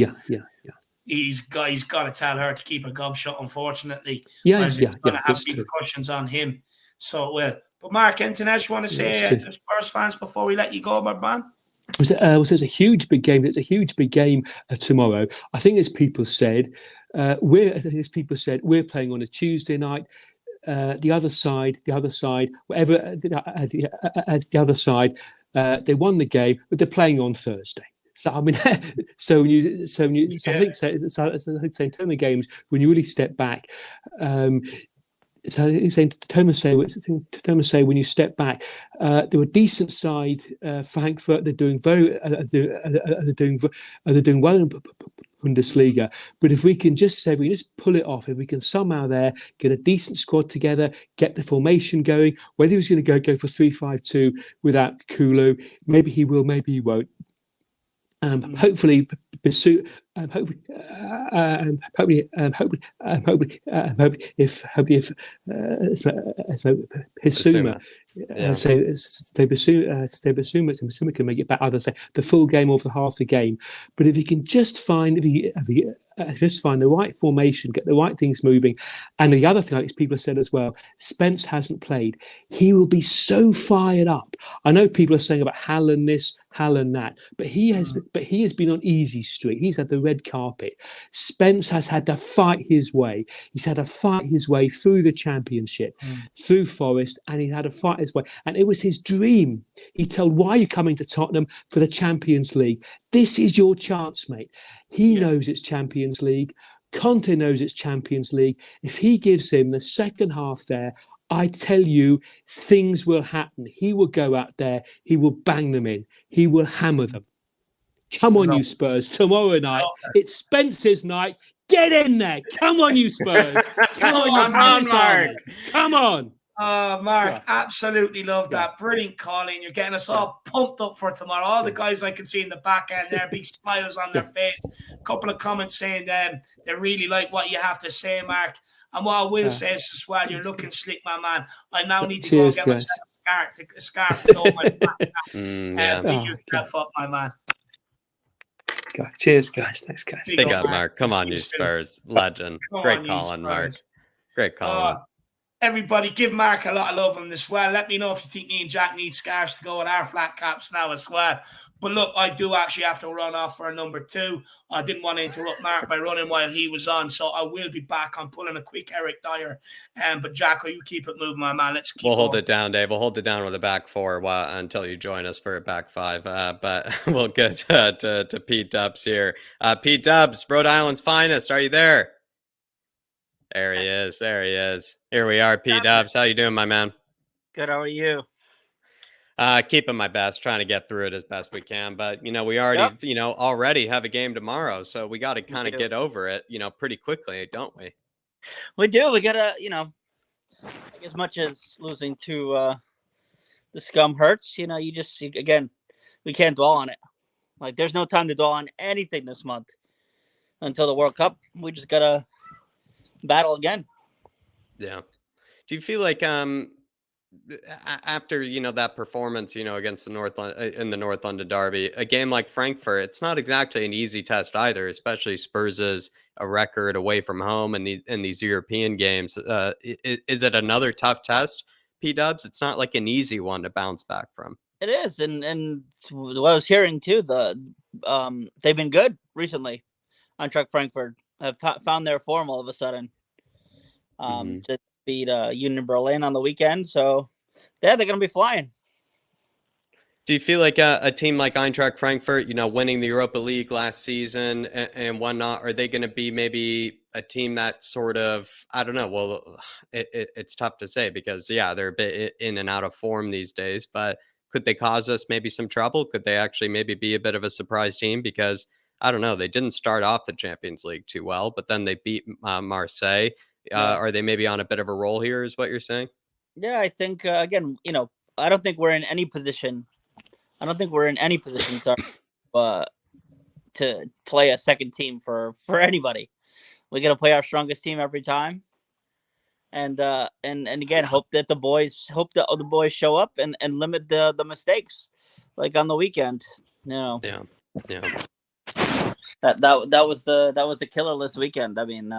he's got to tell her to keep her gob shut. Unfortunately, it's going to have repercussions on him. So it will. But Mark, anything else you want to say to Spurs fans before we let you go, my man? There's a huge big game. There's a huge big game tomorrow. I think as people said, we're playing on a Tuesday night. The other side, they won the game, but they're playing on Thursday. So I mean, so in terms of games, when you really step back, so he's saying Thomas say when you step back, they were a decent side. Frankfurt, they're doing doing well in Bundesliga. But if we can just pull it off, if we can somehow there get a decent squad together, get the formation going, whether he was going to go for 3-5-2 without Kulu, maybe he will, maybe he won't. Hopefully, if Hisuma Bissouma can make it back, either say the full game or the half the game. But if he can just find the right formation, get the right things moving, and the other thing, like people have said as well, Spence hasn't played. He will be so fired up. I know people are saying about Haaland this, Haaland that, but he has been on easy street. He's had the red carpet. Spence has had to fight his way. He's had to fight his way through the Championship, through Forest, and he had to fight his way. And it was his dream. He told, "Why are you coming to Tottenham for the Champions League? This is your chance, mate." He knows it's Champions League. Conte knows it's Champions League. If he gives him the second half there, I tell you, things will happen. He will go out there. He will bang them in. He will hammer them. Come on, you Spurs. Tomorrow night, it's Spencer's night. Get in there. Come on, you Spurs. Come on, Mark. Come on. Oh, Mark, absolutely love that. Brilliant calling. You're getting us all pumped up for tomorrow. All the guys I can see in the back end there, big smiles on their face. A couple of comments saying they really like what you have to say, Mark. And what Will says as well, you're looking slick, my man. I now need to go and get myself a scarf to go on my back. Pick yourself up, my man. God, cheers, guys. Thanks, guys. Big up, Mark. Come on, you Spurs. Legend. Great calling, Mark. Great calling. Everybody, give Mark a lot of love on this as well. Let me know if you think me and Jack need scarves to go with our flat caps now as well. But look, I do actually have to run off for a number 2. I didn't want to interrupt Mark by running while he was on, so I will be back. I'm pulling a quick Eric Dyer. But Jack, you keep it moving, my man. We'll hold it down, Dave. We'll hold it down with a back 4 until you join us for a back 5. But we'll get to Pete Dubs here. Pete Dubs, Rhode Island's finest. Are you there? There he is. Here we are, Pete Dubs. How you doing, my man? Good. How are you? Keeping my best, trying to get through it as best we can. But, we already, already have a game tomorrow. So we got to kind of get over it, pretty quickly, don't we? We do. We got to, as much as losing to the scum hurts, you just, again, we can't dwell on it. Like, there's no time to dwell on anything this month until the World Cup. We just got to battle again. Yeah. Do you feel like after that performance against the in the North London derby, a game like Frankfurt, it's not exactly an easy test either, especially Spurs' a record away from home in these European games. Is it another tough test, P-Dubs? It's not like an easy one to bounce back from. It is, and what I was hearing too, they've been good recently. Eintracht Frankfurt have found their form all of a sudden. To beat Union Berlin on the weekend, so they're going to be flying. Do you feel like a team like Eintracht Frankfurt, winning the Europa League last season and whatnot, are they going to be maybe a team that sort of, I don't know, well, it's tough to say because, they're a bit in and out of form these days, but could they cause us maybe some trouble? Could they actually maybe be a bit of a surprise team? Because, I don't know, they didn't start off the Champions League too well, but then they beat Marseille. Are they maybe on a bit of a roll here, is what you're saying? Yeah, I think, again, I don't think we're in any position. Sorry, to play a second team for anybody. We got to play our strongest team every time. And again, hope that the boys show up and limit the mistakes like on the weekend. Yeah. That was the killer list weekend. I mean,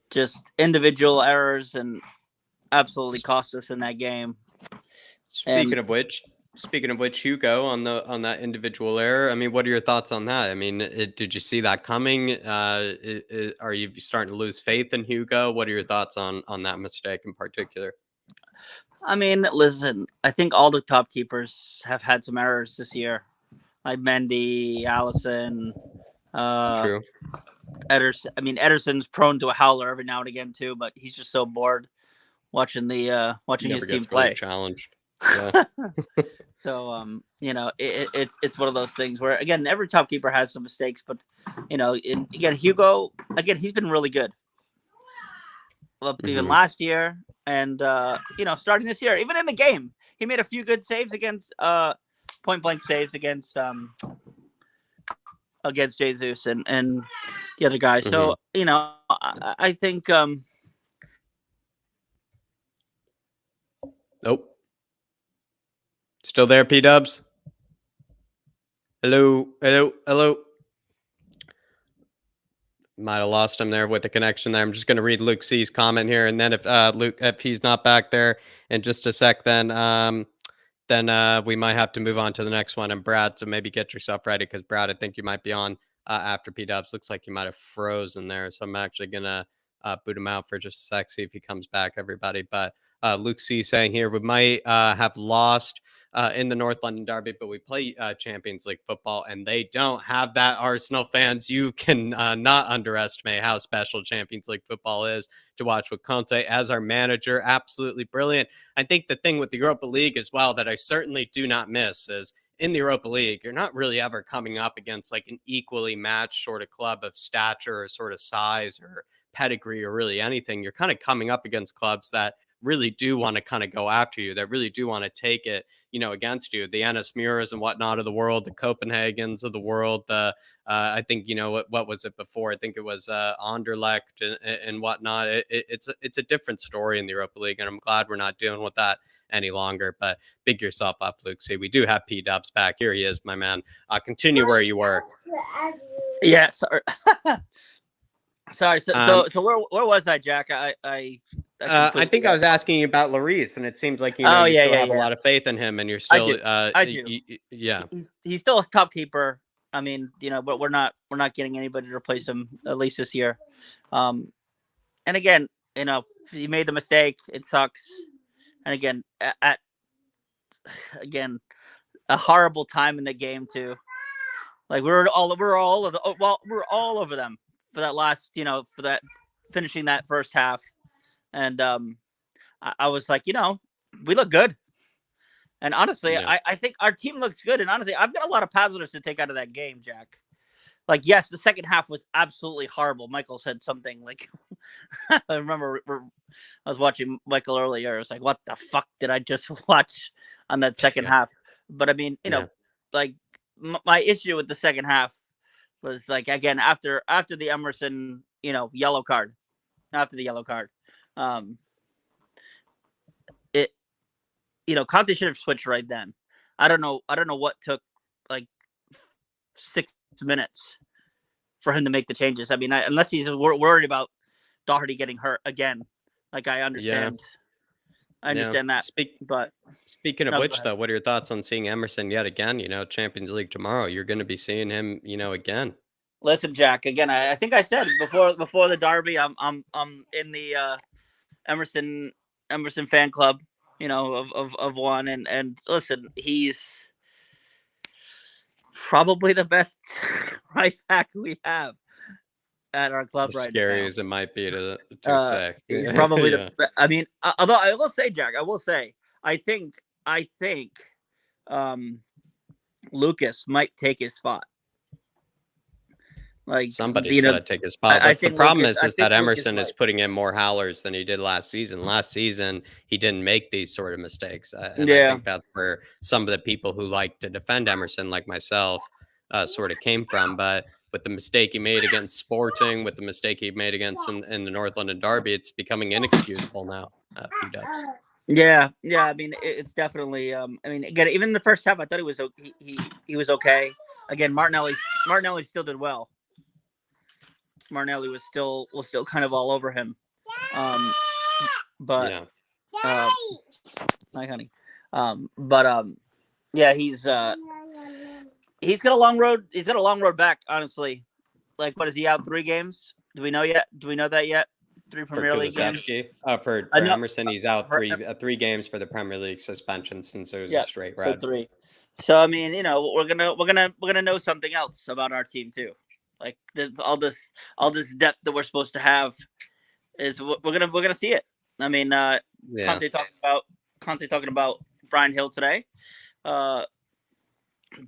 just individual errors and absolutely cost us in that game. Speaking of which, Hugo, on that individual error, I mean, what are your thoughts on that? I mean, did you see that coming? Are you starting to lose faith in Hugo? What are your thoughts on that mistake in particular? I mean, listen, I think all the top keepers have had some errors this year. like Mendy, Allison, True. Ederson. I mean, Ederson's prone to a howler every now and again too, but he's just so bored watching watching Never his team gets really play. challenged. Yeah. So you know, it's one of those things where again every top keeper has some mistakes, but you know, again Hugo, again he's been really good. Well, even last year, and you know, starting this year, even in the game, he made a few good saves against point blank saves against Jesus and the other guys. So you know, I think Nope. Still there, P Dubs? Hello. Might have lost him there with the connection there. I'm just going to read Luke C's comment here, and then if he's not back there in just a sec, then we might have to move on to the next one. And Brad, so maybe get yourself ready, because Brad, I think you might be on after P Dubs. Looks like you might have frozen there, so I'm actually gonna boot him out for just a sec, see if he comes back, everybody. But Luke C saying here, we might have lost in the North London Derby, but we play Champions League football, and they don't have that. Arsenal fans, you can not underestimate how special Champions League football is to watch with Conte as our manager. Absolutely brilliant. I think the thing with the Europa League as well that I certainly do not miss is in the Europa League, you're not really ever coming up against like an equally matched sort of club of stature or sort of size or pedigree or really anything. You're kind of coming up against clubs that really do want to kind of go after you, that really do want to take it, you know, against you. The Ennis Muras and whatnot of the world, the Copenhagens of the world, the I think, you know, what was it before? I think it was Anderlecht and whatnot. It's a different story in the Europa League, and I'm glad we're not dealing with that any longer. But big yourself up, Luke. See, we do have P Dubs back. Here he is, my man. Continue where you were. Yeah, sorry. Sorry. So where was I, Jack? I think I was asking you about Lloris, and it seems like you still have a lot of faith in him, and you're still. I do. Yeah. He's still a top keeper. I mean, you know, but we're not getting anybody to replace him at least this year. And again, you know, he made the mistake. It sucks. And again, a horrible time in the game too. Like we're all over them for that last, you know, for that finishing that first half. And I was like, you know, we look good. And honestly, yeah. I think our team looks good. And honestly, I've got a lot of positives to take out of that game, Jack. Like, yes, the second half was absolutely horrible. Michael said something like, I remember I was watching Michael earlier. I was like, what the fuck did I just watch on that second half? But I mean, you know, like my issue with the second half was like, again, after the Emerson, you know, yellow card, you know, Conte should have switched right then. I don't know what took like 6 minutes for him to make the changes. I mean, unless he's worried about Doherty getting hurt again. Like, I understand. I understand that. But speaking of which, though, what are your thoughts on seeing Emerson yet again? You know, Champions League tomorrow. You're going to be seeing him, you know, again. Listen, Jack. Again, I think I said before the derby, I'm in the Emerson fan club. You know, of one, and listen, he's probably the best right back we have at our club right now. Scary as it might be to say, he's probably the. I mean, although I will say, Jack, I think Lucas might take his spot. Like, somebody's got to take his spot. But the problem is that Emerson is putting in more howlers than he did last season. Last season, he didn't make these sort of mistakes. And I think that's where some of the people who like to defend Emerson, like myself, sort of came from. But with the mistake he made against Sporting, with the mistake he made against in the North London Derby, it's becoming inexcusable now. Yeah. I mean, it's definitely. I mean, again, even in the first half, I thought he was okay. Again, Martinelli still did well. Martinelli was still kind of all over him. But hi, honey. Yeah, he's got a long road. He's got a long road back, honestly. Like, what is he out 3 games? Do we know yet? Do we know that yet? 3 Premier League games. For Emerson, he's out 3 games for the Premier League suspension since it was a straight red. So 3. So I mean, we're gonna know something else about our team too. Like all this depth that we're supposed to have is we're gonna see it. I mean, Conte talking about Brian Hill today.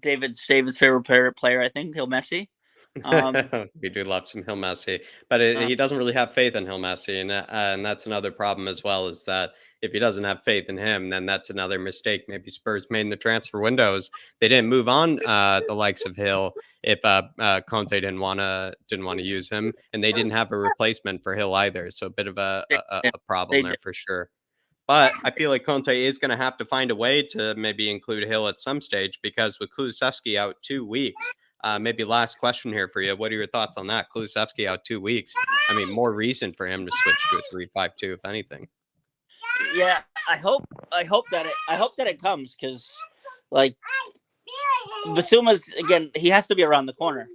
David's favorite player, I think, Hill Messi. We do love some Hill Messi, but he doesn't really have faith in Hill Messi, and that's another problem as well. Is that if he doesn't have faith in him, then that's another mistake maybe Spurs made in the transfer windows. They didn't move on the likes of Hill if Conte didn't want to use him, and they didn't have a replacement for Hill either. So a bit of a problem there for sure. But I feel like Conte is going to have to find a way to maybe include Hill at some stage, because with Kulusevski out 2 weeks. Maybe last question here for you. What are your thoughts on that? Kulusevski out 2 weeks. I mean, more reason for him to switch to a 3-5-2, if anything. Yeah, I hope that it comes, because like Basuma's again, he has to be around the corner.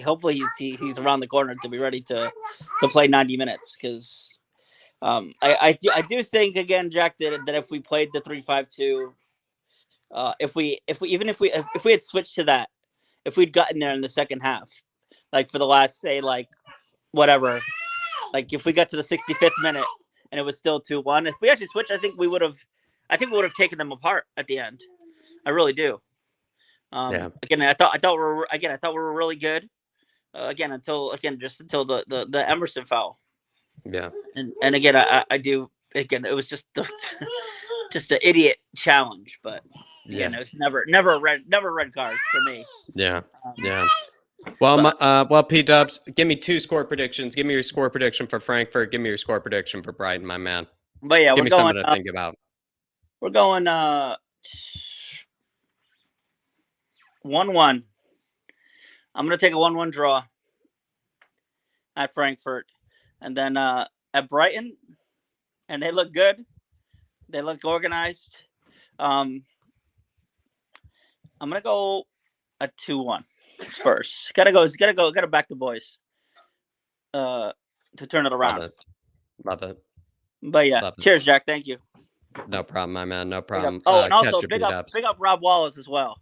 Hopefully he's around the corner to be ready to play 90 minutes, because I do think again, Jack, that if we played the 3-5-2, if we had switched to that, if we'd gotten there in the second half, like for the last, say, like whatever, like if we got to the 65th minute and it was still 2-1, if we actually switched, I think we would have taken them apart at the end. I really do. Again, I thought we were really good. Until the Emerson foul. Yeah. And again, I do. Again, it was just an idiot challenge, but. Again, it was never a red card for me. Yeah. Well, P-Dubs, give me 2 score predictions. Give me your score prediction for Frankfurt. Give me your score prediction for Brighton, my man. But yeah, give me something to think about. We're going 1-1. I'm gonna take a 1-1 draw at Frankfurt, and then at Brighton, and they look good. They look organized. I'm gonna go a 2-1 Spurs. Gotta back the boys to turn it around. Love it. But yeah, cheers, Jack. Thank you. No problem, my man. No problem. And also big up Rob Wallace as well.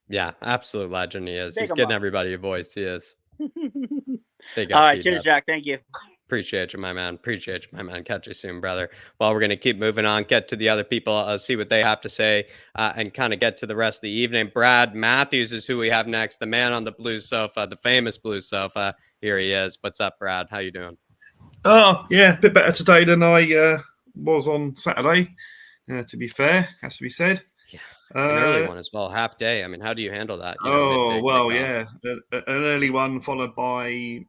Yeah, absolute legend he is. He's getting everybody a voice. He is. All right, cheers, Jack. Thank you. Appreciate you, my man. Catch you soon, brother. Well, we're going to keep moving on, get to the other people, see what they have to say, and kind of get to the rest of the evening. Brad Matthews is who we have next, the man on the blue sofa, the famous blue sofa. Here he is. What's up, Brad? How you doing? Oh, yeah, a bit better today than I was on Saturday, to be fair, has to be said. Yeah, an early one as well, half day. I mean, how do you handle that? Yeah. An early one followed by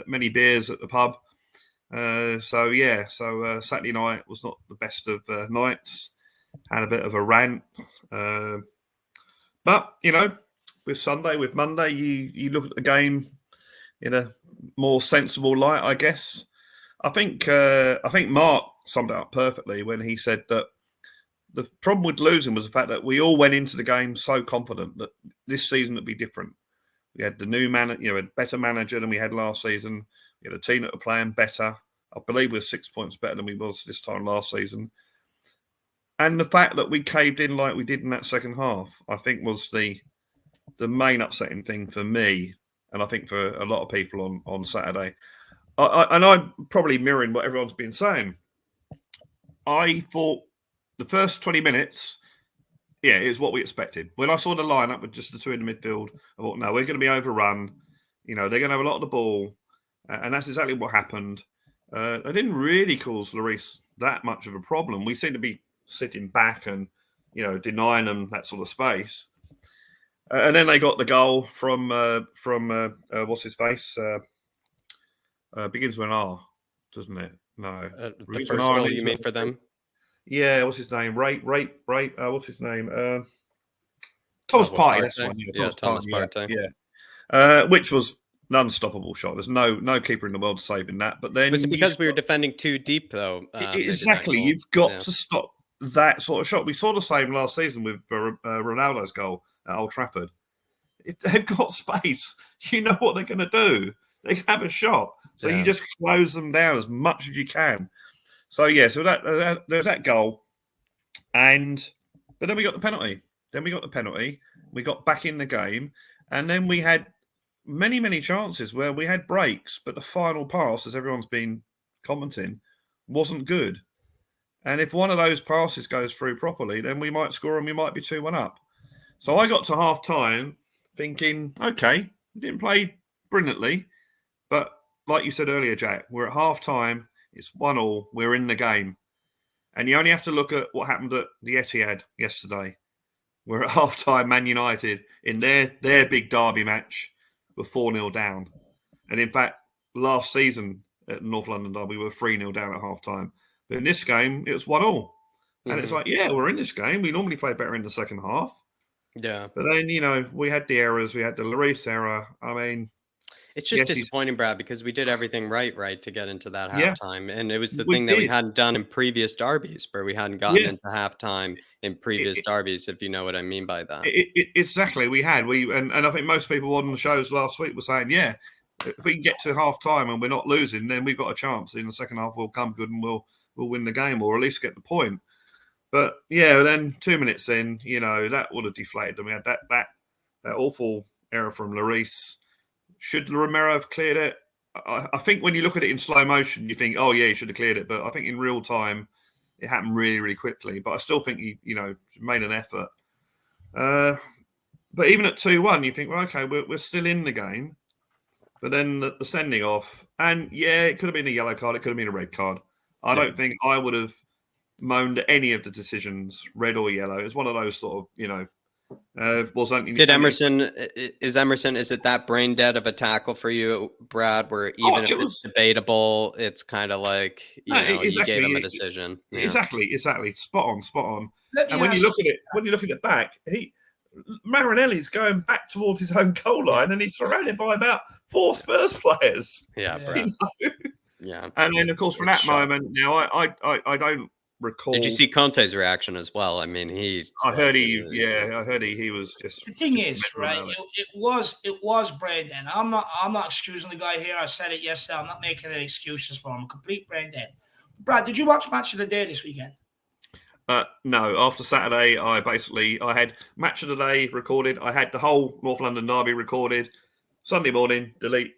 many beers at the pub. So Saturday night was not the best of nights. Had a bit of a rant, but with Monday, you look at the game in a more sensible light, I guess. I think Mark summed it up perfectly when he said that the problem with losing was the fact that we all went into the game so confident that this season would be different. We had the new a better manager than we had last season. We had a team that were playing better. I believe we're 6 points better than we was this time last season. And the fact that we caved in like we did in that second half, I think was the main upsetting thing for me, and I think for a lot of people on Saturday. I'm probably mirroring what everyone's been saying. I thought the first 20 minutes, it was what we expected. When I saw the lineup with just the two in the midfield, I thought, no, we're going to be overrun. They're going to have a lot of the ball. And that's exactly what happened. They didn't really cause Lloris that much of a problem. We seem to be sitting back and, denying them that sort of space. And then they got the goal from what's his face? Begins with an R, doesn't it? No. The first goal you made for them? Yeah, what's his name? What's his name? Thomas Partey, that's one. Yeah, Thomas Partey. Yeah. Which was an unstoppable shot. There's no keeper in the world saving that. But then was it because we were defending too deep, though? Exactly. You've got to stop that sort of shot. We saw the same last season with Ronaldo's goal at Old Trafford. If they've got space, you know what they're going to do. They can have a shot. So you just close them down as much as you can. So there's that goal, but then we got the penalty. then we got the penalty, we got back in the game, and then we had many chances where we had breaks, but the final pass, as everyone's been commenting, wasn't good. And if one of those passes goes through properly, then we might score and we might be 2-1 up. So I got to half time thinking, okay, we didn't play brilliantly, but like you said earlier, Jack, we're at half time, it's 1-1, we're in the game. And you only have to look at what happened at the Etihad yesterday. We're at half time, Man United, in their big derby match, were 4-0 down. And in fact, last season at North London derby, we were 3-0 down at half time. But in this game, it was 1-1. And it's like, yeah, we're in this game. We normally play better in the second half. Yeah. But then, we had the errors. We had the Lloris error. I mean, it's just disappointing, Brad, because we did everything right to get into that halftime. And it was the thing that we hadn't done in previous derbies, where we hadn't gotten into halftime in previous derbies, if you know what I mean by that. Exactly. We had. And I think most people on the shows last week were saying, yeah, if we can get to halftime and we're not losing, then we've got a chance. In the second half, we'll come good and we'll win the game, or at least get the point. But yeah, then 2 minutes in, that would have deflated them. We had that awful error from Lloris. Should Romero have cleared it? I think when you look at it in slow motion, you think, oh yeah, he should have cleared it. But I think in real time, it happened really quickly. But I still think he, made an effort. But even at 2-1, you think, well, okay, we're still in the game. But then the sending off, and yeah, it could have been a yellow card, it could have been a red card. I don't think I would have moaned at any of the decisions, red or yellow. It's one of those sort of, Did Emerson, is it that brain dead of a tackle for you, Brad, where even if it's debatable, it's kind of like, you gave him a decision. Yeah. Exactly. Spot on. And when you look at it back, Marinelli's going back towards his own goal line and he's surrounded by about 4 Spurs players. Yeah, Brad. Yeah. And then, of course, from that moment, I don't recall. Did you see Conte's reaction as well? I mean, I heard he was just. The thing is, right? It was brain dead. I'm not excusing the guy here. I said it yesterday. I'm not making any excuses for him. Complete brain dead. Brad, did you watch Match of the Day this weekend? No. After Saturday, I had Match of the Day recorded. I had the whole North London derby recorded. Sunday morning, delete.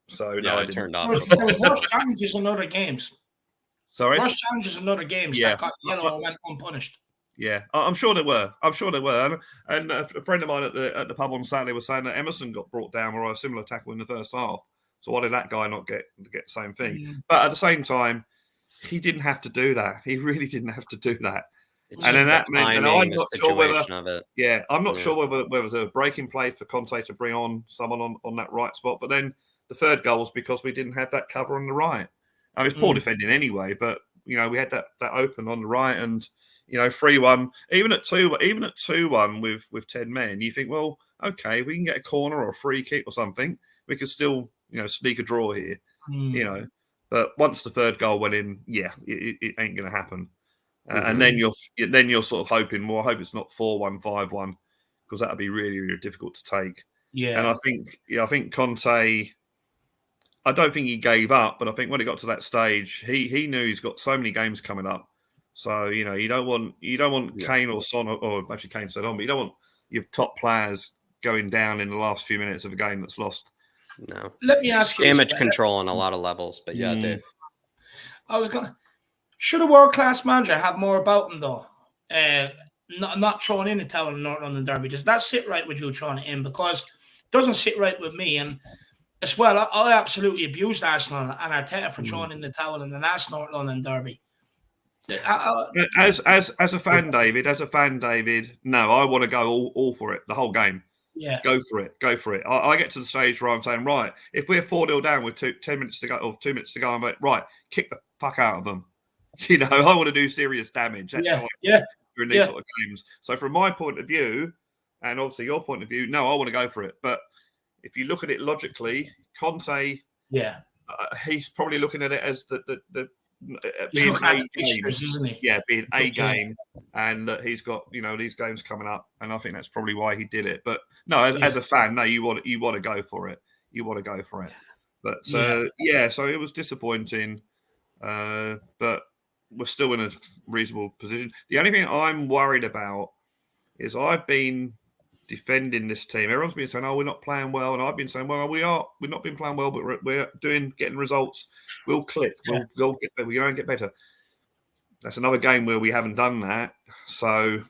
So no, I turned off. There was worse challenges in other games. Sorry? Worse challenges in other games that got yellow and went unpunished. Yeah, I'm sure there were. And a friend of mine at the pub on Saturday was saying that Emerson got brought down or a similar tackle in the first half. So why did that guy not get the same thing? Mm. But at the same time, he didn't have to do that. He really didn't have to do that. And then that meant, and I'm not sure whether. Yeah, I'm not sure whether there was a breaking play for Conte to bring on someone on that right spot. But then the third goal was because we didn't have that cover on the right. I mean, it's poor defending anyway, but we had that open on the right, and 3-1, even at 2-1 with 10 men, you think, well, okay, we can get a corner or a free kick or something. We could still sneak a draw here, But once the third goal went in, it ain't going to happen. And then you're sort of hoping, well, I hope it's not 4-1, 5-1, because that would be really, really difficult to take. Yeah, and I think Conte. I don't think he gave up, but I think when he got to that stage, he knew he's got so many games coming up. So you don't want Kane or Son, or actually Kane stayed on, but you don't want your top players going down in the last few minutes of a game that's lost. No. Let me ask you damage control on a lot of levels, but Dave. Should a world-class manager have more about him though? Not throwing in the towel in North London derby. Does that sit right with you throwing it in? Because it doesn't sit right with me. And as well, I absolutely abused Arsenal and Arteta for throwing in the towel in the last North London derby. As a fan, David, no, I want to go all for it, the whole game. Yeah, go for it. I get to the stage where I'm saying, right, if we're 4-0 down with 10 minutes to go or 2 minutes to go, I'm like, right, kick the fuck out of them. I want to do serious damage. That's how I do in these sort of games. So from my point of view, and obviously your point of view, no, I want to go for it. But if you look at it logically, Conte, he's probably looking at it as the being a game, isn't he? Yeah, being a game, and that he's got these games coming up, and I think that's probably why he did it. But no, as a fan, no, you want to go for it. You want to go for it. But so it was disappointing, but we're still in a reasonable position. The only thing I'm worried about is I've been defending this team. Everyone's been saying, "Oh, we're not playing well," and I've been saying, "Well, we are. We've not been playing well, but we're getting results. We'll click. We'll get better. We're going to get better." That's another game where we haven't done that. So,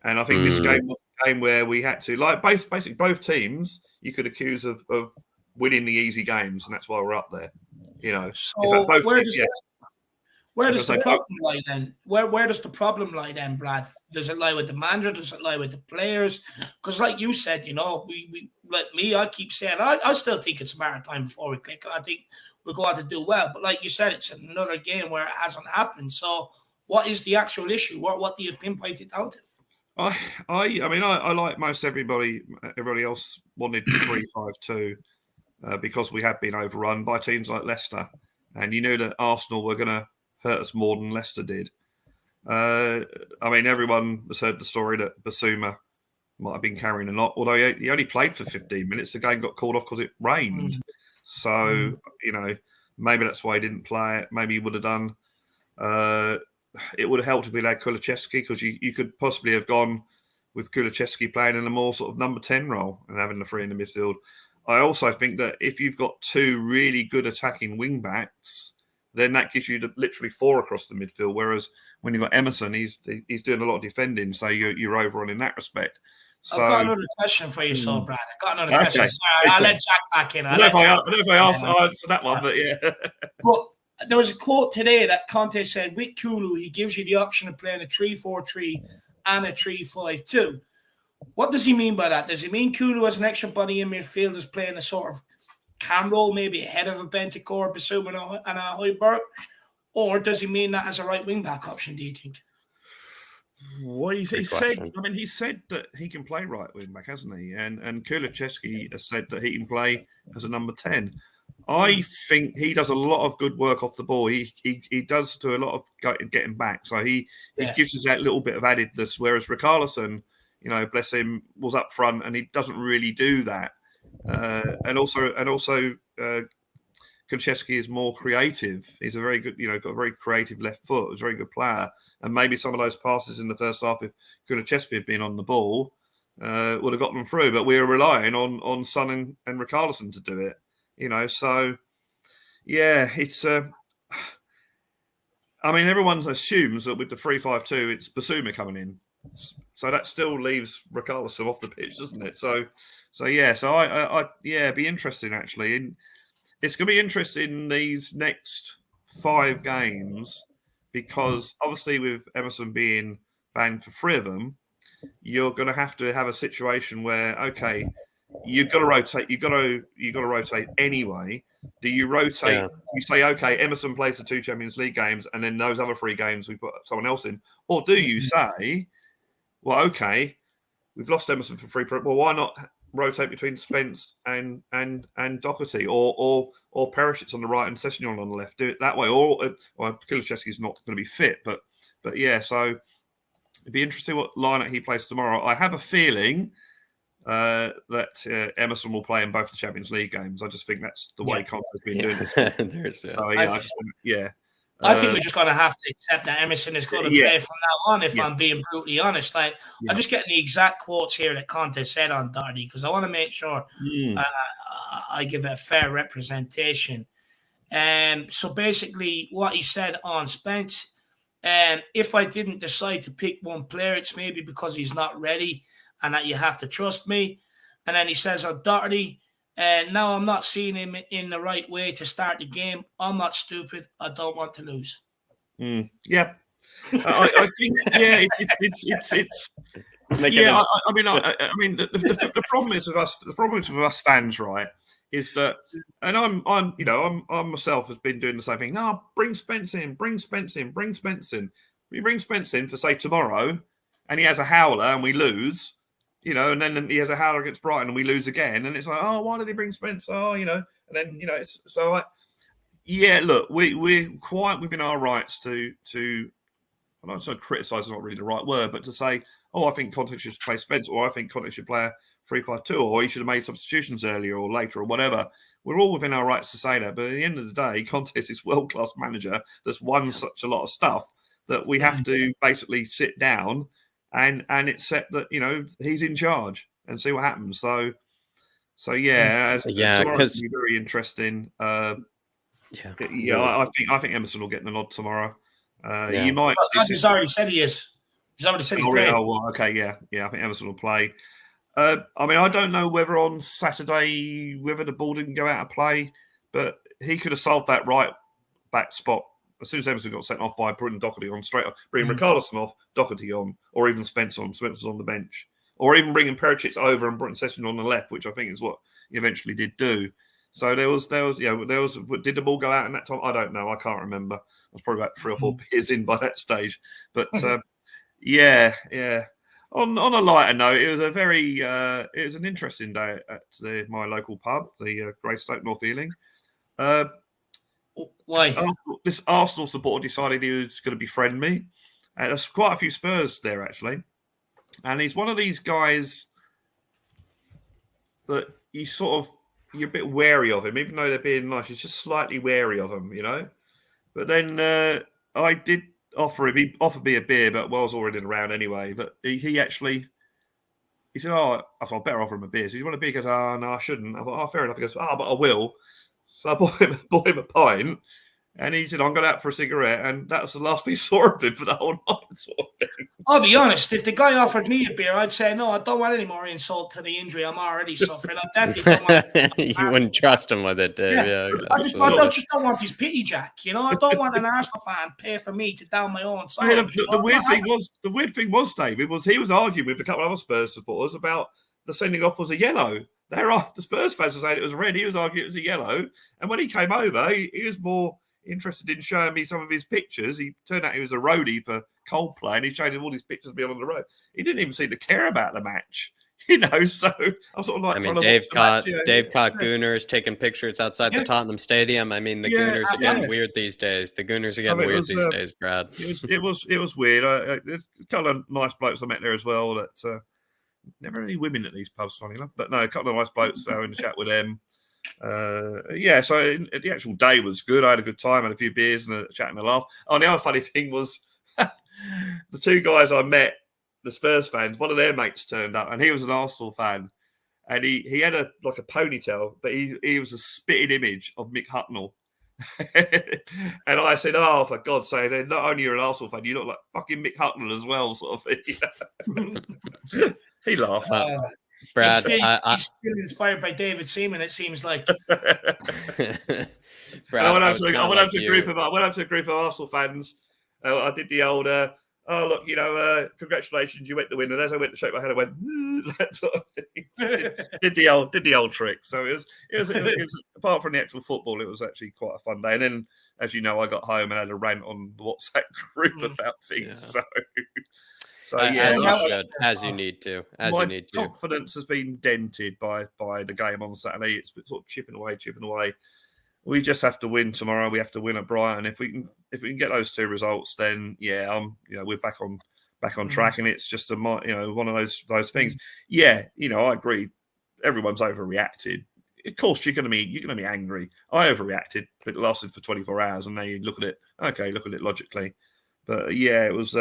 and I think this game was a game where we had to, like, basically both teams you could accuse of winning the easy games, and that's why we're up there. You know, so where does the problem lie then? Where does the problem lie then, Brad? Does it lie with the manager? Does it lie with the players? Because, like you said, you know, we like me, I keep saying I still think it's a maritime before we click. I think we're going to do well, but like you said, it's another game where it hasn't happened. So, what is the actual issue? What do you pinpoint it down to? I mean, I like most everybody else wanted 3-5-2 because we have been overrun by teams like Leicester, and you knew that Arsenal were going to hurt us more than Leicester did. I mean, everyone has heard the story that Basuma might have been carrying a lot, although he only played for 15 minutes. The game got called off because it rained. So, you know, maybe that's why he didn't play it. Maybe he would have done. It would have helped if he had Kulusevski, because you could possibly have gone with Kulusevski playing in a more sort of number 10 role and having the three in the midfield. I also think that if you've got two really good attacking wing backs, then that gives you literally four across the midfield. Whereas when you've got Emerson, he's doing a lot of defending, so you're over on in that respect. So, I've got another question for you, so Brad. I've got another question. Sorry, I'll let Jack back in. I don't know if I answered that one, but yeah. But there was a quote today that Conte said, with Kulu, he gives you the option of playing a 3-4-3 and a 3-5-2. What does he mean by that? Does he mean Kulu as an extra body in midfield is playing a sort of cam role, maybe ahead of a Bentancur, Basuma and a Højbjerg? Or does he mean that as a right wing back option, do you think? Well, he said that he can play right wing back, hasn't he? And Kulusevski has said that he can play as a number 10. I think he does a lot of good work off the ball. He does do a lot of getting back. So he gives us that little bit of addedness. Whereas Richarlison, you know, bless him, was up front and he doesn't really do that. And also, Kulusevski is more creative. He's a very good, you know, got a very creative left foot. He's a very good player. And maybe some of those passes in the first half, if Kulusevski had been on the ball, would have got them through. But we were relying on Son and Richarlison to do it. You know, so yeah, it's. I mean, everyone assumes that with the 3-5-2, it's Basuma coming in, so that still leaves Richarlison off the pitch, doesn't it? So yeah, it'd be interesting actually. And it's going to be interesting these next 5 games because obviously with Emerson being banned for 3 of them, you're going to have a situation where you've got to rotate. You've got to rotate anyway. Do you rotate? Yeah. You say, okay, Emerson plays the 2 Champions League games, and then those other 3 games we put someone else in, or do you say, well, okay, we've lost Emerson for 3. Well, why not rotate between Spence and Doherty, or Perisic on the right and Sessegnon on the left? Do it that way. Or Kulusevski's not going to be fit, but yeah. So it'd be interesting what lineup he plays tomorrow. I have a feeling. That Emerson will play in both the Champions League games. I just think that's the way Conte's been doing it. So I think we're just going to have to accept that Emerson is going to play from now on, if I'm being brutally honest. Like, I'm just getting the exact quotes here that Conte said on Doherty, because I want to make sure I give it a fair representation. So basically what he said on Spence, if I didn't decide to pick one player, it's maybe because he's not ready and that you have to trust me. And then he says on Doherty, now I'm not seeing him in the right way to start the game. I'm not stupid. I don't want to lose. Yeah. I think, it's yeah, I mean, the problem is with us. The problem is with us fans, right? Is that, and I'm myself has been doing the same thing. No, bring Spence in, bring Spence in, bring Spence in. We bring Spence in for say tomorrow, and he has a howler and we lose. You know, and then he has a howler against Brighton and we lose again. And it's like, oh, why did he bring Spence? Oh, you know, and then, you know, it's so like, yeah, look, we're quite within our rights to I'm not saying criticise is not really the right word, but to say, oh, I think Conte should play Spence, or I think Conte should play a 3-5-2, or he should have made substitutions earlier or later or whatever. We're all within our rights to say that. But at the end of the day, Conte is this world-class manager that's won such a lot of stuff that we have to basically sit down and it's set that he's in charge and see what happens. So yeah, because be very interesting. I think Emerson will get the nod tomorrow. You might. He's already said he is. He's already said he's playing. Oh, well, okay, yeah. I think Emerson will play. I mean, I don't know whether on Saturday whether the ball didn't go out of play, but he could have solved that right back spot as soon as Emerson got sent off by Bruton Doherty on straight off, bringing Richarlison off, Doherty on, or even Spence on. Spencer's on the bench, or even bringing Perisic over and Bruton Session on the left, which I think is what he eventually did do. So there was. Did the ball go out in that time? I don't know. I can't remember. I was probably about 3 or 4 beers in by that stage. But yeah. On a lighter note, it was a very it was an interesting day at my local pub, the Greystoke North Ealing. Why? This Arsenal supporter decided he was going to befriend me. There's quite a few Spurs there, actually. And he's one of these guys that you're a bit wary of him, even though they're being nice. You're just slightly wary of him, But then I did offer him. He offered me a beer, but I was already around anyway. But he said, "Oh, I thought I'd better offer him a beer." So you want a beer? He goes, "Oh, no, I shouldn't." I thought, "Oh, fair enough." He goes, "Oh, but I will." So I bought him a pint, and he said, "I'm going out for a cigarette," and that was the last we saw of him for the whole night. Sort of thing. I'll be honest. If the guy offered me a beer, I'd say no. I don't want any more insult to the injury I'm already suffering. I definitely don't want. You wouldn't trust him with it, Dave. Yeah, I just don't want his pity jack. I don't want an Arsenal fan pay for me to down my own side. The weird thing was, David, he was arguing with a couple of other Spurs supporters about the sending off was a yellow. The Spurs fans were saying it was red. He was arguing it was a yellow. And when he came over, he was more interested in showing me some of his pictures. He turned out he was a roadie for Coldplay, and he showed him all these pictures being on the road. He didn't even seem to care about the match, So I'm sort of like, Dave caught Gooners taking pictures outside the Tottenham Stadium. I mean, the Gooners are getting weird these days. The Gooners are getting weird these days, Brad. It was weird. A couple of nice blokes I met there as well. That never any women at these pubs, funny enough. But no, a couple of nice blokes in the chat with them. So the actual day was good. I had a good time, had a few beers and a chat and a laugh. Oh, the other funny thing was the 2 guys I met, the Spurs fans, one of their mates turned up, and he was an Arsenal fan, and he had a ponytail, but he was a spitting image of Mick Hucknall. And I said, "Oh, for God's sake, then not only you're an Arsenal fan, you look like fucking Mick Hucknall as well," sort of thing. He laughed. Brad, he's still inspired by David Seaman, it seems like. Brad, I went up to a group of Arsenal fans. I did the old, "Oh, look, congratulations, you went to win." And as I went to shake my head, I went, that sort of thing. did the old trick. So it was apart from the actual football, it was actually quite a fun day. And then, as you know, I got home and had a rant on the WhatsApp group about things. Yeah. So as you need to. My confidence has been dented by the game on Saturday. It's sort of chipping away. We just have to win tomorrow. We have to win at Brighton. If we can get those 2 results, then we're back on track. And it's just one of those things. Yeah, I agree. Everyone's overreacted. Of course, you're going to be angry. I overreacted. It lasted for 24 hours, and now you look at it logically. But yeah, it was.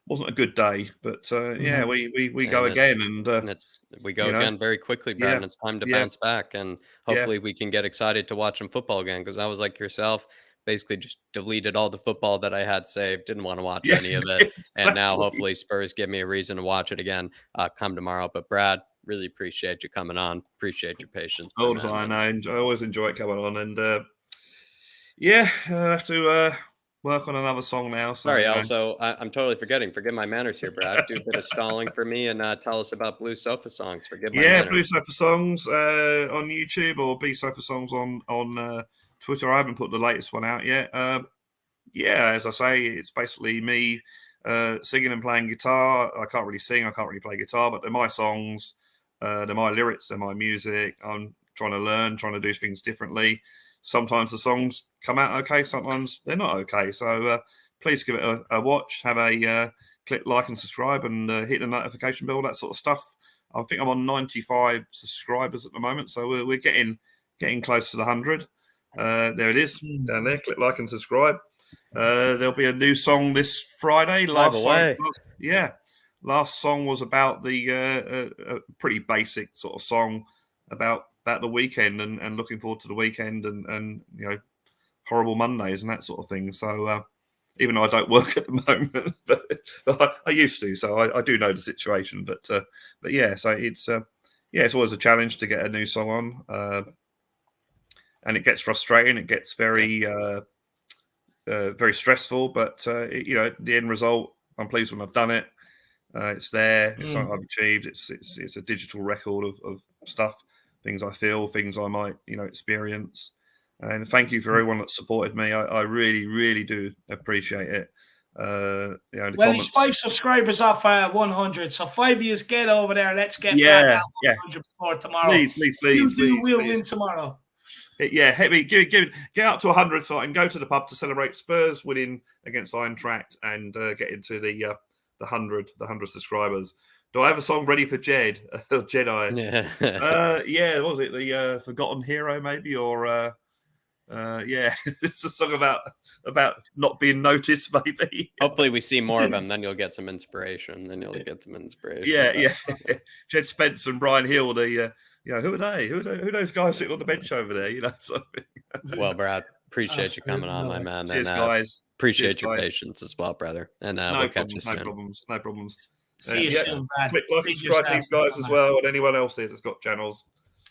Wasn't a good day, but we go again, and we go again very quickly, Brad. And it's time to bounce back, and hopefully we can get excited to watch some football again. Because I was like yourself, basically just deleted all the football that I had saved, didn't want to watch any of it, exactly. And now hopefully Spurs give me a reason to watch it again. Come tomorrow, but Brad, really appreciate you coming on. Appreciate your patience. All the time, I always enjoy it coming on, and I have to. Work on another song now. So, sorry, also, I'm totally forgetting. Forget my manners here, Brad. Do a bit of stalling for me and tell us about Blue Sofa Songs. Forget my manners. Blue Sofa Songs on YouTube or B Sofa Songs on Twitter. I haven't put the latest one out yet. As I say, it's basically me singing and playing guitar. I can't really sing. I can't really play guitar, but they're my songs. They're my lyrics. They're my music. I'm trying to learn, trying to do things differently. Sometimes the songs come out okay, sometimes they're not okay. So please give it a watch, have a click like and subscribe, and hit the notification bell, that sort of stuff. I think I'm on 95 subscribers at the moment, so we're getting close to the 100. There it is down there. Click like and subscribe. There'll be a new song this Friday. Last song was about the pretty basic sort of song about the weekend and looking forward to the weekend and horrible Mondays and that sort of thing. So even though I don't work at the moment, but I used to, so I do know the situation. But yeah, so it's always a challenge to get a new song on, and it gets frustrating. It gets very very stressful. But the end result, I'm pleased when I've done it. It's there. It's something I've achieved. It's a digital record of stuff, things I feel, things I might experience. And thank you for everyone that supported me. I really, really do appreciate it. He's 5 subscribers off 100, so 5 years, get over there. Let's get back at 100 before tomorrow. Please, we'll win tomorrow. Yeah, get up to 100 so I can go to the pub to celebrate Spurs winning against Eintracht and get into the 100 subscribers. Do I have a song ready for Jedi? Yeah. What was it? The Forgotten Hero, maybe, or it's a song about not being noticed, maybe. Hopefully we see more of them, then you'll get some inspiration. Yeah. Jed Spence and Brian Hill, who are they? Who are those guys sitting on the bench over there? Well, Brad, appreciate you coming on, my man. Cheers, and guys. Appreciate your patience as well, brother. And we'll catch you soon. No problems. See you soon, Brad. Click like and subscribe to these guys as well, and anyone else here that's got channels.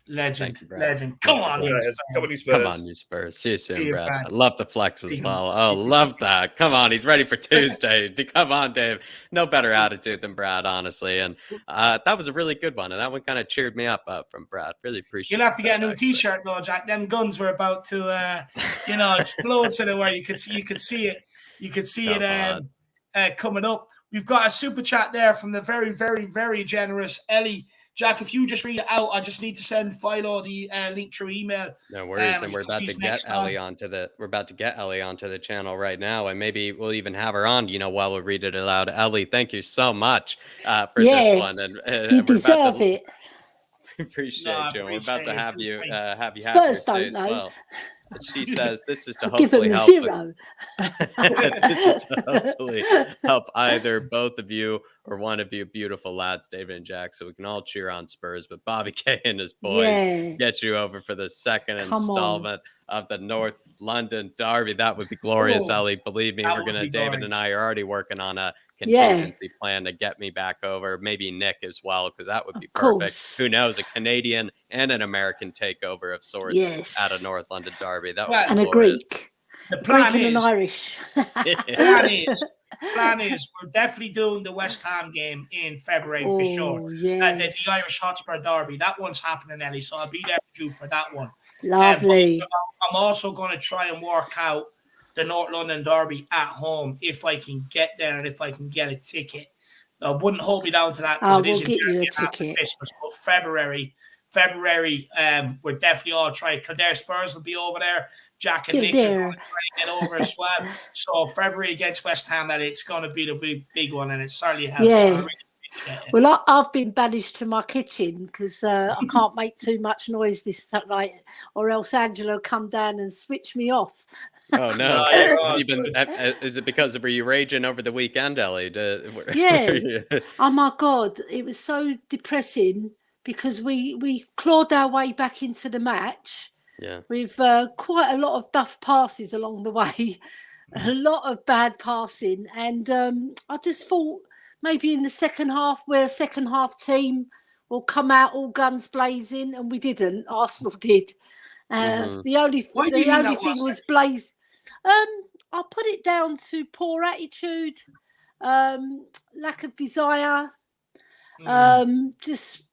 Legend. You, Come on, you Spurs. See you soon, Brad. I love the flex as well. Oh, love that. Come on, he's ready for Tuesday. Come on, Dave. No better attitude than Brad, honestly. And that was a really good one. And that one kind of cheered me up from Brad. Really appreciate it. You'll have to get a new T-shirt, though, Jack. Them guns were about to, explode to the where you could see it. You could see it coming up. We've got a super chat there from the very, very, very generous Ellie. Jack, if you just read it out, I just need to send Philo the link through email. No worries, and we're about to get Ellie onto the channel right now, and maybe we'll even have her on, while we read it aloud. Ellie, thank you so much for this one, and you deserve it. Appreciate you. We're about to have you have Spurs your say don't know. as well. And she says this is to Give hopefully them help. zero. This is to hopefully help either both of you or one of you beautiful lads, David and Jack, so we can all cheer on Spurs. But Bobby K and his boys get you over for the second installment of the North London Derby. That would be glorious, Ellie. Believe me, David and I are already working on a contingency plan to get me back over. Maybe Nick as well, because that would be perfect. Who knows? A Canadian and an American takeover of sorts at a North London Derby. That would and a Greek. The plan Greek and an Irish. Plan is we're definitely doing the West Ham game in February for sure. The Irish Hotspur Derby. That one's happening, Ellie, so I'll be there with you for that one. Lovely. I'm also going to try and work out the North London Derby at home if I can get there and if I can get a ticket. I wouldn't hold me down to that because it is in Germany after Christmas. But February, we're definitely all trying. Kildare Spurs will be over there. Jack and Nick are going to try and get over as well. So February against West Ham, it's going to be the big one, and it certainly helps. Yeah. So I really appreciate it. Well, I've been banished to my kitchen because I can't make too much noise this night, or else Angela will come down and switch me off. Oh no! Is it because were you raging over the weekend, Ellie? Yeah. Oh my God, it was so depressing because we clawed our way back into the match. Yeah, with quite a lot of duff passes along the way, a lot of bad passing, and I just thought maybe in the second half, we're a second half team, will come out all guns blazing, and we didn't. Arsenal did. The only thing was blaze. I'll put it down to poor attitude, lack of desire, just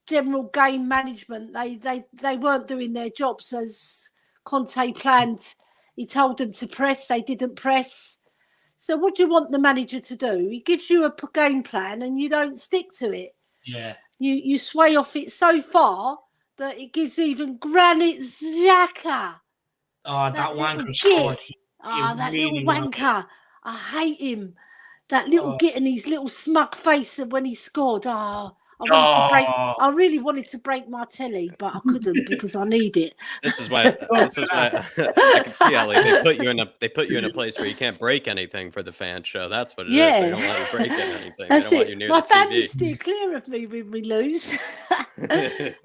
general game management. They weren't doing their jobs as Conte planned. He told them to press, they didn't press. So what do you want the manager to do? He gives you a game plan and you don't stick to it. Yeah. You sway off it so far that it gives even Granit Xhaka. Oh, that wanker scored. That little wanker. I hate him. That little git in his little smug face when he scored. I I really wanted to break my telly, but I couldn't because I need it. This is why I can see, Ellie. They put you in a place where you can't break anything for the fan show. That's what it is. They don't want you breaking anything. That's they don't want it. you near My the family TV. steer clear of me when we lose.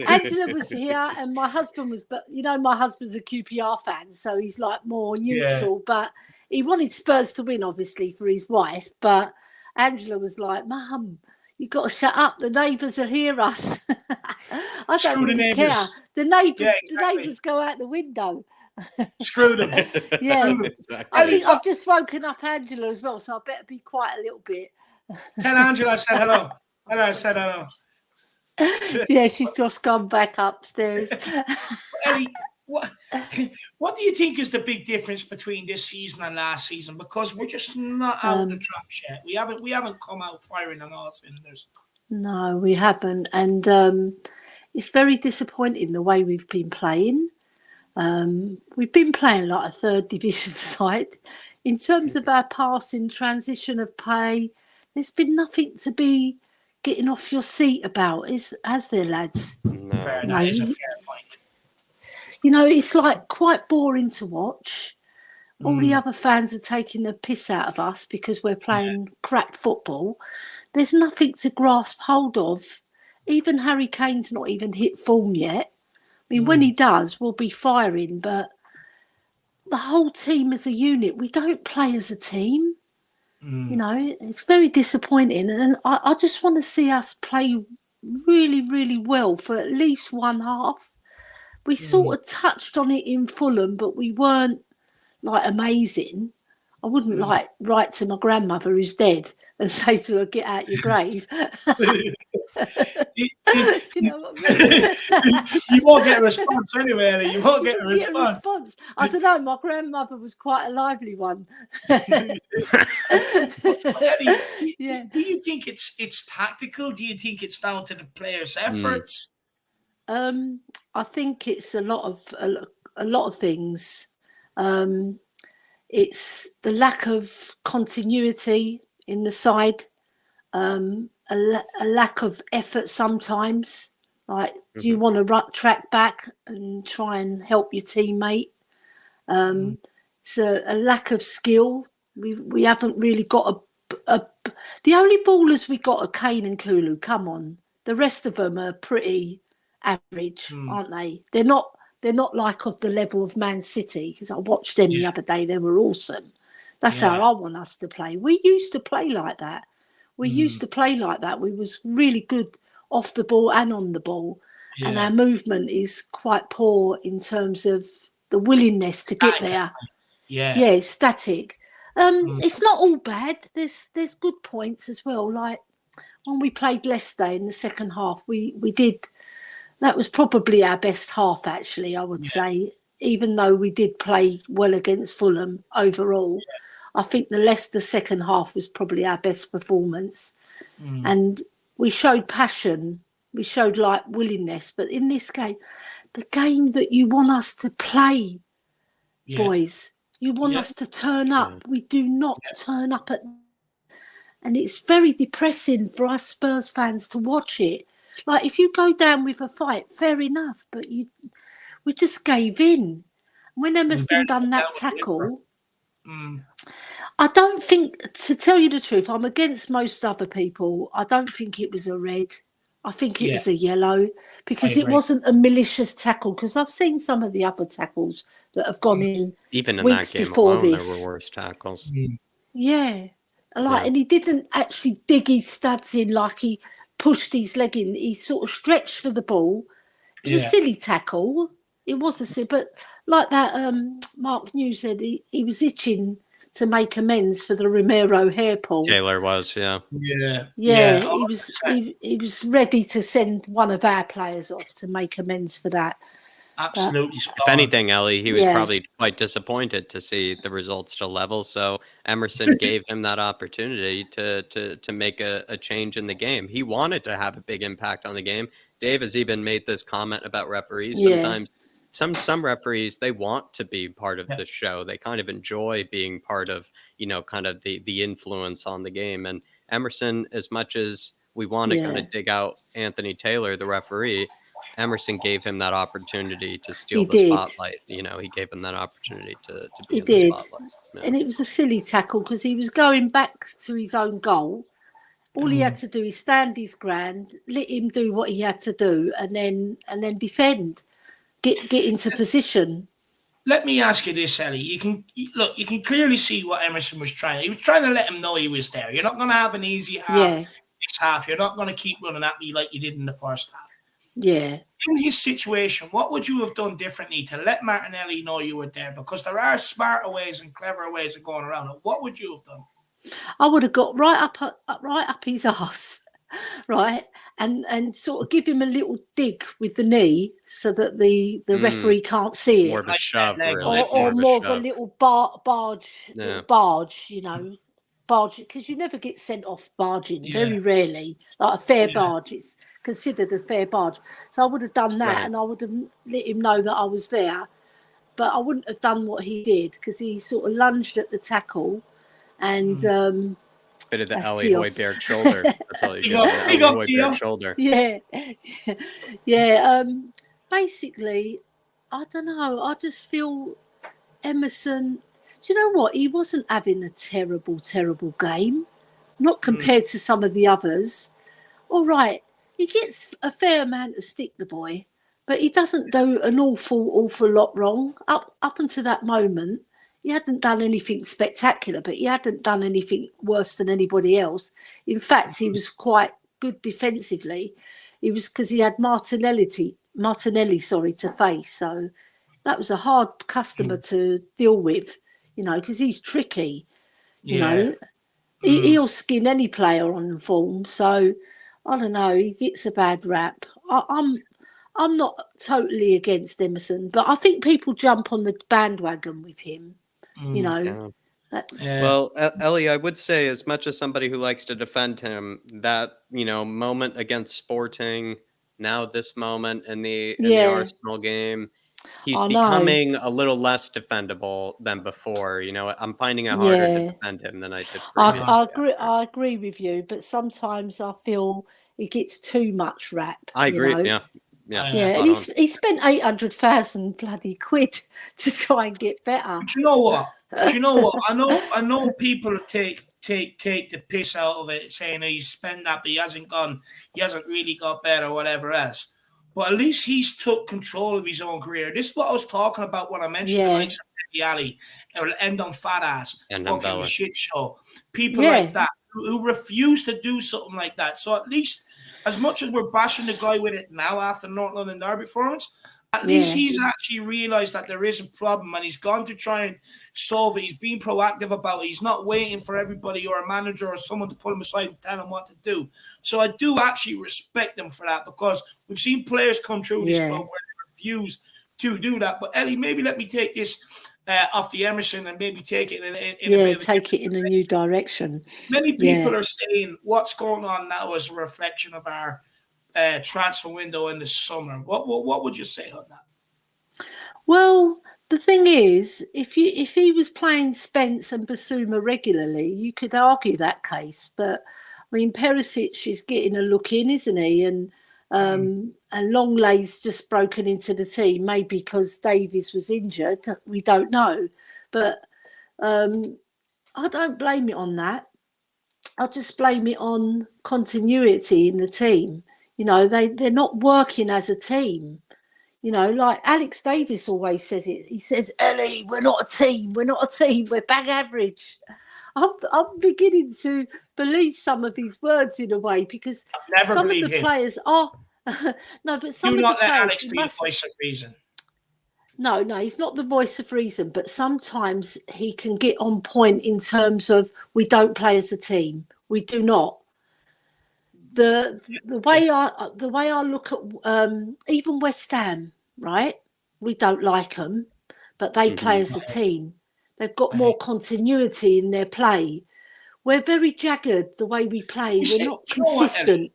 Angela was here, and my husband was, but my husband's a QPR fan, so he's like more neutral. But he wanted Spurs to win, obviously, for his wife. But Angela was like, "Mum, you got to shut up. The neighbours will hear us." I don't really care. The neighbours go out the window. Screw them. Yeah. Exactly. I think I've just woken up Angela as well, so I better be quiet a little bit. Tell Angela I said hello. Hello, I said hello. Yeah, she's just gone back upstairs. Ellie, what do you think is the big difference between this season and last season? Because we're just not out of the traps yet. We haven't come out firing on all cylinders. No, we haven't, and it's very disappointing the way we've been playing. We've been playing like a third division side. In terms of our passing, transition of play, there's been nothing to be getting off your seat about, has there, lads? No. That is a fair point. It's like quite boring to watch. All the other fans are taking the piss out of us because we're playing crap football. There's nothing to grasp hold of. Even Harry Kane's not even hit form yet. I mean, when he does, we'll be firing, but the whole team as a unit, we don't play as a team. It's very disappointing. And I just want to see us play really, really well for at least one half. We sort of touched on it in Fulham, but we weren't like amazing. I wouldn't like write to my grandmother who's dead and say to her, "Get out your grave." You know what I mean? You won't get a response anyway, Ellie. You won't get a response. I don't know. My grandmother was quite a lively one. Ellie, Yeah. do you think it's tactical? Do you think it's down to the players' efforts? I think it's a lot of things. It's the lack of continuity in the side, a lack of effort sometimes. Like, do you want to track back and try and help your teammate? It's a lack of skill. We haven't really got the only ballers we got are Kane and Kulu. Come on, the rest of them are pretty average, aren't they? They're not like of the level of Man City, because I watched them the other day. They were awesome. That's how I want us to play. We used to play like that. We was really good off the ball and on the ball. And our movement is quite poor in terms of the willingness to get there. Yeah, static. It's not all bad. There's good points as well. Like when we played Leicester in the second half, we did. That was probably our best half, actually, I would say, even though we did play well against Fulham overall. I think the Leicester second half was probably our best performance. And we showed passion. We showed like willingness. But in this game, the game that you want us to play, boys, you want us to turn up. We do not turn up and it's very depressing for us Spurs fans to watch it. Like, if you go down with a fight, fair enough, but we just gave in. When Emerson done that tackle, I don't think, to tell you the truth, I'm against most other people. I don't think it was a red. I think it was a yellow, because it wasn't a malicious tackle. Because I've seen some of the other tackles that have gone in even in weeks that game before alone, this. there were worse tackles. And he didn't actually dig his studs in like he pushed his leg in. He sort of stretched for the ball. It was a silly tackle. It was a silly, but like that, Mark New said, he was itching to make amends for the Romero hair pull. Taylor was, He was ready to send one of our players off to make amends for that. Absolutely. If anything, Ellie, he was probably quite disappointed to see the results to level. So Emerson gave him that opportunity to make a change in the game. He wanted to have a big impact on the game. Dave has even made this comment about referees. Sometimes some referees, they want to be part of the show. They kind of enjoy being part of, kind of the influence on the game. And Emerson, as much as we want to kind Yeah. of dig out Anthony Taylor, the referee, Emerson gave him that opportunity to steal He the did. spotlight. You know, he gave him that opportunity to be He in the did. spotlight. Yeah. And it was a silly tackle because he was going back to his own goal. All he had to do is stand his ground, let him do what he had to do, and then defend, get into position. Let me ask you this, Ellie. You can clearly see what Emerson was trying. He was trying to let him know he was there. You're not going to have an easy half. Yeah. This half, you're not going to keep running at me like you did in the first half. Yeah. In his situation, what would you have done differently to let Martinelli know you were there? Because there are smarter ways and cleverer ways of going around it. What would you have done? I would have got right up his arse, right, and sort of give him a little dig with the knee so that the referee can't see it, More of a shove, really. or more of a little barge, Yeah. you know, barge, because you never get sent off barging, very rarely, like a fair barge. It's considered a fair barge. So I would have done that, and I would have let him know that I was there, but I wouldn't have done what he did because he sort of lunged at the tackle. And bit of the Ellie Hoiberg shoulder. That's all you get. Big up, Hoiberg shoulder. Yeah. Yeah. Basically, I don't know. I just feel Emerson, do you know what? He wasn't having a terrible, terrible game. Not compared to some of the others. All right. He gets a fair amount of stick, the boy, but he doesn't do an awful lot wrong. Up until that moment. He hadn't done anything spectacular, but he hadn't done anything worse than anybody else. In fact, he was quite good defensively. He was because he had Martinelli to face. So that was a hard customer to deal with, you know, because he's tricky. You know, he'll skin any player on form. So I don't know. He gets a bad rap. I'm not totally against Emerson, but I think people jump on the bandwagon with him. You know, Well, Ellie, I would say, as much as somebody who likes to defend him, that, you know, moment against Sporting, now this moment in the Arsenal game, he's becoming a little less defendable than before. You know, I'm finding it harder to defend him than I did previously. I agree with you, but sometimes I feel he gets too much rap. I agree. You know? Yeah. And he spent 800,000 bloody quid to try and get better. Do you know what? I know people take the piss out of it, saying he's spent that, but he hasn't really got better or whatever else. But at least he's took control of his own career. This is what I was talking about when I mentioned the likes of Eddie Ali, or end on fat ass, fucking shit show. People like that who refuse to do something like that. So at least, as much as we're bashing the guy with it now after North London Derby performance, at least he's actually realised that there is a problem and he's gone to try and solve it. He's being proactive about it. He's not waiting for everybody or a manager or someone to pull him aside and tell him what to do. So I do actually respect him for that, because we've seen players come through this club where they refuse to do that. But Ellie, maybe let me take this off the Emerson and maybe take it in a new direction. Many people are saying what's going on now is a reflection of our transfer window in the summer. What would you say on that? Well, the thing is, if he was playing Spence and Basuma regularly, you could argue that case. But I mean, Perisic is getting a look in, isn't he? And Longlay's just broken into the team, maybe because Davies was injured. We don't know, but I don't blame it on that. I just blame it on continuity in the team. You know, they're not working as a team. You know, like Alex Davis always says it. He says, "Ellie, we're not a team. We're not a team. We're bang average." I'm beginning to believe some of his words in a way, because some of the players are no, but some do of not the let players Alex be the voice of reason. No, he's not the voice of reason, but sometimes he can get on point in terms of we don't play as a team. We do not. The way I look at even West Ham, right? We don't like them, but they play as a team. They've got more continuity in their play. We're very jagged the way we play. We're not consistent.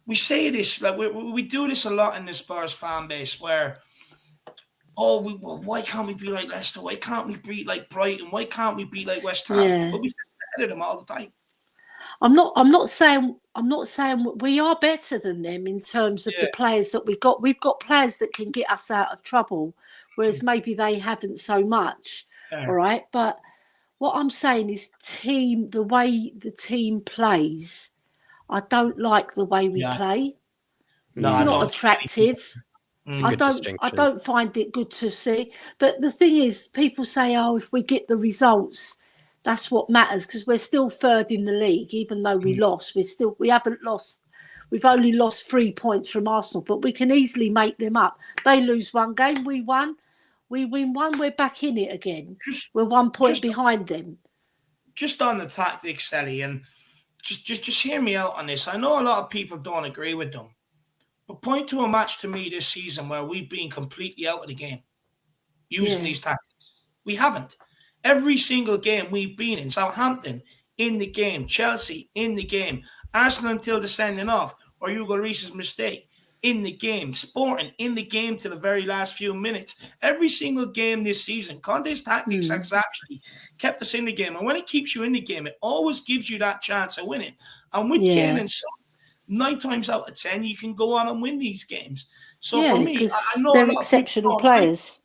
We say this, like we do this a lot in the Spurs fan base, where why can't we be like Leicester? Why can't we be like Brighton? Why can't we be like West Ham? Yeah. But we say them all the time. I'm not saying we are better than them in terms of the players that we've got. We've got players that can get us out of trouble, whereas maybe they haven't so much. All right, but what I'm saying is the way the team plays. I don't like the way we play. No, it's not attractive. I don't find it good to see. But the thing is, people say, "Oh, if we get the results, that's what matters," because we're still third in the league, even though we lost. We haven't lost. We've only lost 3 points from Arsenal, but we can easily make them up. They lose one game, we won. We win one, we're back in it again. We're 1 point behind them. Just on the tactics, Ellie, and just hear me out on this. I know a lot of people don't agree with them, but point to a match to me this season where we've been completely out of the game using these tactics. We haven't. Every single game we've been in, Southampton in the game, Chelsea in the game, Arsenal until the sending off, or Hugo Lloris's mistake in the game, Sporting in the game to the very last few minutes. Every single game this season, Conte's tactics has actually kept us in the game. And when it keeps you in the game, it always gives you that chance of winning. And with Kane and Son, 9 times out of 10, you can go on and win these games. So for me, I know they're exceptional players.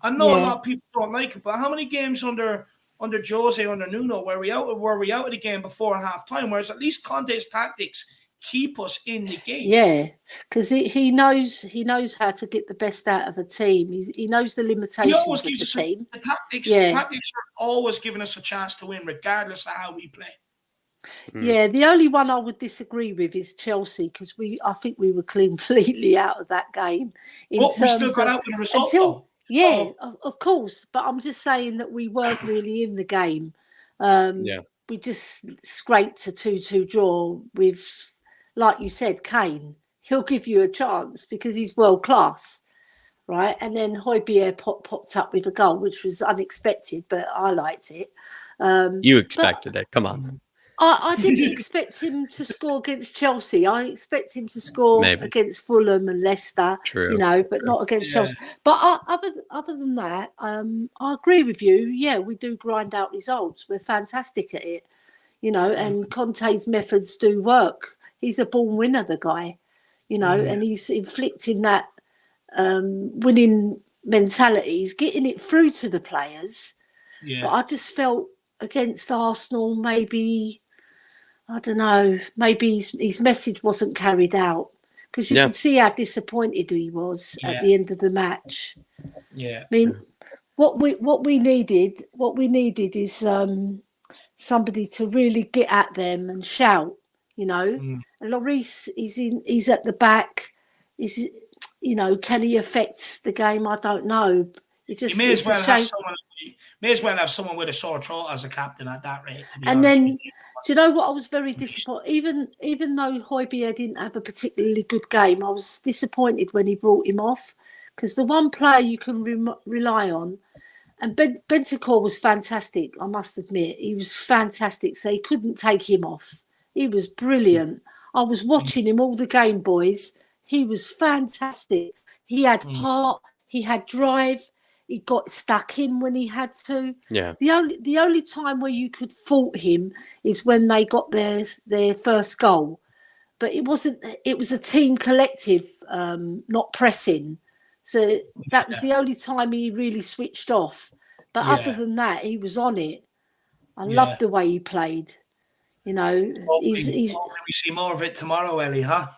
I know a lot of people don't like it, but how many games under Jose, under Nuno, were we out of the game before half time? Whereas at least Conte's tactics keep us in the game. Yeah, because he knows how to get the best out of a team. He knows the limitations of the team. The tactics are always giving us a chance to win, regardless of how we play. Yeah, the only one I would disagree with is Chelsea, because I think we were completely out of that game. We still got out with a result. Of course, but I'm just saying that we weren't really in the game. We just scraped a 2-2 draw with, like you said, Kane. He'll give you a chance because he's world class, right? And then Højbjerg popped up with a goal, which was unexpected, but I liked it. You expected it. Come on. I didn't expect him to score against Chelsea. I expect him to score against Fulham and Leicester, but not against Chelsea. But other than that, I agree with you. Yeah, we do grind out results. We're fantastic at it, and Conte's methods do work. He's a born winner, the guy, and he's inflicting that winning mentality. He's getting it through to the players. Yeah. But I just felt against Arsenal, maybe, I don't know, maybe his message wasn't carried out, because you can see how disappointed he was at the end of the match. Yeah, I mean, what we needed is somebody to really get at them and shout, And Lloris he's at the back. Can he affect the game? I don't know. You may as well have someone with a sore throat as a captain at that rate. And then, do you know what? I was very disappointed. Even though Højbjerg didn't have a particularly good game, I was disappointed when he brought him off, because the one player you can rely on, and Bentancur was fantastic. I must admit, he was fantastic. So he couldn't take him off. He was brilliant. I was watching him all the game, boys. He was fantastic. He had heart. He had drive. He got stuck in when he had to. Yeah. The only time where you could fault him is when they got their first goal. But it wasn't. It was a team collective, not pressing. So that was the only time he really switched off. But other than that, he was on it. I loved the way he played. Hopefully we see more of it tomorrow, Ellie, huh?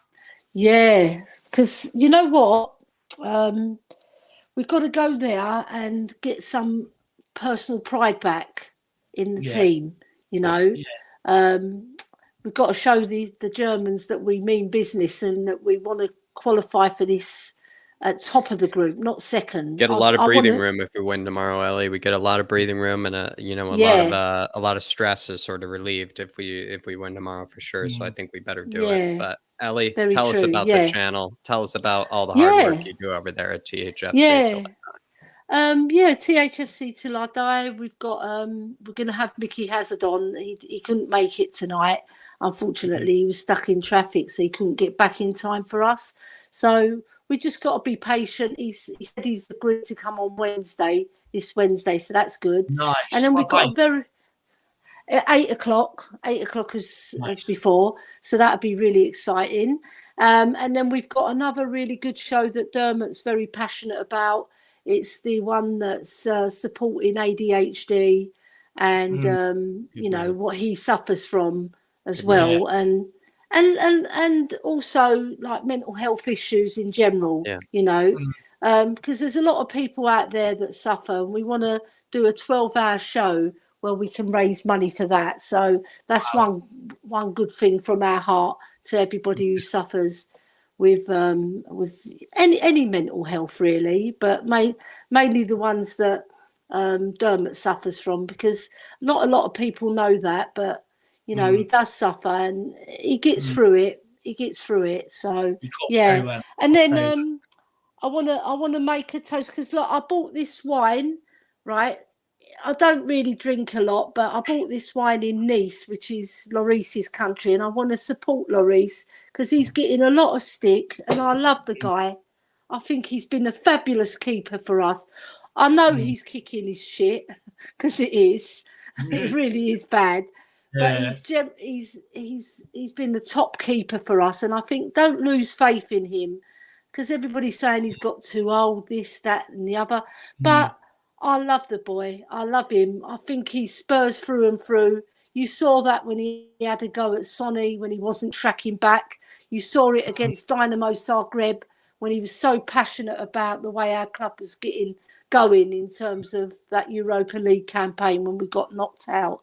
Yeah, because you know what? We've got to go there and get some personal pride back in the team, We've got to show the Germans that we mean business and that we want to qualify for this at top of the group, not second. Get a lot of breathing room if we win tomorrow, Ellie. We get a lot of breathing room and a lot of stress is sort of relieved if we win tomorrow for sure. So I think we better do it. But Ellie, tell us about the channel. Tell us about all the hard work you do over there at THFC. THFC Till I Die. We've got we're going to have Mickey Hazard on. He couldn't make it tonight, unfortunately. He was stuck in traffic, so he couldn't get back in time for us. So we just got to be patient. He said he's agreed to come on this Wednesday, so that's good. Nice. And then we've got at 8 o'clock. 8 o'clock as before, so that'd be really exciting. And then we've got another really good show that Dermot's very passionate about. It's the one that's supporting ADHD and you know what he suffers from as well, and also like mental health issues in general. You know, because there's a lot of people out there that suffer, and we want to do a 12-hour show where we can raise money for that. So that's one good thing from our heart to everybody who suffers with any mental health, really, but mainly the ones that Dermot suffers from, because not a lot of people know that, but you know he does suffer and he gets through it. He gets through it. So yeah, well. And then I wanna make a toast, because look, I bought this wine, right? I don't really drink a lot, but I bought this wine in Nice, which is Lloris's country, and I want to support Lloris because he's getting a lot of stick, and I love the guy. I think he's been a fabulous keeper for us. I know he's kicking his shit, because it is. It really is bad. But he's been the top keeper for us, and I think don't lose faith in him, because everybody's saying he's got too old, this, that, and the other. But I love the boy. I love him. I think he's Spurs through and through. You saw that when he had a go at Sonny, when he wasn't tracking back. You saw it against Dynamo Zagreb, when he was so passionate about the way our club was getting going in terms of that Europa League campaign when we got knocked out.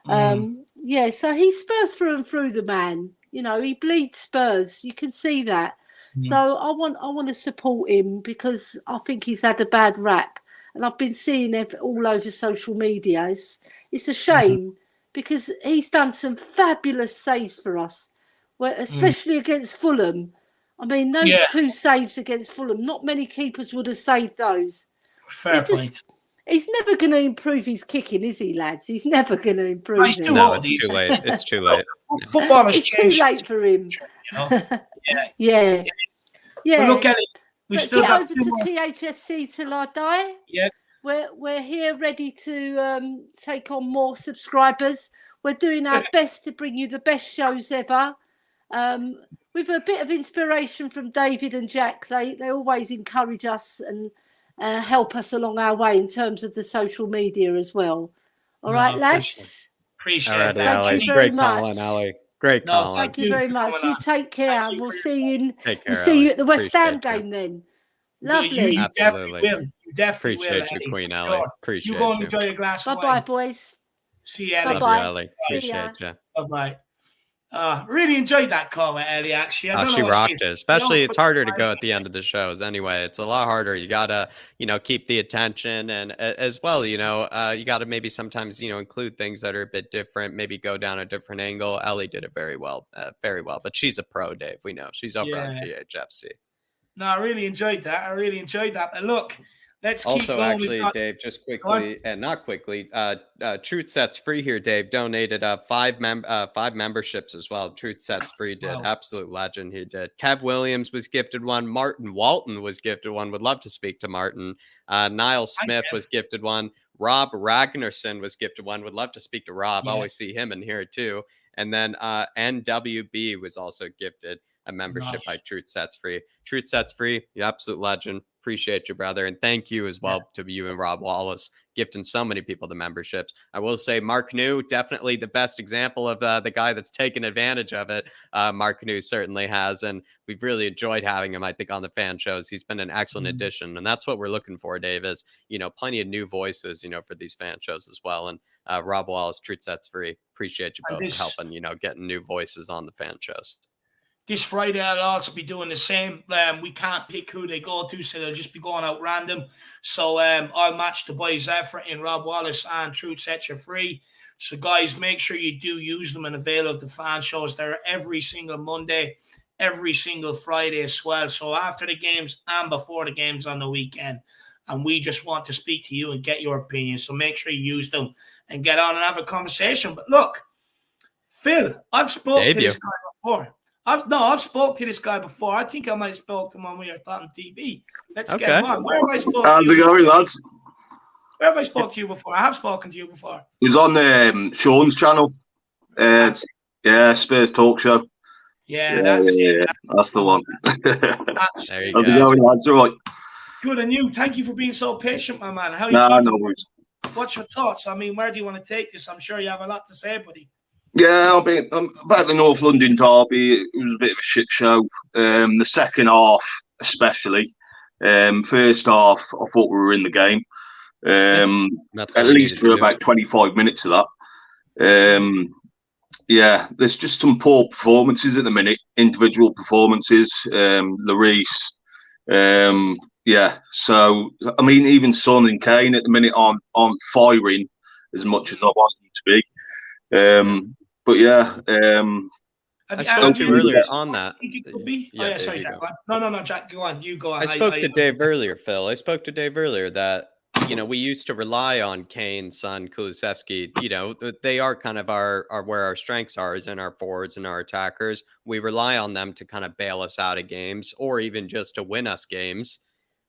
Yeah, so he's Spurs through and through, the man. You know, he bleeds Spurs. You can see that. So I want to support him, because I think he's had a bad rap. And I've been seeing it all over social media. It's a shame, because he's done some fabulous saves for us, especially against Fulham. I mean, those 2 saves against Fulham, not many keepers would have saved those. Fair point. He's never going to improve his kicking, is he, lads? He's never going to improve it. No, it's too late. It's too late. Football has it's changed. too late for him. You know? Yeah. But look at it. We've still get got over to THFC till I die. Yeah. We're here ready to take on more subscribers. We're doing our best to bring you the best shows ever. With a bit of inspiration from David and Jack. They always encourage us and help us along our way in terms of the social media as well. All right, lads? Appreciate that. Thank you very Great much. calling, Ali. Great calling. Thank you very much. You take care, and we'll see you. Take We'll care, see you Ali. at the West Ham Appreciate game then. Lovely. You definitely will. You definitely Appreciate will. you, Eddie, Queen for Ali. sure. Appreciate you. Go and you. enjoy your glass of Bye-bye, wine. boys. See you, Ellie. Love Bye-bye. you, Ali. Appreciate you. Bye-bye. Really enjoyed that call with Ellie, actually. I don't She know rocked it. Especially, it's harder to put go at the end of the shows anyway. It's a lot harder. You gotta, keep the attention, and as well, you gotta maybe sometimes, include things that are a bit different, maybe go down a different angle. Ellie did it very well, but she's a pro, Dave. We know she's over on THFC. No, I really enjoyed that. But look, let's keep Also, going. actually, Dave, just quickly, and not quickly, Truth Sets Free here, Dave, donated 5 memberships as well. Truth Sets Free did. Wow. Absolute legend, he did. Kev Williams was gifted one. Martin Walton was gifted one. Would love to speak to Martin. Niall Smith was gifted one. Rob Ragnarsson was gifted one. Would love to speak to Rob. Yeah. Always see him in here too. And then NWB was also gifted a membership by Truth Sets Free. Truth Sets Free, you absolute legend. Appreciate you, brother. And thank you as well to you and Rob Wallace, gifting so many people the memberships. I will say Mark New, definitely the best example of the guy that's taken advantage of it. Mark New certainly has. And we've really enjoyed having him, I think, on the fan shows. He's been an excellent addition. And that's what we're looking for, Dave, is, plenty of new voices, for these fan shows as well. And Rob Wallace, Truth Sets Free, appreciate you both helping, getting new voices on the fan shows. This Friday, I'll also be doing the same. We can't pick who they go to, so they'll just be going out random. So I'll match the boys' effort in Rob Wallace and Truth Sets You Free. So, guys, make sure you do use them and avail of the fan shows. They're every single Monday, every single Friday as well. So after the games and before the games on the weekend. And we just want to speak to you and get your opinion. So make sure you use them and get on and have a conversation. But look, Phil, I've spoken to this guy before. I've spoke to this guy before. I think I might have spoke to him when we were on TV. Let's get him on. Where have I spoken? How's it going, lads? Where have I spoken to you before? I have spoken to you before. It was on Sean's channel. That's it. Yeah, Spurs Talk Show. Yeah, that's it. That's the one. There you How's it go. going, lads? All right. Good, and you. Thank you for being so patient, my man. How you Nah, keeping? no worries. What's your thoughts? I mean, where do you want to take this? I'm sure you have a lot to say, buddy. Yeah, about the North London derby. It was a bit of a shit show. The second half, especially. First half, I thought we were in the game. That's At all we least needed for to do. about 25 minutes of that. Yeah, there's just some poor performances at the minute. Individual performances. Lloris. Yeah, so I mean, even Son and Kane at the minute aren't firing as much as I want them to be. But yeah, I spoke to you earlier on that. Yeah, sorry, Jack. Go on. No, Jack, go on. You go on. I spoke to Dave earlier, Phil. I spoke to Dave earlier that, you know, we used to rely on Kane, Son, Kulusevski. You know, they are kind of our where our strengths are, is in our forwards and our attackers. We rely on them to kind of bail us out of games or even just to win us games.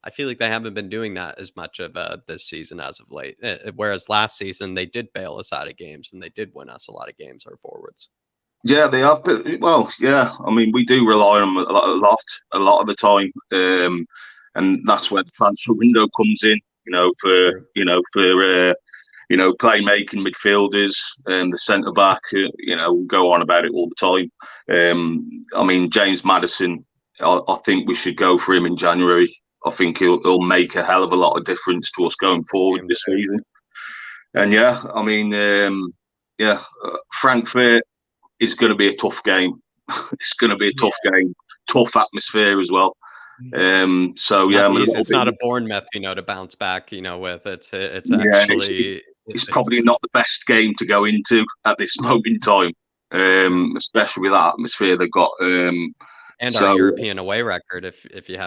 I feel like they haven't been doing that as much of this season as of late. Whereas last season, they did bail us out of games and they did win us a lot of games, our forwards. Yeah, they have. Well, yeah. I mean, we do rely on them a lot of the time, and that's where the transfer window comes in. For playmaking midfielders and the centre back. We go on about it all the time. I mean, James Maddison. I think we should go for him in January. I think he'll make a hell of a lot of difference to us going forward this season. And yeah, I mean, Frankfurt is going to be a tough game. It's going to be a tough game, tough atmosphere as well. So yeah, it's not a Bournemouth, to bounce back, with. It's actually it's probably not the best game to go into at this moment in time, especially with that atmosphere they've got. And our European away record, if you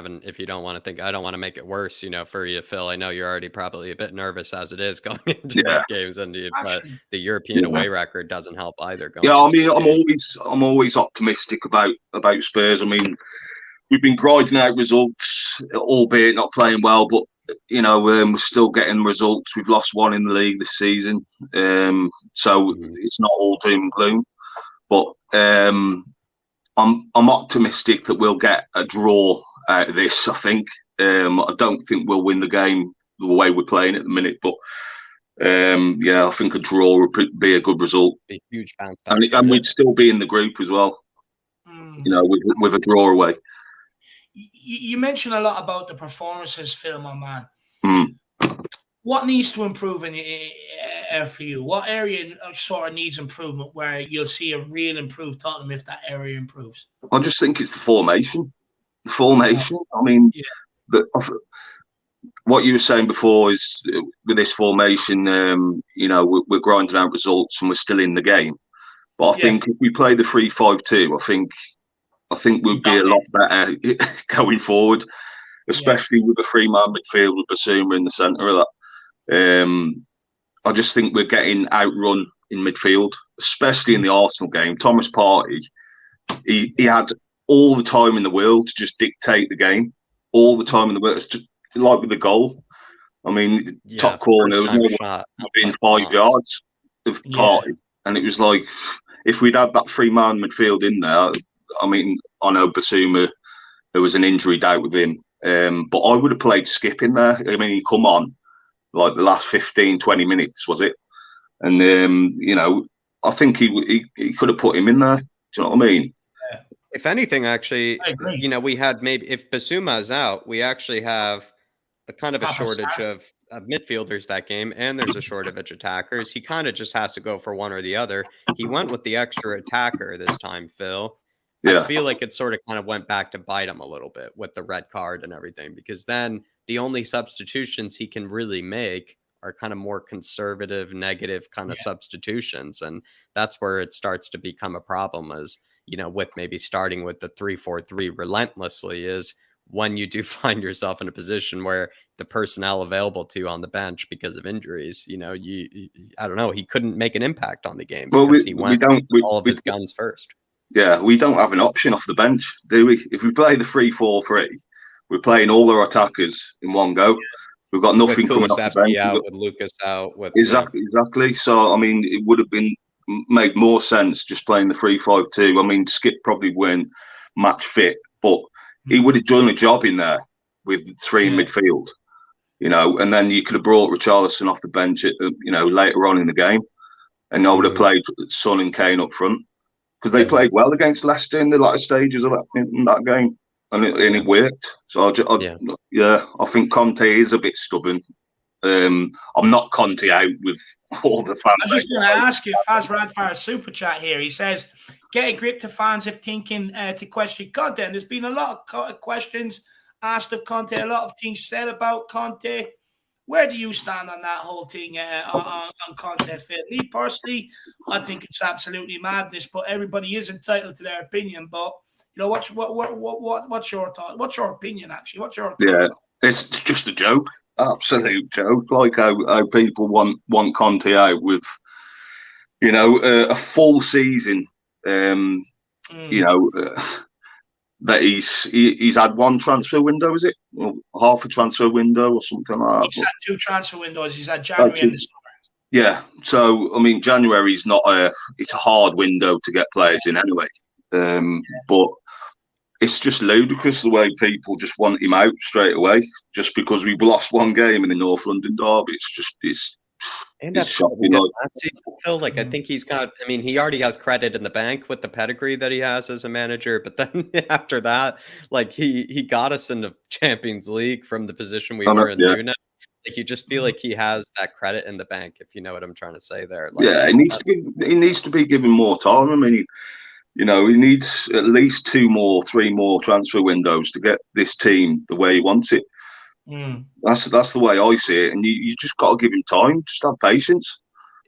don't want to think, I don't want to make it worse, for you, Phil. I know you're already probably a bit nervous as it is going into these games, but the European away record doesn't help either. I mean, I'm always optimistic about Spurs. I mean, we've been grinding out results, albeit not playing well, but we're still getting results. We've lost one in the league this season, so it's not all doom and gloom. But I'm optimistic that we'll get a draw out of this. I think I don't think we'll win the game the way we're playing at the minute, but I think a draw would be a good result. A huge bounce back, and we'd still be in the group as well. With a draw away. You mentioned a lot about the performances, Phil, my man. What needs to improve for you? What area sort of needs improvement where you'll see a real improved Tottenham if that area improves? I just think it's the formation. I mean, what you were saying before is with this formation, we're grinding out results and we're still in the game. But I think if we play the 3-5-2, I think we'll be a lot better going forward, especially with a three-man midfield with Basuma in the centre of that. I just think we're getting outrun in midfield, especially in the Arsenal game. Thomas Partey, he had all the time in the world to just dictate the game, all the time in the world. It's just like with the goal. I mean, top corner, there was no one within 5 yards of Partey. And it was like, if we'd had that three-man midfield in there, I mean, I know Basuma, there was an injury doubt with him, but I would have played Skip in there. I mean, he come on like the last 15, 20 minutes, was it? And, I think he could have put him in there. Do you know what I mean? Yeah. If anything, actually, we had maybe, if Basuma is out, we actually have a kind of a shortage of midfielders that game, and there's a shortage of attackers. He kind of just has to go for one or the other. He went with the extra attacker this time, Phil. I feel like it sort of kind of went back to bite him a little bit with the red card and everything, because then the only substitutions he can really make are kind of more conservative, negative kind of substitutions. And that's where it starts to become a problem, is, with maybe starting with the 3-4-3 relentlessly, is when you do find yourself in a position where the personnel available to you on the bench because of injuries, I don't know, he couldn't make an impact on the game because he went with all of his guns first. Yeah, we don't have an option off the bench, do we? If we play the 3-4-3, we're playing all our attackers in one go. We've got nothing with coming off the bench. Kulusevski out, with Lucas out, with exactly. So I mean, it would have been made more sense just playing the 3-5-2. I mean, Skip probably weren't match fit, but he would have done a job in there with three in midfield, you know. And then you could have brought Richarlison off the bench, later on in the game, and I would have played Son and Kane up front because they played well against Leicester in the latter stages of that game, and it worked. So I think Conte is a bit stubborn. I'm not Conte out with all the fans. I was just going to ask you, Faz Radfire super chat here. He says, "Get a grip to fans if thinking to question Conte." And there's been a lot of questions asked of Conte, a lot of things said about Conte. Where do you stand on that whole thing on Conte? Phil? Me personally, I think it's absolutely madness. But everybody is entitled to their opinion. But you know, what's your thought? What's your opinion actually? What's your thoughts? Yeah, it's just a joke. Absolute joke, like how people want Conte out with, a full season. That he's had one transfer window, is it? Well, half a transfer window or something like that. He's had 2 transfer windows. He's had January and the summer. Yeah, so I mean, January's it's a hard window to get players in anyway. But it's just ludicrous the way people just want him out straight away just because we've lost one game in the North London derby. It's shocking. Phil, I think he's got. I mean, he already has credit in the bank with the pedigree that he has as a manager. But then after that, he got us into Champions League from the position we were in. Nunes. You just feel like he has that credit in the bank, if you know what I'm trying to say there. He needs to be given more time. I mean. He needs at least 3 more transfer windows to get this team the way he wants it. That's the way I see it. And you just got to give him time. Just have patience.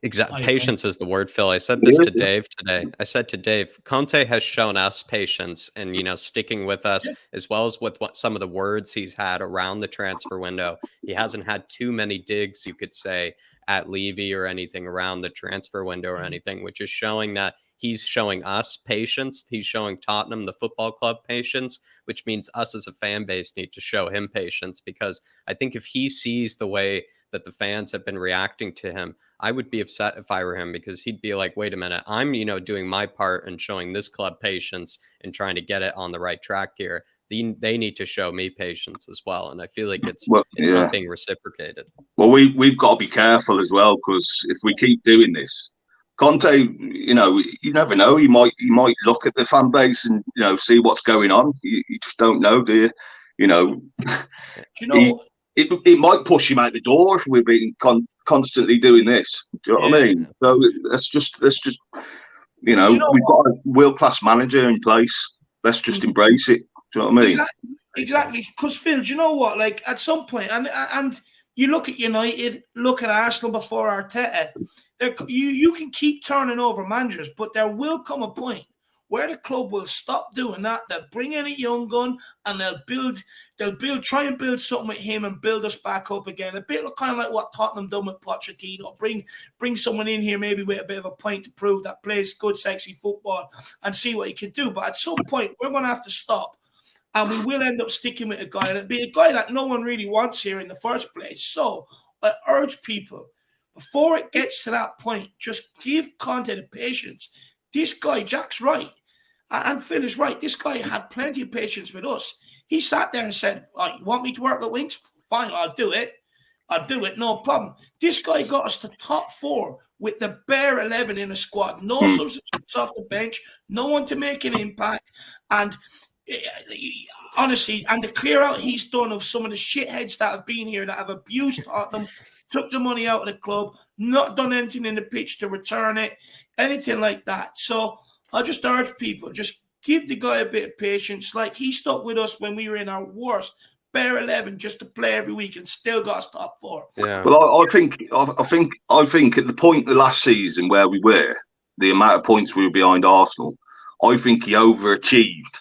Exactly. Patience is the word, Phil. I said this to Dave today. I said to Dave, Conte has shown us patience and, sticking with us as well as with some of the words he's had around the transfer window. He hasn't had too many digs, you could say, at Levy or anything around the transfer window or anything, which is showing that he's showing us patience. He's showing Tottenham, the football club, patience, which means us as a fan base need to show him patience, because I think if he sees the way that the fans have been reacting to him, I would be upset if I were him, because he'd be like, wait a minute, I'm, doing my part and showing this club patience and trying to get it on the right track here. They need to show me patience as well. And I feel like it's not being reciprocated. Well, we've got to be careful as well, because if we keep doing this, Conte, you never know. He might look at the fan base and see what's going on. You just don't know, do you? It might push him out the door if we're being constantly doing this. Do you know what I mean? So let's just we've got a world-class manager in place. Let's just embrace it. Do you know what I mean? Exactly. Because Phil, do you know what? Like at some point, and you look at United, look at Arsenal before Arteta. You can keep turning over managers, but there will come a point where the club will stop doing that. They'll bring in a young gun and they'll try and build something with him and build us back up again. A bit kind of like what Tottenham done with Pochettino. Bring someone in here maybe with a bit of a point to prove that plays good, sexy football and see what he can do. But at some point, we're going to have to stop. And we will end up sticking with a guy. And it'll be a guy that no one really wants here in the first place. So I urge people, before it gets to that point, just give Conte the patience. This guy, Jack's right. And Phil is right. This guy had plenty of patience with us. He sat there and said, "Oh, you want me to work the wings? Fine, I'll do it. No problem." This guy got us to top 4 with the bare 11 in the squad. No substitutes off the bench. No one to make an impact. And honestly, and the clear out he's done of some of the shitheads that have been here that have abused Tottenham, took the money out of the club, not done anything in the pitch to return it, anything like that. So I just urge people, just give the guy a bit of patience. Like he stuck with us when we were in our worst, bare 11 just to play every week and still got us top 4. Yeah. Well, I think at the point of the last season where we were, the amount of points we were behind Arsenal, I think he overachieved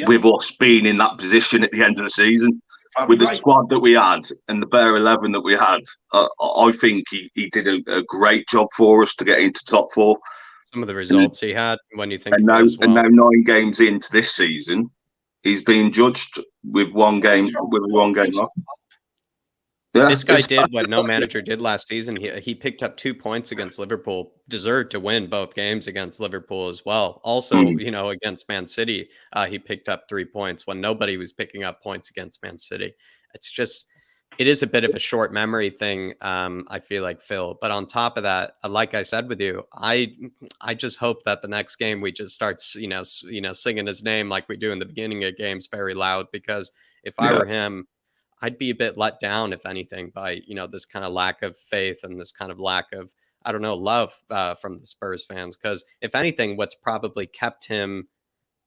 with us being in that position at the end of the season. With the squad that we had and the bare 11 that we had, I think he did a great job for us to get into top 4. Some of the results he had, when you think and now 9 games into this season, he's being judged with one game left. Yeah, This guy did what no manager did last season. He picked up 2 points against Liverpool, deserved to win both games against Liverpool as well. Also, against Man City, he picked up 3 points when nobody was picking up points against Man City. It is a bit of a short memory thing, I feel like, Phil. But on top of that, like I said with you, I just hope that the next game we just start, singing his name like we do in the beginning of games very loud, because if I were him, I'd be a bit let down, if anything, by, this kind of lack of faith and this kind of lack of, I don't know, love from the Spurs fans. Because if anything, what's probably kept him,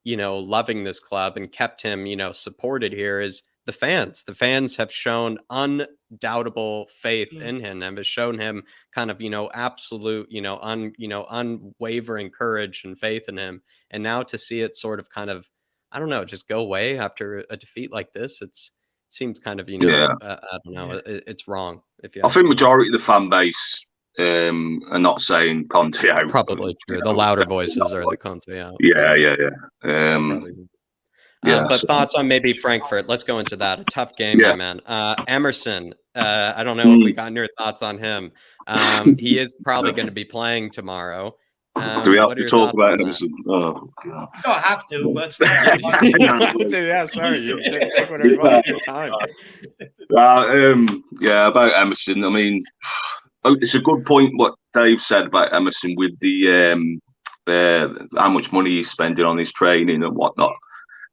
loving this club and kept him, supported here is the fans. The fans have shown undoubtable faith in him and have shown him kind of, absolute, unwavering courage and faith in him. And now to see it sort of kind of, I don't know, just go away after a defeat like this, seems kind of, I don't know, it's wrong. I think majority of the fan base are not saying Conte out. Probably true. The louder voices are the Conte out. Yeah. But thoughts on maybe Frankfurt? Let's go into that. A tough game, my man. Emerson, I don't know if we got your thoughts on him. He is probably going to be playing tomorrow. Do we have to talk about Emerson? Oh, God. You don't have to, but yeah, sorry. You take whatever you want. Your time. About Emerson. I mean, it's a good point what Dave said about Emerson with the how much money he's spending on his training and whatnot.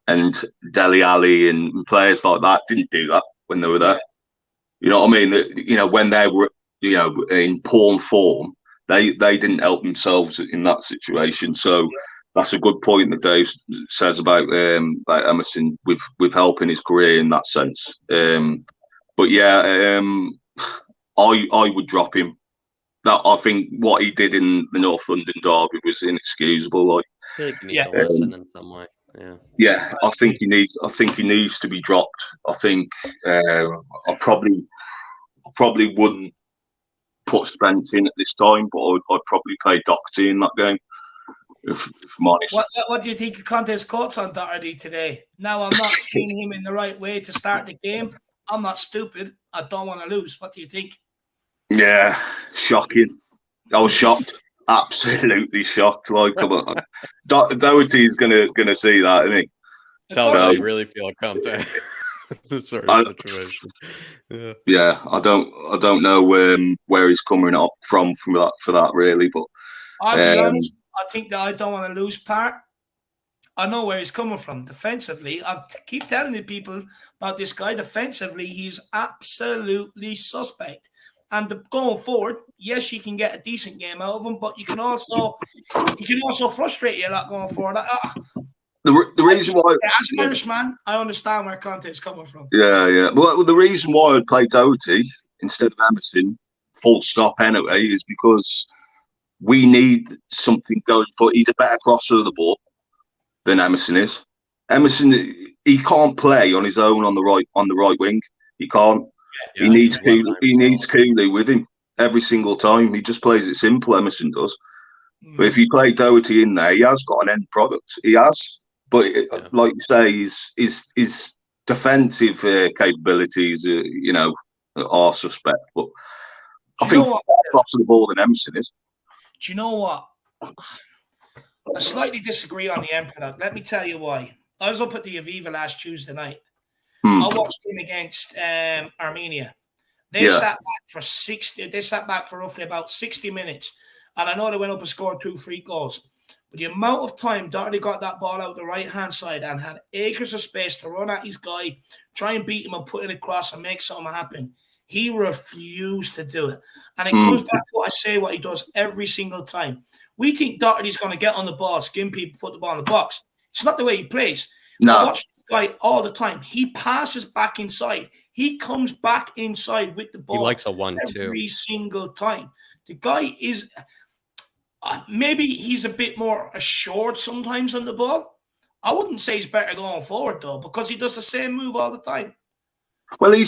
And Dele Alli and players like that didn't do that when they were there. You know what I mean? When they were, in poor form, they didn't help themselves in that situation. So that's a good point that Dave says about Emerson with helping his career in that sense. But yeah, I would drop him. That I think what he did in the North London derby was inexcusable. Like, I feel like he needs a lesson in some way. Yeah, I think he needs to be dropped. I think I probably wouldn't put Spence in at this time, but I'd probably play Doherty in that game. If I'm honest. What do you think of Conte's courts on Doherty today? Now, I'm not seeing him in the right way to start the game. I'm not stupid. I don't want to lose. What do you think? Yeah, shocking. I was shocked. Absolutely shocked. Like, come on, Doherty's gonna see that, isn't he? Tell us how you really feel, Conte. This sort of situation. Yeah, I don't know where he's coming up from that for that really, but I'll be honest. I think that I don't want to lose part. I know where he's coming from defensively. I keep telling the people about this guy. Defensively, he's absolutely suspect. And going forward, yes, you can get a decent game out of him, but you can also frustrate you a lot going forward. The reason why, as an Irishman, I understand where Conte is coming from. Yeah. Well, the reason why I'd play Doherty instead of Emerson, full stop anyway, is because we need something going for. He's a better crosser of the ball than Emerson is. Emerson, he can't play on his own on the right wing. He can't. Yeah, he needs Cooley with him every single time. He just plays it simple. Emerson does. But if you play Doherty in there, he has got an end product. He has. But like you say, his defensive capabilities, are suspect. But I think across the ball than Emerson is. Do you know what? I slightly disagree on the end product. Let me tell you why. I was up at the Aviva last Tuesday night. I watched him against Armenia. They sat back for roughly about 60 minutes. And I know they went up and scored 2 free goals. But the amount of time Doherty got that ball out the right-hand side and had acres of space to run at his guy, try and beat him and put it across and make something happen, he refused to do it. And it comes back to what I say, what he does every single time. We think Doherty's going to get on the ball, skin people, put the ball in the box. It's not the way he plays. No. I watch this guy all the time. He passes back inside. He comes back inside with the ball. He likes a 1-2 every single time. The guy is... maybe he's a bit more assured sometimes on the ball. I wouldn't say he's better going forward, though, because he does the same move all the time. Well, he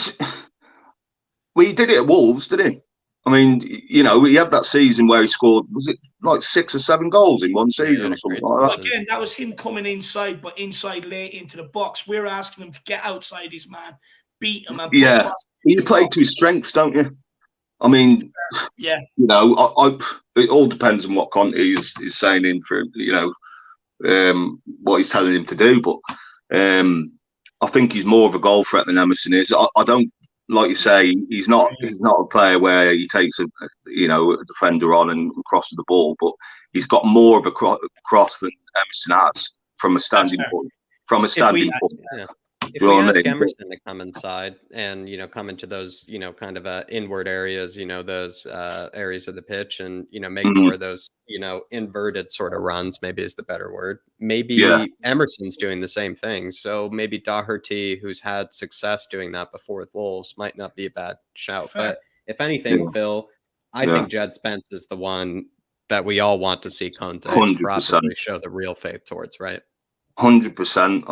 did it at Wolves, didn't he? I mean, he had that season where he scored, was it like 6 or 7 goals in one season or something like that? Again, that was him coming inside, but inside late into the box. We're asking him to get outside his man, beat him, and put You play to his strengths, don't you? I mean, yeah. You know, it all depends on what Conte is saying in for, you know, what he's telling him to do. But I think he's more of a goal threat than Emerson is. I don't, like you say, he's not a player where he takes a defender on and crosses the ball, but he's got more of a cross than Emerson has from a standing point. From a standing point. Yeah. If we ask Emerson to come inside and, you know, come into those, you know, kind of inward areas, you know, those areas of the pitch and, you know, make more of those, you know, inverted sort of runs, maybe is the better word. Maybe Emerson's doing the same thing. So maybe Doherty, who's had success doing that before with Wolves, might not be a bad shout. But if anything, Phil, I think Jed Spence is the one that we all want to see Conte 100%. probably show the real faith towards, right? 100%.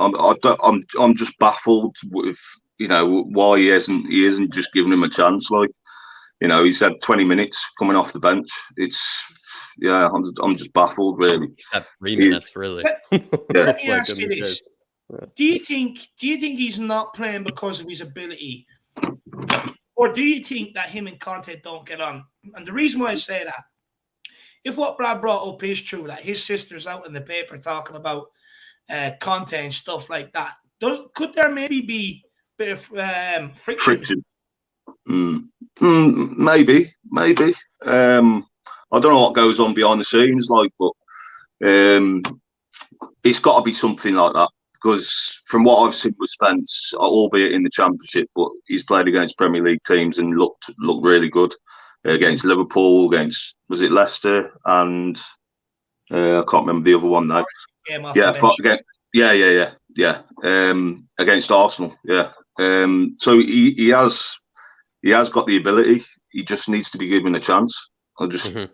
I'm just baffled with, you know, why he isn't just giving him a chance. Like, you know, he's had 20 minutes coming off the bench. I'm just baffled, really. He's had 3 minutes, really. Let me ask you this: do you think he's not playing because of his ability, or do you think that him and Conte don't get on? And the reason why I say that, if what Brad brought up is true, that his sister's out in the paper talking about Conte and stuff like that, could there maybe be a bit of friction? Maybe. I don't know what goes on behind the scenes, like, but it's got to be something like that, because from what I've seen with Spence, albeit in the Championship, but he's played against Premier League teams and looked really good against Liverpool, against, was it Leicester, and I can't remember the other one now. Against Arsenal, so he has got the ability. He just needs to be given a chance. Definitely.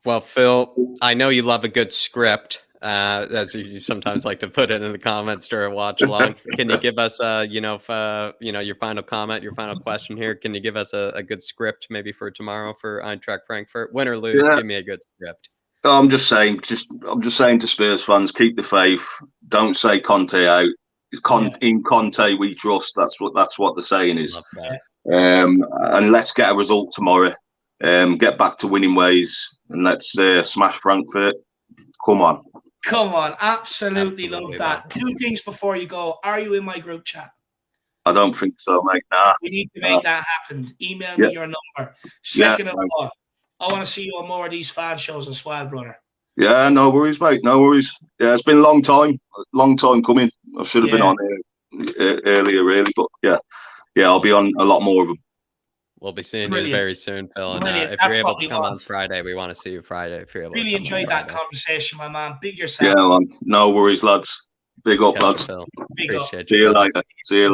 Well, Phil, I know you love a good script, as you sometimes like to put it in the comments during watch along. Can you give us, your final comment, your final question here? Can you give us a good script maybe for tomorrow for Eintracht Frankfurt? Win or lose, give me a good script. I'm just saying to Spurs fans, keep the faith. Don't say Conte out. In Conte we trust. That's what the saying is. And let's get a result tomorrow. Get back to winning ways, and let's smash Frankfurt. Come on. Absolutely love that. 2 things before you go. Are you in my group chat? I don't think so, mate. Nah. We need to make that happen. Email me your number. Second of all, I want to see you on more of these fan shows as well, brother. Yeah, no worries, mate. No worries. Yeah, it's been a long time coming. I should have been on here earlier, really, but I'll be on a lot more of them. We'll be seeing you very soon, Phil. And if you're able to come on Friday, we want to see you Friday. If you're able really to enjoyed that conversation, my man. Big yourself. Yeah, man. No worries, lads. Big up, lads. Phil. Big Appreciate up. See you later.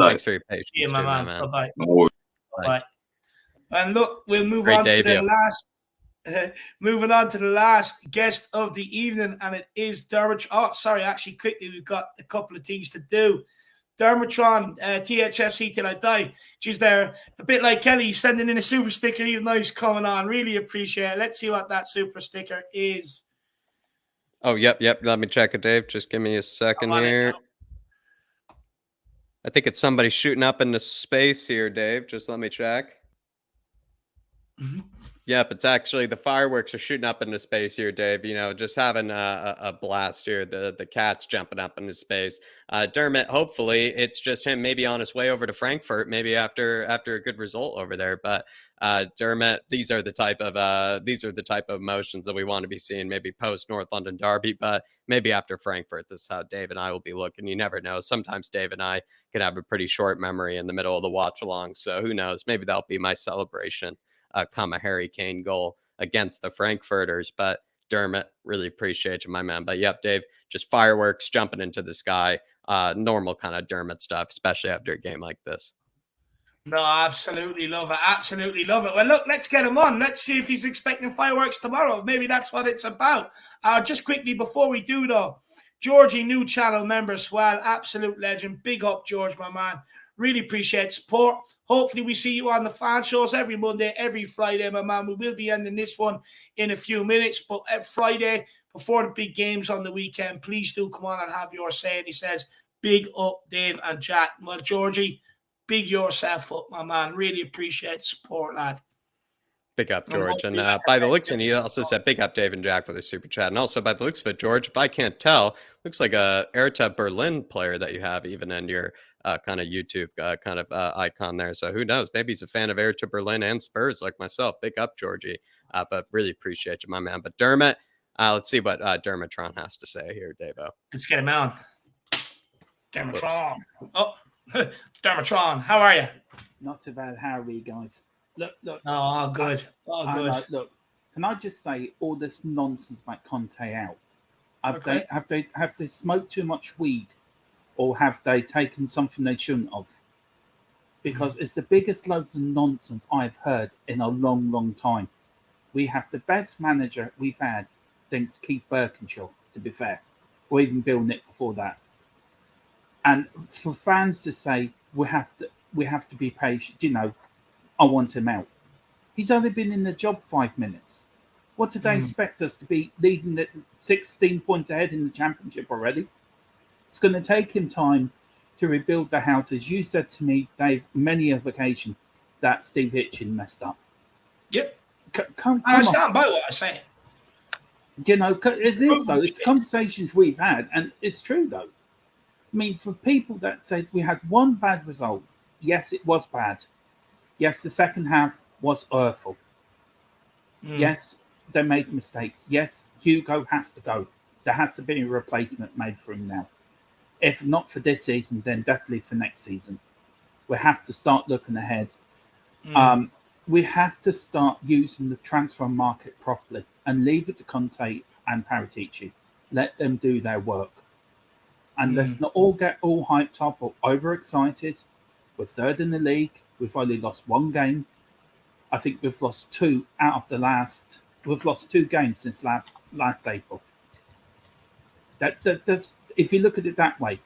Thanks for your patience. See you, my man. Bye-bye. No worries. Bye. And look, we'll move on to the last. Moving on to the last guest of the evening, and it is Dermot. Oh, sorry, actually, quickly, we've got a couple of things to do. Dermotron, THFC till I die. She's there, a bit like Kelly, sending in a super sticker, even though he's coming on. Really appreciate it. Let's see what that super sticker is. Oh, yep. Let me check it, Dave. Just give me a second here. I think it's somebody shooting up into space here, Dave. Just let me check. Yep, it's actually the fireworks are shooting up into space here, Dave. You know, just having a blast here. The cat's jumping up into space. Dermot, hopefully it's just him maybe on his way over to Frankfurt, maybe after a good result over there. But Dermot, these are the type of emotions that we want to be seeing maybe post North London derby, but maybe after Frankfurt. This is how Dave and I will be looking. You never know. Sometimes Dave and I can have a pretty short memory in the middle of the watch along. So who knows? Maybe that'll be my celebration. Come a Harry Kane goal against the Frankfurters. But Dermot, really appreciate you, my man. But yep, Dave, just fireworks jumping into the sky. Normal kind of Dermot stuff, especially after a game like this. No, absolutely love it. Absolutely love it. Well, look, let's get him on. Let's see if he's expecting fireworks tomorrow. Maybe that's what it's about. Just quickly before we do, though, Georgie, new channel member as well. Absolute legend. Big up, George, my man. Really appreciate support. Hopefully we see you on the fan shows every Monday, every Friday, my man. We will be ending this one in a few minutes, but Friday, before the big games on the weekend, please do come on and have your say. And he says, Big up, Dave and Jack. Well, Georgie, big yourself up, my man. Really appreciate the support, lad. Big up, George. And by the looks, and he also said big up Dave and Jack with a super chat. And also by the looks of it, George, if I can't tell, looks like a Hertha Berlin player that you have even in your kind of YouTube icon there. So who knows? Maybe he's a fan of Hertha Berlin and Spurs like myself. Big up, Georgie. But really appreciate you, my man. But Dermot, let's see what Dermatron has to say here, Davo. Let's get him on. Dermatron. Oh, Dermatron, how are you? Not too bad. How are we, guys? Look. Oh, all good. All good. Look, can I just say all this nonsense about Conte out? Have they smoked too much weed, or have they taken something they shouldn't have? Because it's the biggest loads of nonsense I've heard in a long, long time. We have the best manager we've had since Keith Birkinshaw, to be fair, or even Bill Nick before that. And for fans to say we have to be patient, I want him out. He's only been in the job 5 minutes. What did they expect us to be leading at 16 points ahead in the championship already? It's going to take him time to rebuild the house. As you said to me, Dave, many of occasion that Steve Hitchin messed up. Yep. Come I stand by what I say. It is, though. It's conversations we've had, and it's true, though. I mean, for people that say we had one bad result, yes, it was bad. Yes, the second half was awful. Yes, they made mistakes. Yes, Hugo has to go. There has to be a replacement made for him now. If not for this season, then definitely for next season. We have to start looking ahead. We have to start using the transfer market properly and leave it to Conte and Paratici. Let them do their work. And let's not all get all hyped up or overexcited. We're third in the league. We've only lost one game. I think we've lost two out of the last. We've lost 2 games since last April. That's if you look at it that way,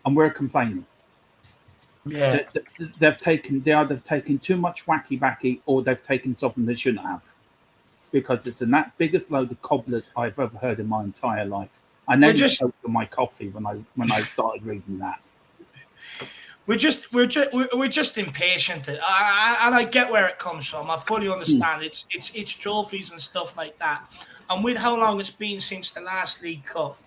and we're complaining. Yeah, they've taken too much wacky backy, or they've taken something they shouldn't have, because it's the biggest load of cobblers I've ever heard in my entire life. I nearly choked on my coffee when I started reading that. We're just impatient, and I get where it comes from. I fully understand. It's trophies and stuff like that, and with how long it's been since the last League Cup,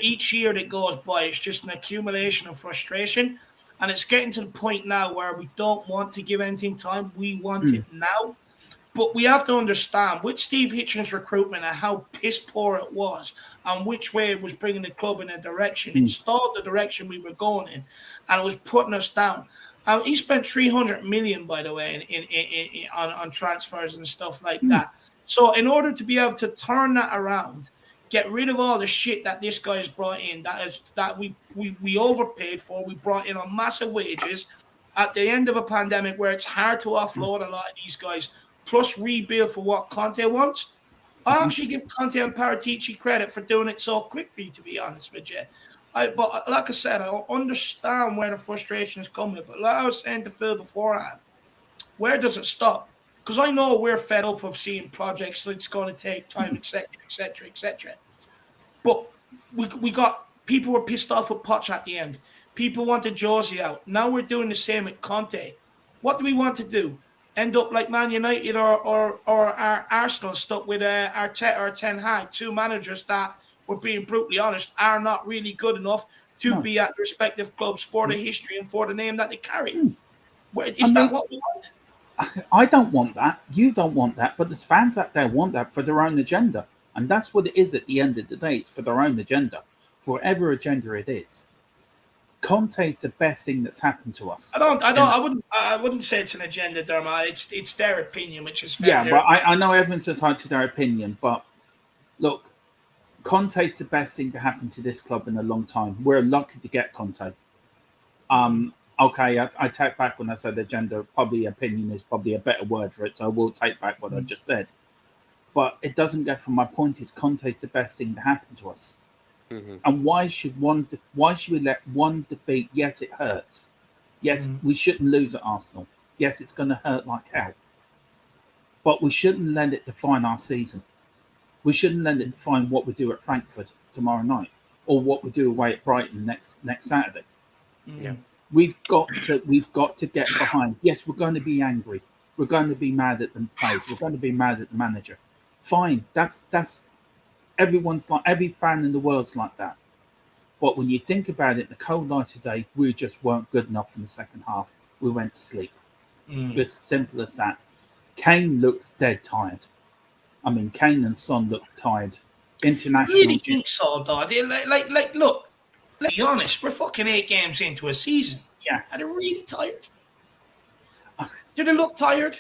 each year that goes by, it's just an accumulation of frustration, and it's getting to the point now where we don't want to give anything time. We want it now. But we have to understand with Steve Hitchin's recruitment and how piss poor it was and which way it was bringing the club in a direction. It stalled the direction we were going in, and it was putting us down. He spent 300 million, by the way, on transfers and stuff like that. So in order to be able to turn that around, get rid of all the shit that this guy has brought in, that we overpaid for, we brought in on massive wages at the end of a pandemic where it's hard to offload a lot of these guys, plus rebuild for what Conte wants. I actually give Conte and Paratici credit for doing it so quickly, to be honest with you. But like I said, I understand where the frustration is coming. But like I was saying to Phil beforehand, where does it stop? Because I know we're fed up of seeing projects that's going to take time, etc., etc., etc. But we got people were pissed off with Poch at the end. People wanted Josie out. Now we're doing the same with Conte. What do we want to do? End up like Man United or our Arsenal stuck with Arteta or Ten Hag, 2 managers that, we're being brutally honest, are not really good enough to be at respective clubs for the history and for the name that they carry. Is that what we want? I don't want that. You don't want that. But there's fans out there want that for their own agenda. And that's what it is at the end of the day. It's for their own agenda, for whatever agenda it is. Conte is the best thing that's happened to us. I wouldn't say it's an agenda, Dermot. It's their opinion, which is fair. Yeah, but I know everyone's entitled to their opinion. But look, Conte's the best thing to happen to this club in a long time. We're lucky to get Conte. Okay, I take back when I said agenda. Probably opinion is probably a better word for it. So I will take back what I just said. But it doesn't get from my point. Is Conte's the best thing to happen to us? And why should we let one defeat? Yes, it hurts. Yes, we shouldn't lose at Arsenal. Yes, it's going to hurt like hell. But we shouldn't let it define our season. We shouldn't let it define what we do at Frankfurt tomorrow night. or what we do away at Brighton next Saturday. Yeah. We've got to get behind. Yes, we're going to be angry. We're going to be mad at the players. We're going to be mad at the manager. Fine. That's everyone's like, every fan in the world's like that. But when you think about it, the cold light today, we just weren't good enough in the second half. We went to sleep. It's simple as that. Kane looks dead tired. I mean, Kane and Son look tired. International. I really think so, though. Look, let's be honest. We're fucking 8 games into a season. Yeah. Are they really tired? Do they look tired?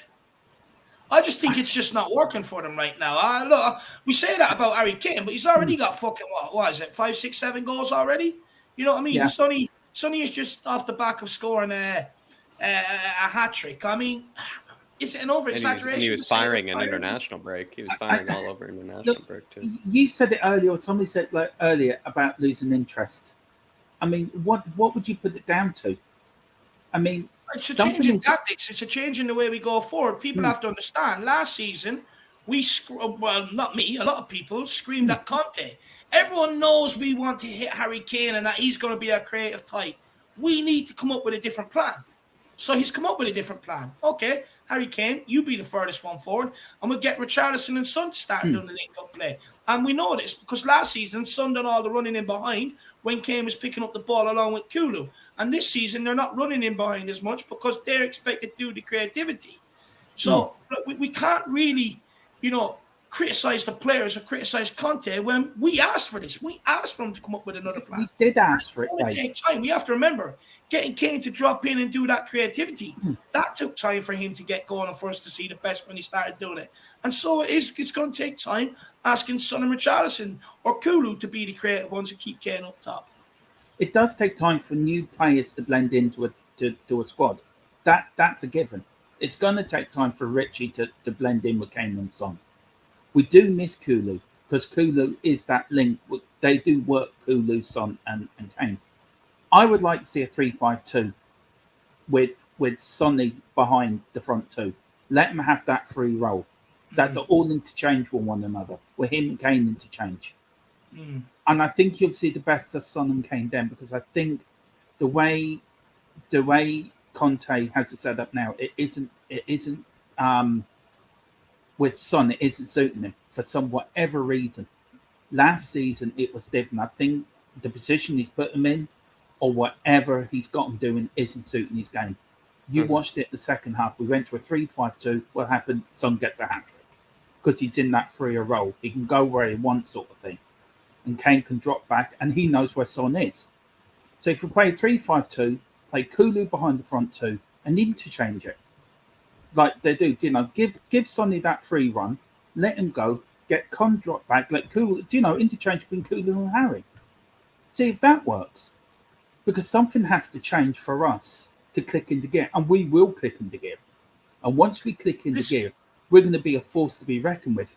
I just think it's just not working for them right now. Look, we say that about Harry Kane, but he's already got fucking, what is it, 5, 6, 7 goals already? You know what I mean? Yeah. Sonny is just off the back of scoring a hat-trick. I mean, is it an over-exaggeration? And he was firing an international break. He was firing all over international break, too. You said it earlier, or somebody said earlier about losing interest. I mean, what would you put it down to? I mean, it's a change in tactics. It's a change in the way we go forward. People have to understand. Last season, well, not me, a lot of people screamed at Conte. Everyone knows we want to hit Harry Kane and that he's going to be our creative type. We need to come up with a different plan. So he's come up with a different plan. Okay, Harry Kane, you be the furthest one forward, and we'll get Richarlison and Son to start doing the link-up play. And we know this because last season, Son done all the running in behind when Kane was picking up the ball along with Kulu. And this season, they're not running in behind as much because they're expected to do the creativity. So we can't really, criticize the players or criticize Conte when we asked for this. We asked for him to come up with another plan. We did ask for it. It takes time. We have to remember, getting Kane to drop in and do that creativity, that took time for him to get going and for us to see the best when he started doing it. And so it's going to take time asking Son and Richarlison or Kulu to be the creative ones and keep Kane up top. It does take time for new players to blend into a squad. That's a given. It's going to take time for Richie to blend in with Kane and Son. We do miss Kulu because Kulu is that link. They do work, Kulu, Son and Kane. I would like to see a 3-5-2 with Sonny behind the front two. Let them have that free role. That they're all interchange with one another. With him and Kane interchange. And I think you'll see the best of Son and Kane then, because I think the way Conte has it set up now, it isn't with Son, it isn't suiting him for whatever reason. Last season it was different. I think the position he's put him in, or whatever he's got him doing, isn't suiting his game. You watched it the second half. We went to a 3-5-2. What happened? Son gets a hat trick because he's in that freer role. He can go where he wants, sort of thing. And Kane can drop back, and he knows where Son is. So if we play 3-5-2, play Kulu behind the front two, and interchange it like they do. Give Sonny that free run, let him go, get Con drop back, let Kulu, interchange between Kulu and Harry. See if that works, because something has to change for us to click into gear, and we will click into gear. And once we click into gear, we're going to be a force to be reckoned with.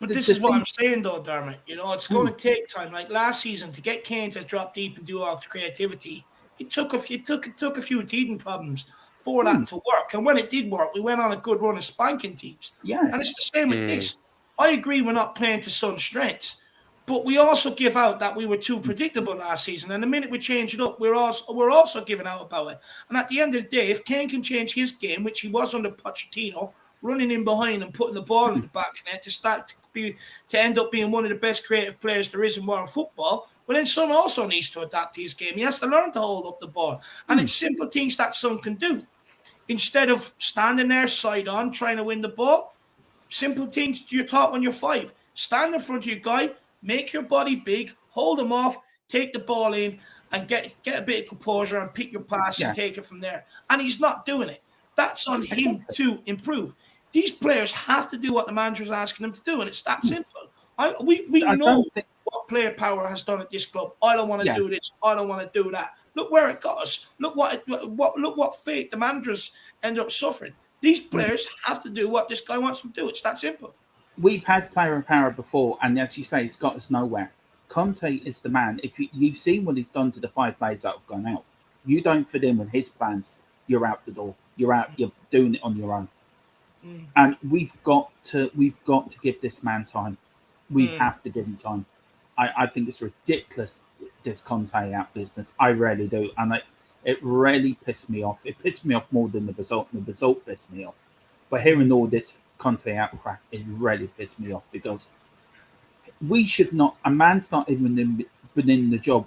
But this is what I'm saying, though, Dermot. It's going to take time. Like last season, to get Kane to drop deep and do all the creativity, it took a few teething problems for that to work. And when it did work, we went on a good run of spanking teams. Yeah. And it's the same with this. I agree we're not playing to Son's strengths, but we also give out that we were too predictable last season. And the minute we change it up, we're also giving out about it. And at the end of the day, if Kane can change his game, which he was under Pochettino, running in behind and putting the ball in the back of net to end up being one of the best creative players there is in modern football, well, then Son also needs to adapt to his game. He has to learn to hold up the ball. And it's simple things that Son can do. Instead of standing there side on trying to win the ball, simple things you're taught when you're 5. Stand in front of your guy, make your body big, hold him off, take the ball in, and get a bit of composure and pick your pass and take it from there. And he's not doing it. That's on him to improve. These players have to do what the manager is asking them to do, and it's that simple. We know what player power has done at this club. I don't want to do this. I don't want to do that. Look where it got us. Look what fate the managers ended up suffering. These players have to do what this guy wants them to do. It's that simple. We've had player power before, and as you say, it's got us nowhere. Conte is the man. If you've seen what he's done to the 5 players that have gone out, you don't fit in with his plans, you're out the door. You're doing it on your own. And we've got to give this man time. We have to give him time. I think it's ridiculous, this Conte out business. I really do. And it really pissed me off. It pissed me off more than the result. And the result pissed me off. But hearing all this Conte out crap, it really pissed me off, because we should not, a man's not even been in the job,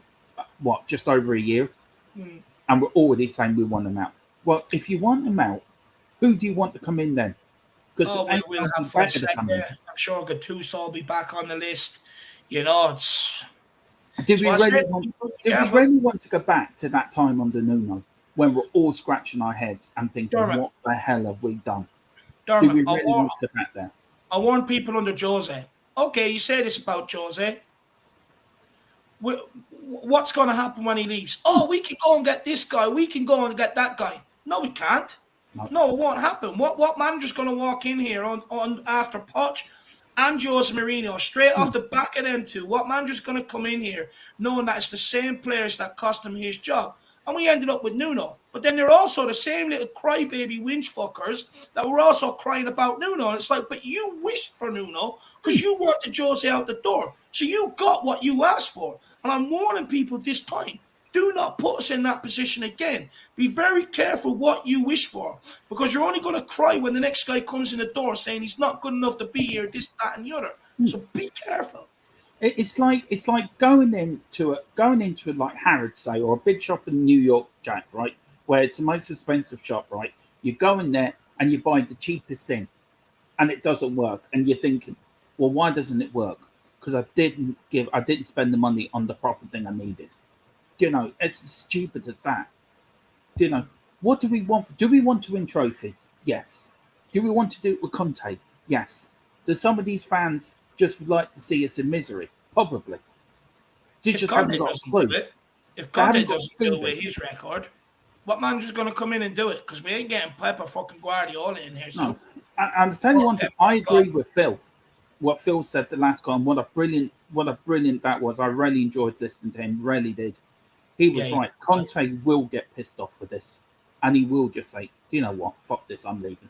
what, just over a year? And we're already saying we want him out. Well, if you want him out, who do you want to come in then? We'll have Fonseca. I'm sure Gattuso will be back on the list. You know, it's... Did we really want to go back to that time under Nuno, when we're all scratching our heads and thinking, what the hell have we done? Dermot, do we really want to go back there? I warn people under Jose. Okay, you say this about Jose. What's going to happen when he leaves? Oh, we can go and get this guy. We can go and get that guy. No, we can't. No, it won't happen. What manager's going to walk in here on after Poch and Jose Mourinho, straight off the back of them two? What manager's going to come in here knowing that it's the same players that cost him his job? And we ended up with Nuno. But then they're also the same little crybaby winch fuckers that were also crying about Nuno. And it's like, but you wished for Nuno because you wanted Jose out the door. So you got what you asked for. And I'm warning people this time, do not put us in that position again. Be very careful what you wish for, because you're only going to cry when the next guy comes in the door saying he's not good enough to be here, this, that, and the other. So be careful. It's like going into like Harrods, say, or a big shop in New York, Jack, right, where it's the most expensive shop, right? You go in there and you buy the cheapest thing, and it doesn't work, and you're thinking, well, why doesn't it work? Because I didn't spend the money on the proper thing I needed. You know, it's as stupid as that. You know, what do we want? Do we want to win trophies? Yes. Do we want to do it with Conte? Yes. Do some of these fans just would like to see us in misery? Probably. If Conte doesn't do it with his record, what manager's going to come in and do it? Because we ain't getting Pepper fucking Guardiola in here. So. No. I'm telling you one thing. I agree with Phil. What Phil said the last time, what a brilliant that was. I really enjoyed listening to him, really did. He was right. Conte will get pissed off for this, and he will just say, do you know what? Fuck this, I'm leaving.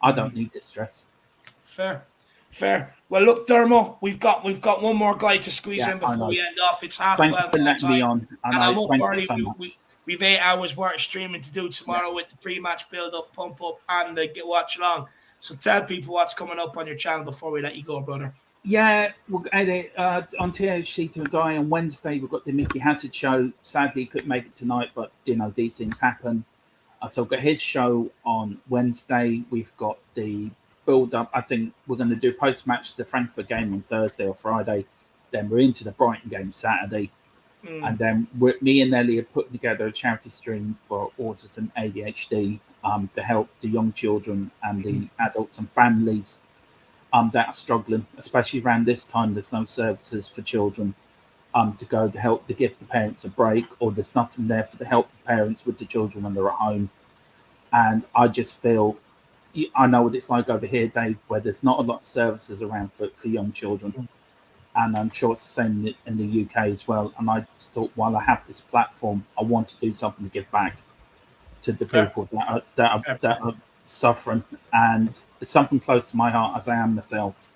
I don't need this stress. Fair. Well, look, Dermo, we've got one more guy to squeeze in before we end off. It's half 12. Thanks for letting me on. And I'm up early. We've 8 hours worth of streaming to do tomorrow with the pre-match build-up, pump-up, and the watch along. So tell people what's coming up on your channel before we let you go, brother. Yeah, we'll edit on theirishyid to die on Wednesday. We've got the Mickey Hazard show. Sadly, couldn't make it tonight, but you know these things happen. So we've got his show on Wednesday. We've got the build-up. I think we're going to do post-match the Frankfurt game on Thursday or Friday. Then we're into the Brighton game Saturday. And then me and Nelly are putting together a charity stream for autism ADHD to help the young children and the adults and families that are struggling, especially around this time. There's no services for children to go to help to give the parents a break, or there's nothing there to help the parents with the children when they're at home. And I just feel, I know what it's like over here, Dave, where there's not a lot of services around for young children. And I'm sure it's the same in the UK as well. And I just thought, while I have this platform, I want to do something to give back to the people that are suffering. And it's something close to my heart, as I am myself.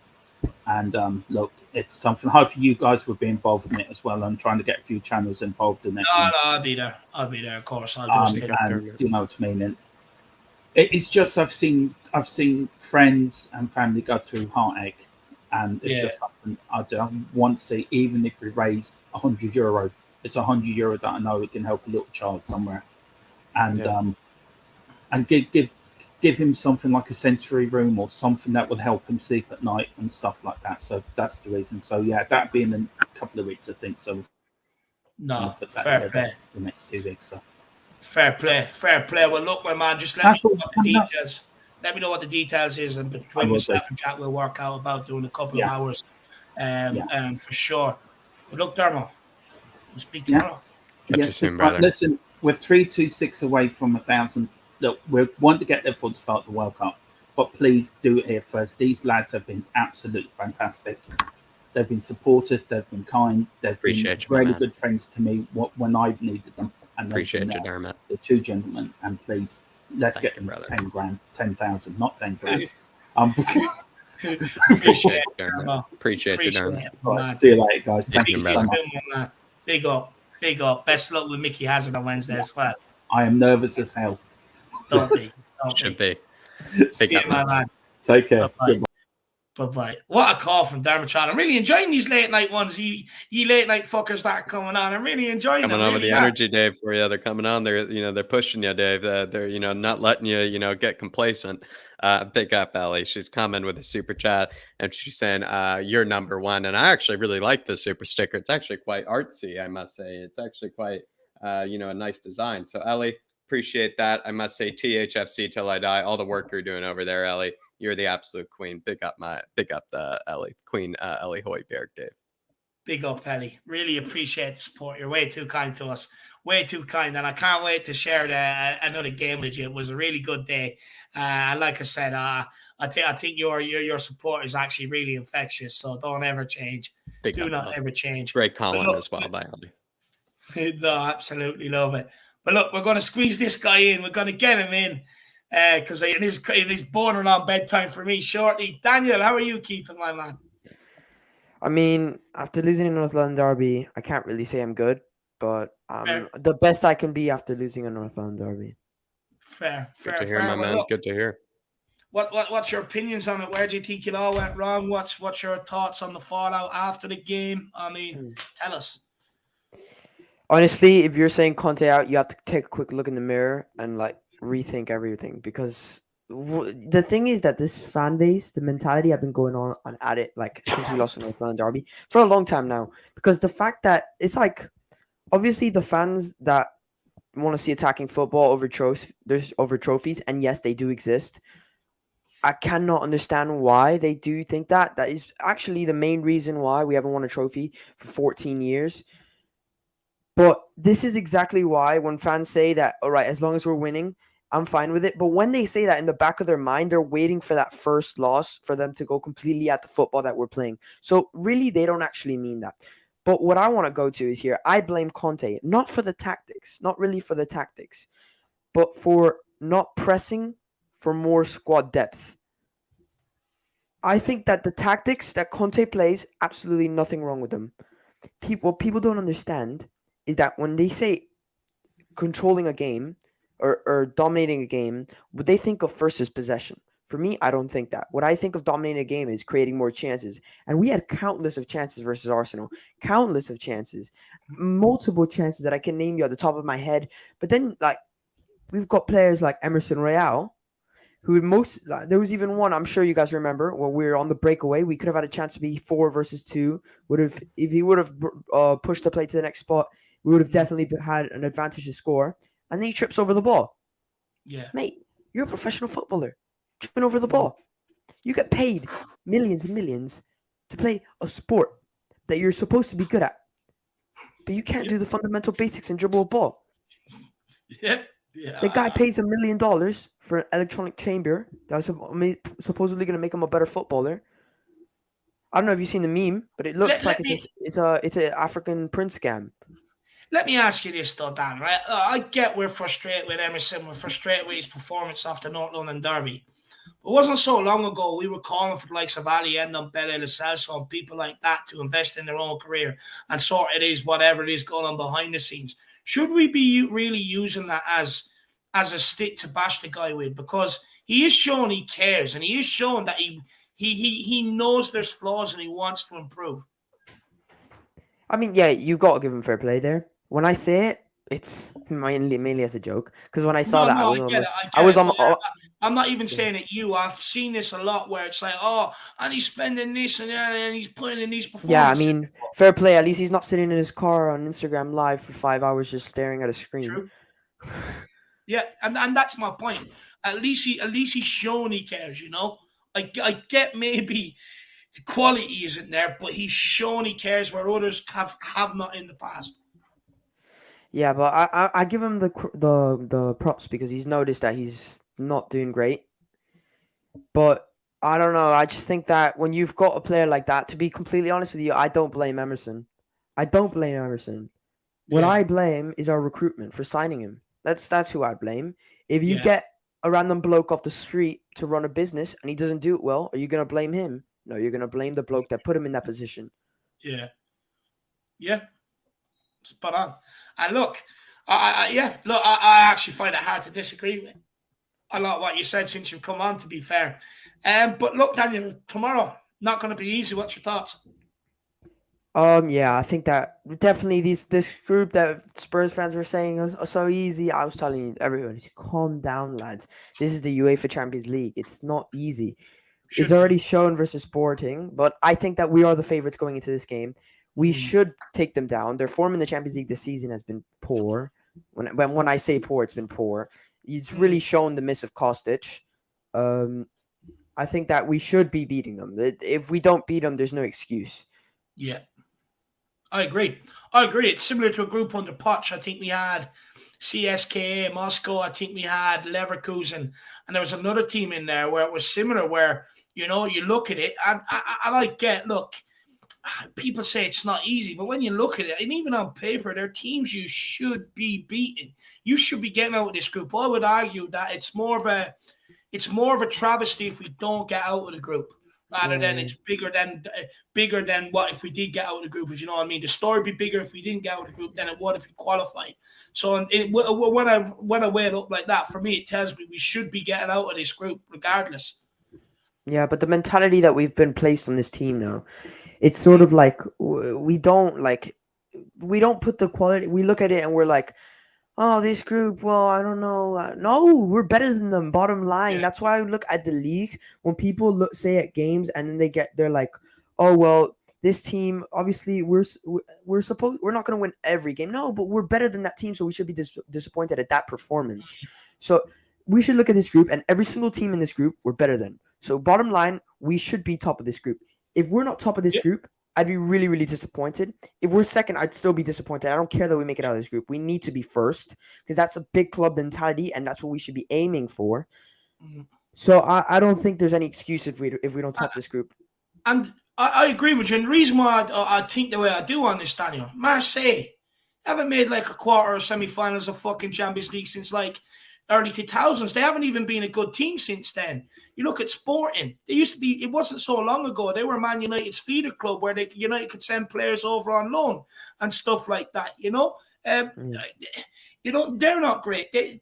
And look, it's something. Hopefully, you guys will be involved in it as well. I'm trying to get a few channels involved in it. No, I'll be there. Of course. And do you know what I mean? And it's just I've seen friends and family go through heartache. And it's just something I don't want to see. Even if we raise €100, it's €100 that I know it can help a little child somewhere, and give him something like a sensory room or something that will help him sleep at night and stuff like that. So that's the reason. So yeah, that'll be in a couple of weeks, I think. So no, fair play. The next 2 weeks. So fair play. Well, look, my man, just let me know what the details. Let me know what the details is, and between myself and Jack, we'll work out about doing a couple of hours, for sure. But look, Dermo, we'll speak tomorrow. Yes, listen, we're 326 away from 1,000. Look, we want to get there before the start of the World Cup, but please do it here first. These lads have been absolutely fantastic. They've been supportive. They've been kind. They've been really good friends to me when I've needed them. And appreciate you, Dermot. The two gentlemen, and please. Let's get them to 10 grand, 10,000, not 10 grand. Appreciate it, Jerome. Jerome. Appreciate you, Jerome. it, Right, man. see you later, guys. Thank you, you brother. so much. Man. Big up. Big up. Best luck with Mickey Hazard on Wednesday as well. I am nervous as hell. Don't be. Don't Should be. be. See you, my man. Take care. Bye-bye. Bye-bye. What a call from Dermotron. I'm really enjoying these late night ones. You late night fuckers that are coming on. I'm really enjoying Coming them. on with really the am. energy, Dave, for you. They're coming on. They're pushing you, Dave. They're not letting you, get complacent. Big up, Ellie. She's coming with a super chat, and she's saying, "You're number one." And I actually really like the super sticker. It's actually quite artsy, I must say. It's actually quite, a nice design. So, Ellie, appreciate that. I must say, THFC till I die. All the work you're doing over there, Ellie. You're the absolute queen. Big up the Ellie Queen, Ellie Hoiberg, Dave. Big up, Ellie. Really appreciate the support. You're way too kind to us. Way too kind. And I can't wait to share another game with you. It was a really good day. And like I said, I think your support is actually really infectious. So don't ever change. Do not ever change. Great Colin as well by Ellie. No, absolutely love it. But look, we're going to squeeze this guy in. We're going to get him in because it is bordering on bedtime for me shortly. Daniel, how are you keeping, my man? I mean, after losing in North London Derby, I can't really say I'm good, but the best I can be after losing a North London Derby. Fair. Good to hear, my man. Look, good to hear. What's your opinions on it? Where do you think it all went wrong? What's your thoughts on the fallout after the game? I mean, tell us. Honestly, if you're saying Conte out, you have to take a quick look in the mirror and rethink everything, because the thing is that this fan base, the mentality, I've been going on at it since we lost in North London Derby for a long time now, because the fact that it's obviously the fans that want to see attacking football over trophies, and yes, they do exist. I cannot understand why they do think that. That is actually the main reason why we haven't won a trophy for 14 years. But this is exactly why when fans say that, all right, as long as we're winning, I'm fine with it. But when they say that, in the back of their mind, they're waiting for that first loss for them to go completely at the football that we're playing. So really, they don't actually mean that. But what I want to go to is here, I blame Conte, not for the tactics, not really for the tactics, but for not pressing for more squad depth. I think that the tactics that Conte plays, absolutely nothing wrong with them. What people don't understand is that when they say controlling a game or dominating a game, what they think of first is possession. For me, I don't think that. What I think of dominating a game is creating more chances. And we had countless of chances versus Arsenal. Countless of chances. Multiple chances that I can name you at the top of my head. But then, we've got players like Emerson Royale, who there was even one, I'm sure you guys remember, when we were on the breakaway, we could have had a chance to be 4 versus 2. If he would have pushed the play to the next spot, we would have definitely had an advantage to score. And then he trips over the ball. Yeah. Mate, you're a professional footballer. Tripping over the ball. You get paid millions and millions to play a sport that you're supposed to be good at. But you can't do the fundamental basics and dribble a ball. Yeah. The guy pays $1 million for an electronic chamber that was supposedly going to make him a better footballer. I don't know if you've seen the meme, but it looks it's an African prince scam. Let me ask you this, though, Dan, right? I get we're frustrated with Emerson. We're frustrated with his performance after North London Derby. It wasn't so long ago we were calling for the likes of Ali Endon, Bele Lo Celso, and people like that to invest in their own career and sort it is whatever it is going on behind the scenes. Should we be really using that as a stick to bash the guy with? Because he is showing he cares, and he is showing that he knows there's flaws and he wants to improve. I mean, yeah, you've got to give him fair play there. When I say it, it's mainly as a joke. Because when I saw I'm not even saying it you. I've seen this a lot where it's like, oh, and he's spending this and he's putting in these performances. Yeah, I mean, fair play. At least he's not sitting in his car on Instagram Live for 5 hours just staring at a screen. True. Yeah, and that's my point. At least he's showing he cares, I get maybe the quality isn't there, but he's shown he cares where others have not in the past. Yeah, but I give him the props because he's noticed that he's not doing great. But I don't know. I just think that when you've got a player like that, to be completely honest with you, I don't blame Emerson. What I blame is our recruitment for signing him. That's who I blame. If you get a random bloke off the street to run a business and he doesn't do it well, are you going to blame him? No, you're going to blame the bloke that put him in that position. Yeah. Yeah. Spot on. And look, I actually find it hard to disagree with a lot of what you said since you've come on, to be fair. But look, Daniel, tomorrow, not going to be easy. What's your thoughts? Yeah, I think that definitely this group that Spurs fans were saying was so easy. I was telling everyone, calm down, lads. This is the UEFA Champions League. It's not easy. It's already shown versus Sporting, but I think that we are the favorites going into this game. We should take them down. Their form in the Champions League this season has been poor. When I say poor, it's been poor. It's really shown the miss of Kostic. I think that we should be beating them. If we don't beat them, there's no excuse. Yeah. I agree. It's similar to a group under Poch. I think we had CSKA, Moscow. I think we had Leverkusen. And there was another team in there where it was similar, where, you look at it, and I get, look, people say it's not easy, but when you look at it, and even on paper, they're teams you should be beating. You should be getting out of this group. I would argue that it's more of a travesty if we don't get out of the group, rather than it's bigger than what if we did get out of the group. If you know what I mean, the story would be bigger if we didn't get out of the group than it would if we qualified. So when I weigh it up like that, for me, it tells me we should be getting out of this group regardless. Yeah, but the mentality that we've been placed on this team now, it's sort of like we don't put the quality. We look at it and we're like, oh, this group, well, I don't know. No, we're better than them. Bottom line. Yeah. That's why I look at the league when people say at games and then they're like, oh, well, this team, obviously we're not going to win every game. No, but we're better than that team, so we should be disappointed at that performance. So we should look at this group, and every single team in this group we're better than. So bottom line, we should be top of this group. If we're not top of this group, I'd be really, really disappointed. If we're second, I'd still be disappointed. I don't care that we make it out of this group. We need to be first because that's a big club mentality, and that's what we should be aiming for. So I don't think there's any excuse if we don't top this group. And I agree with you. And the reason why I think the way I do on this, Daniel, Marseille haven't made like a quarter or semi-finals of fucking Champions League since like early 2000s. They haven't even been a good team since then. You look at Sporting. They used to be, it wasn't so long ago, they were Man United's feeder club where United could send players over on loan and stuff like that, they're not great. They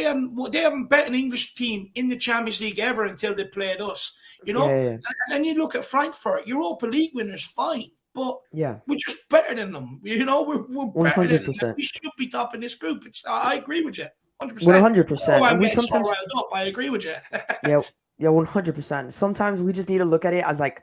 haven't bet an English team in the Champions League ever until they played us, And then you look at Frankfurt, Europa League winners, fine. But we're just better than them. We're better than them. We should be top in this group. I agree with you. 100%. 100%. And we sometimes riled up. I agree with you. yeah, 100%. Sometimes we just need to look at it as like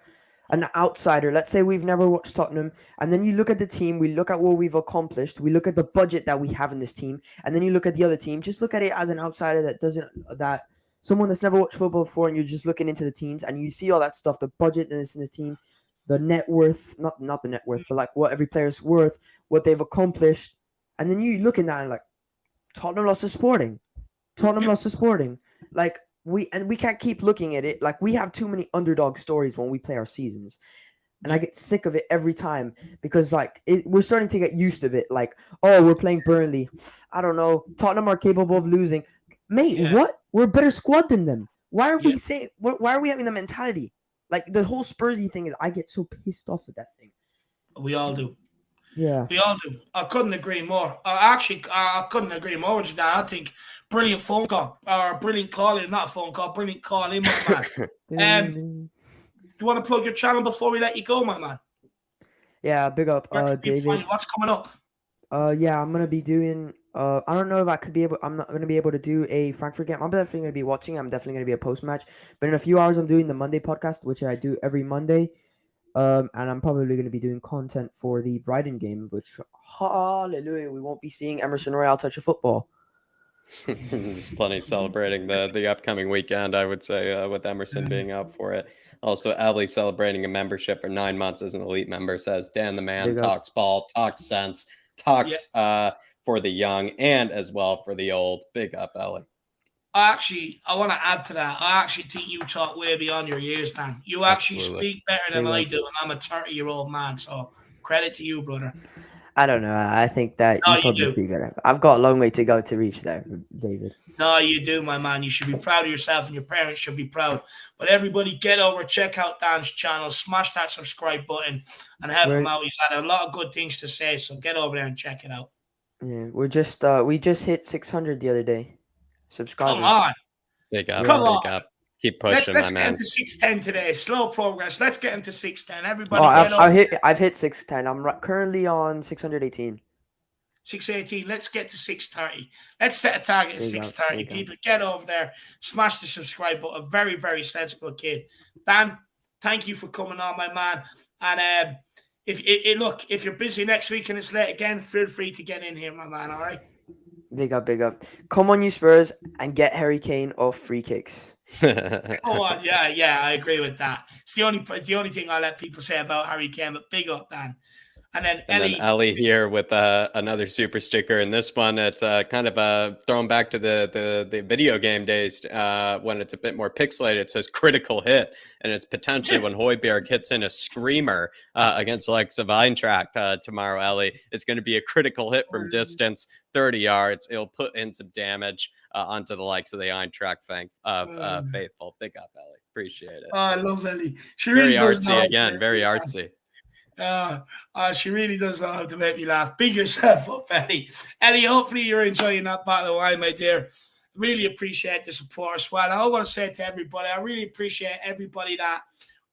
an outsider. Let's say we've never watched Tottenham, and then you look at the team, we look at what we've accomplished, we look at the budget that we have in this team, and then you look at the other team. Just look at it as an outsider that someone that's never watched football before, and you're just looking into the teams, and you see all that stuff, the budget in this team, the net worth, not the net worth, but like what every player's worth, what they've accomplished, and then you look at that and like, Tottenham lost to Sporting. Like we can't keep looking at it. Like we have too many underdog stories when we play our seasons, and I get sick of it every time because like we're starting to get used to it. Like, oh, we're playing Burnley. I don't know. Tottenham are capable of losing. Mate, what? We're a better squad than them. Why are we saying? Why are we having the mentality? Like the whole Spursy thing is, I get so pissed off with that thing. We all do. Yeah, we all do. I couldn't agree more. I couldn't agree more with you, Dan. I think brilliant phone call or brilliant call in, not phone call, brilliant call in, my man. Do you want to plug your channel before we let you go, my man? Yeah, big up, David. What's coming up? Yeah, I'm gonna be doing. I don't know if I could be able. I'm not gonna be able to do a Frankfurt game. I'm definitely gonna be watching. I'm definitely gonna be a post match. But in a few hours, I'm doing the Monday podcast, which I do every Monday. And I'm probably going to be doing content for the Brighton game, which, hallelujah, we won't be seeing Emerson Royale touch a football. There's plenty celebrating the upcoming weekend, I would say, with Emerson being out for it. Also, Ali celebrating a membership for 9 months as an elite member, says Dan the man talks ball, talks sense, talks for the young and as well for the old. Big up, Ali. I want to add to that. I actually think you talk way beyond your years, Dan. You actually speak better than I do, and I'm a 30-year-old man, so credit to you, brother. I don't know. I think that No, you you probably do. speak better. I've got a long way to go to reach there, David. No, you do, my man. You should be proud of yourself, and your parents should be proud. But everybody, get over, check out Dan's channel, smash that subscribe button, and help him out. He's had a lot of good things to say, so get over there and check it out. Yeah, we just hit 600 the other day. Subscribers. Come on. Big up. Come big on. up. Keep pushing, Let's my get man. into 610 today. Slow progress. Let's get into 610. Everybody, get over. I've hit 610. I'm currently on 618. 618. Let's get to 630. Let's set a target at 630. People, get over there. Smash the subscribe button. Very, very sensible kid. Dan, thank you for coming on, my man. And if you're busy next week and it's late again, feel free to get in here, my man. All right. Big up, big up. Come on, you Spurs, and get Harry Kane off free kicks. Come on, yeah, I agree with that. It's the only thing I let people say about Harry Kane. But big up, Dan. And then Ellie here with another super sticker, and this one it's kind of thrown back to the video game days when it's a bit more pixelated. It says critical hit, and it's potentially when Højbjerg hits in a screamer against the likes of Eintracht tomorrow. Ellie, it's going to be a critical hit from distance, 30 yards. It'll put in some damage onto the likes of the Eintracht faithful. Big up, Ellie. Appreciate it. Oh, I love Ellie. She really very does artsy again. Very artsy. She really does know how to make me laugh. Big yourself up, Ellie. Ellie, hopefully you're enjoying that bottle of wine, my dear. Really appreciate the support as well. And I want to say to everybody, I really appreciate everybody that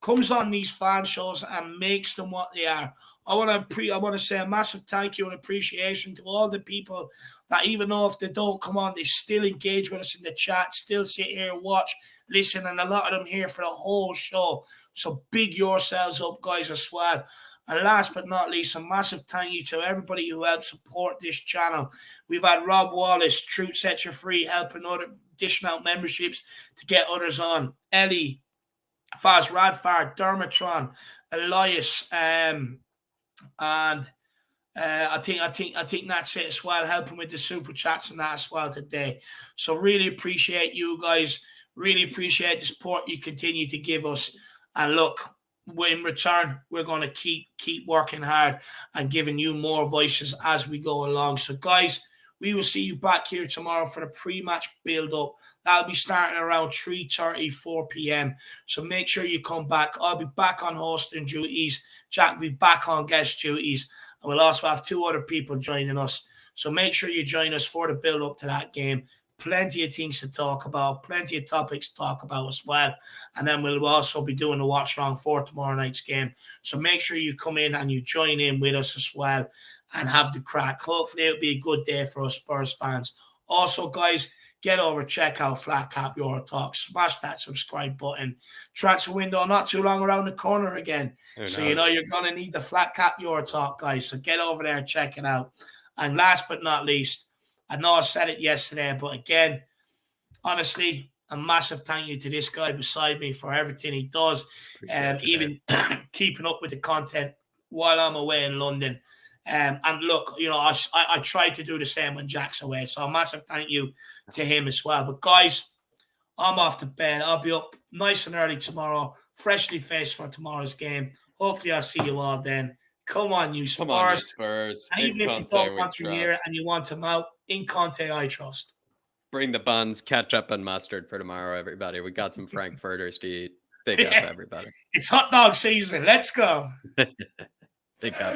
comes on these fan shows and makes them what they are. I want to say a massive thank you and appreciation to all the people that, even though if they don't come on, they still engage with us in the chat, still sit here, watch, listen, and a lot of them here for the whole show. So big yourselves up, guys, as well. And last but not least, a massive thank you to everybody who helped support this channel. We've had Rob Wallace, Truth Sets You Free, helping other, dishing out memberships to get others on. Ellie, Faz Radfar, Dermatron, Elias, and I think that's it as well, helping with the super chats and that as well today. So really appreciate you guys. Really appreciate the support you continue to give us. And look, in return, we're going to keep working hard and giving you more voices as we go along. So, guys, we will see you back here tomorrow for the pre-match build-up. That'll be starting around 3:30, 4 p.m. So make sure you come back. I'll be back on hosting duties. Jack will be back on guest duties. And we'll also have 2 other people joining us. So make sure you join us for the build-up to that game. Plenty of things to talk about, plenty of topics to talk about as well. And then we'll also be doing the watch along for tomorrow night's game. So make sure you come in and you join in with us as well and have the crack. Hopefully it'll be a good day for us Spurs fans. Also, guys, get over, check out flatcapeurotalk, smash that subscribe button. Transfer window not too long around the corner again. So you know you're going to need the flatcapeurotalk, guys. So get over there and check it out. And last but not least, I know I said it yesterday, but again, honestly, a massive thank you to this guy beside me for everything he does, and even keeping up with the content while I'm away in London. And look, you know, I try to do the same when Jack's away, so a massive thank you to him as well. But guys, I'm off to bed. I'll be up nice and early tomorrow, freshly faced for tomorrow's game. Hopefully I'll see you all then. Come on, you Spurs. Come on, you Spurs. And even if you don't want to hear it and you want them out, in Conte, I trust. Bring the buns, ketchup, and mustard for tomorrow, everybody. We got some Frankfurters to eat. Big up, everybody. It's hot dog season. Let's go. Big up.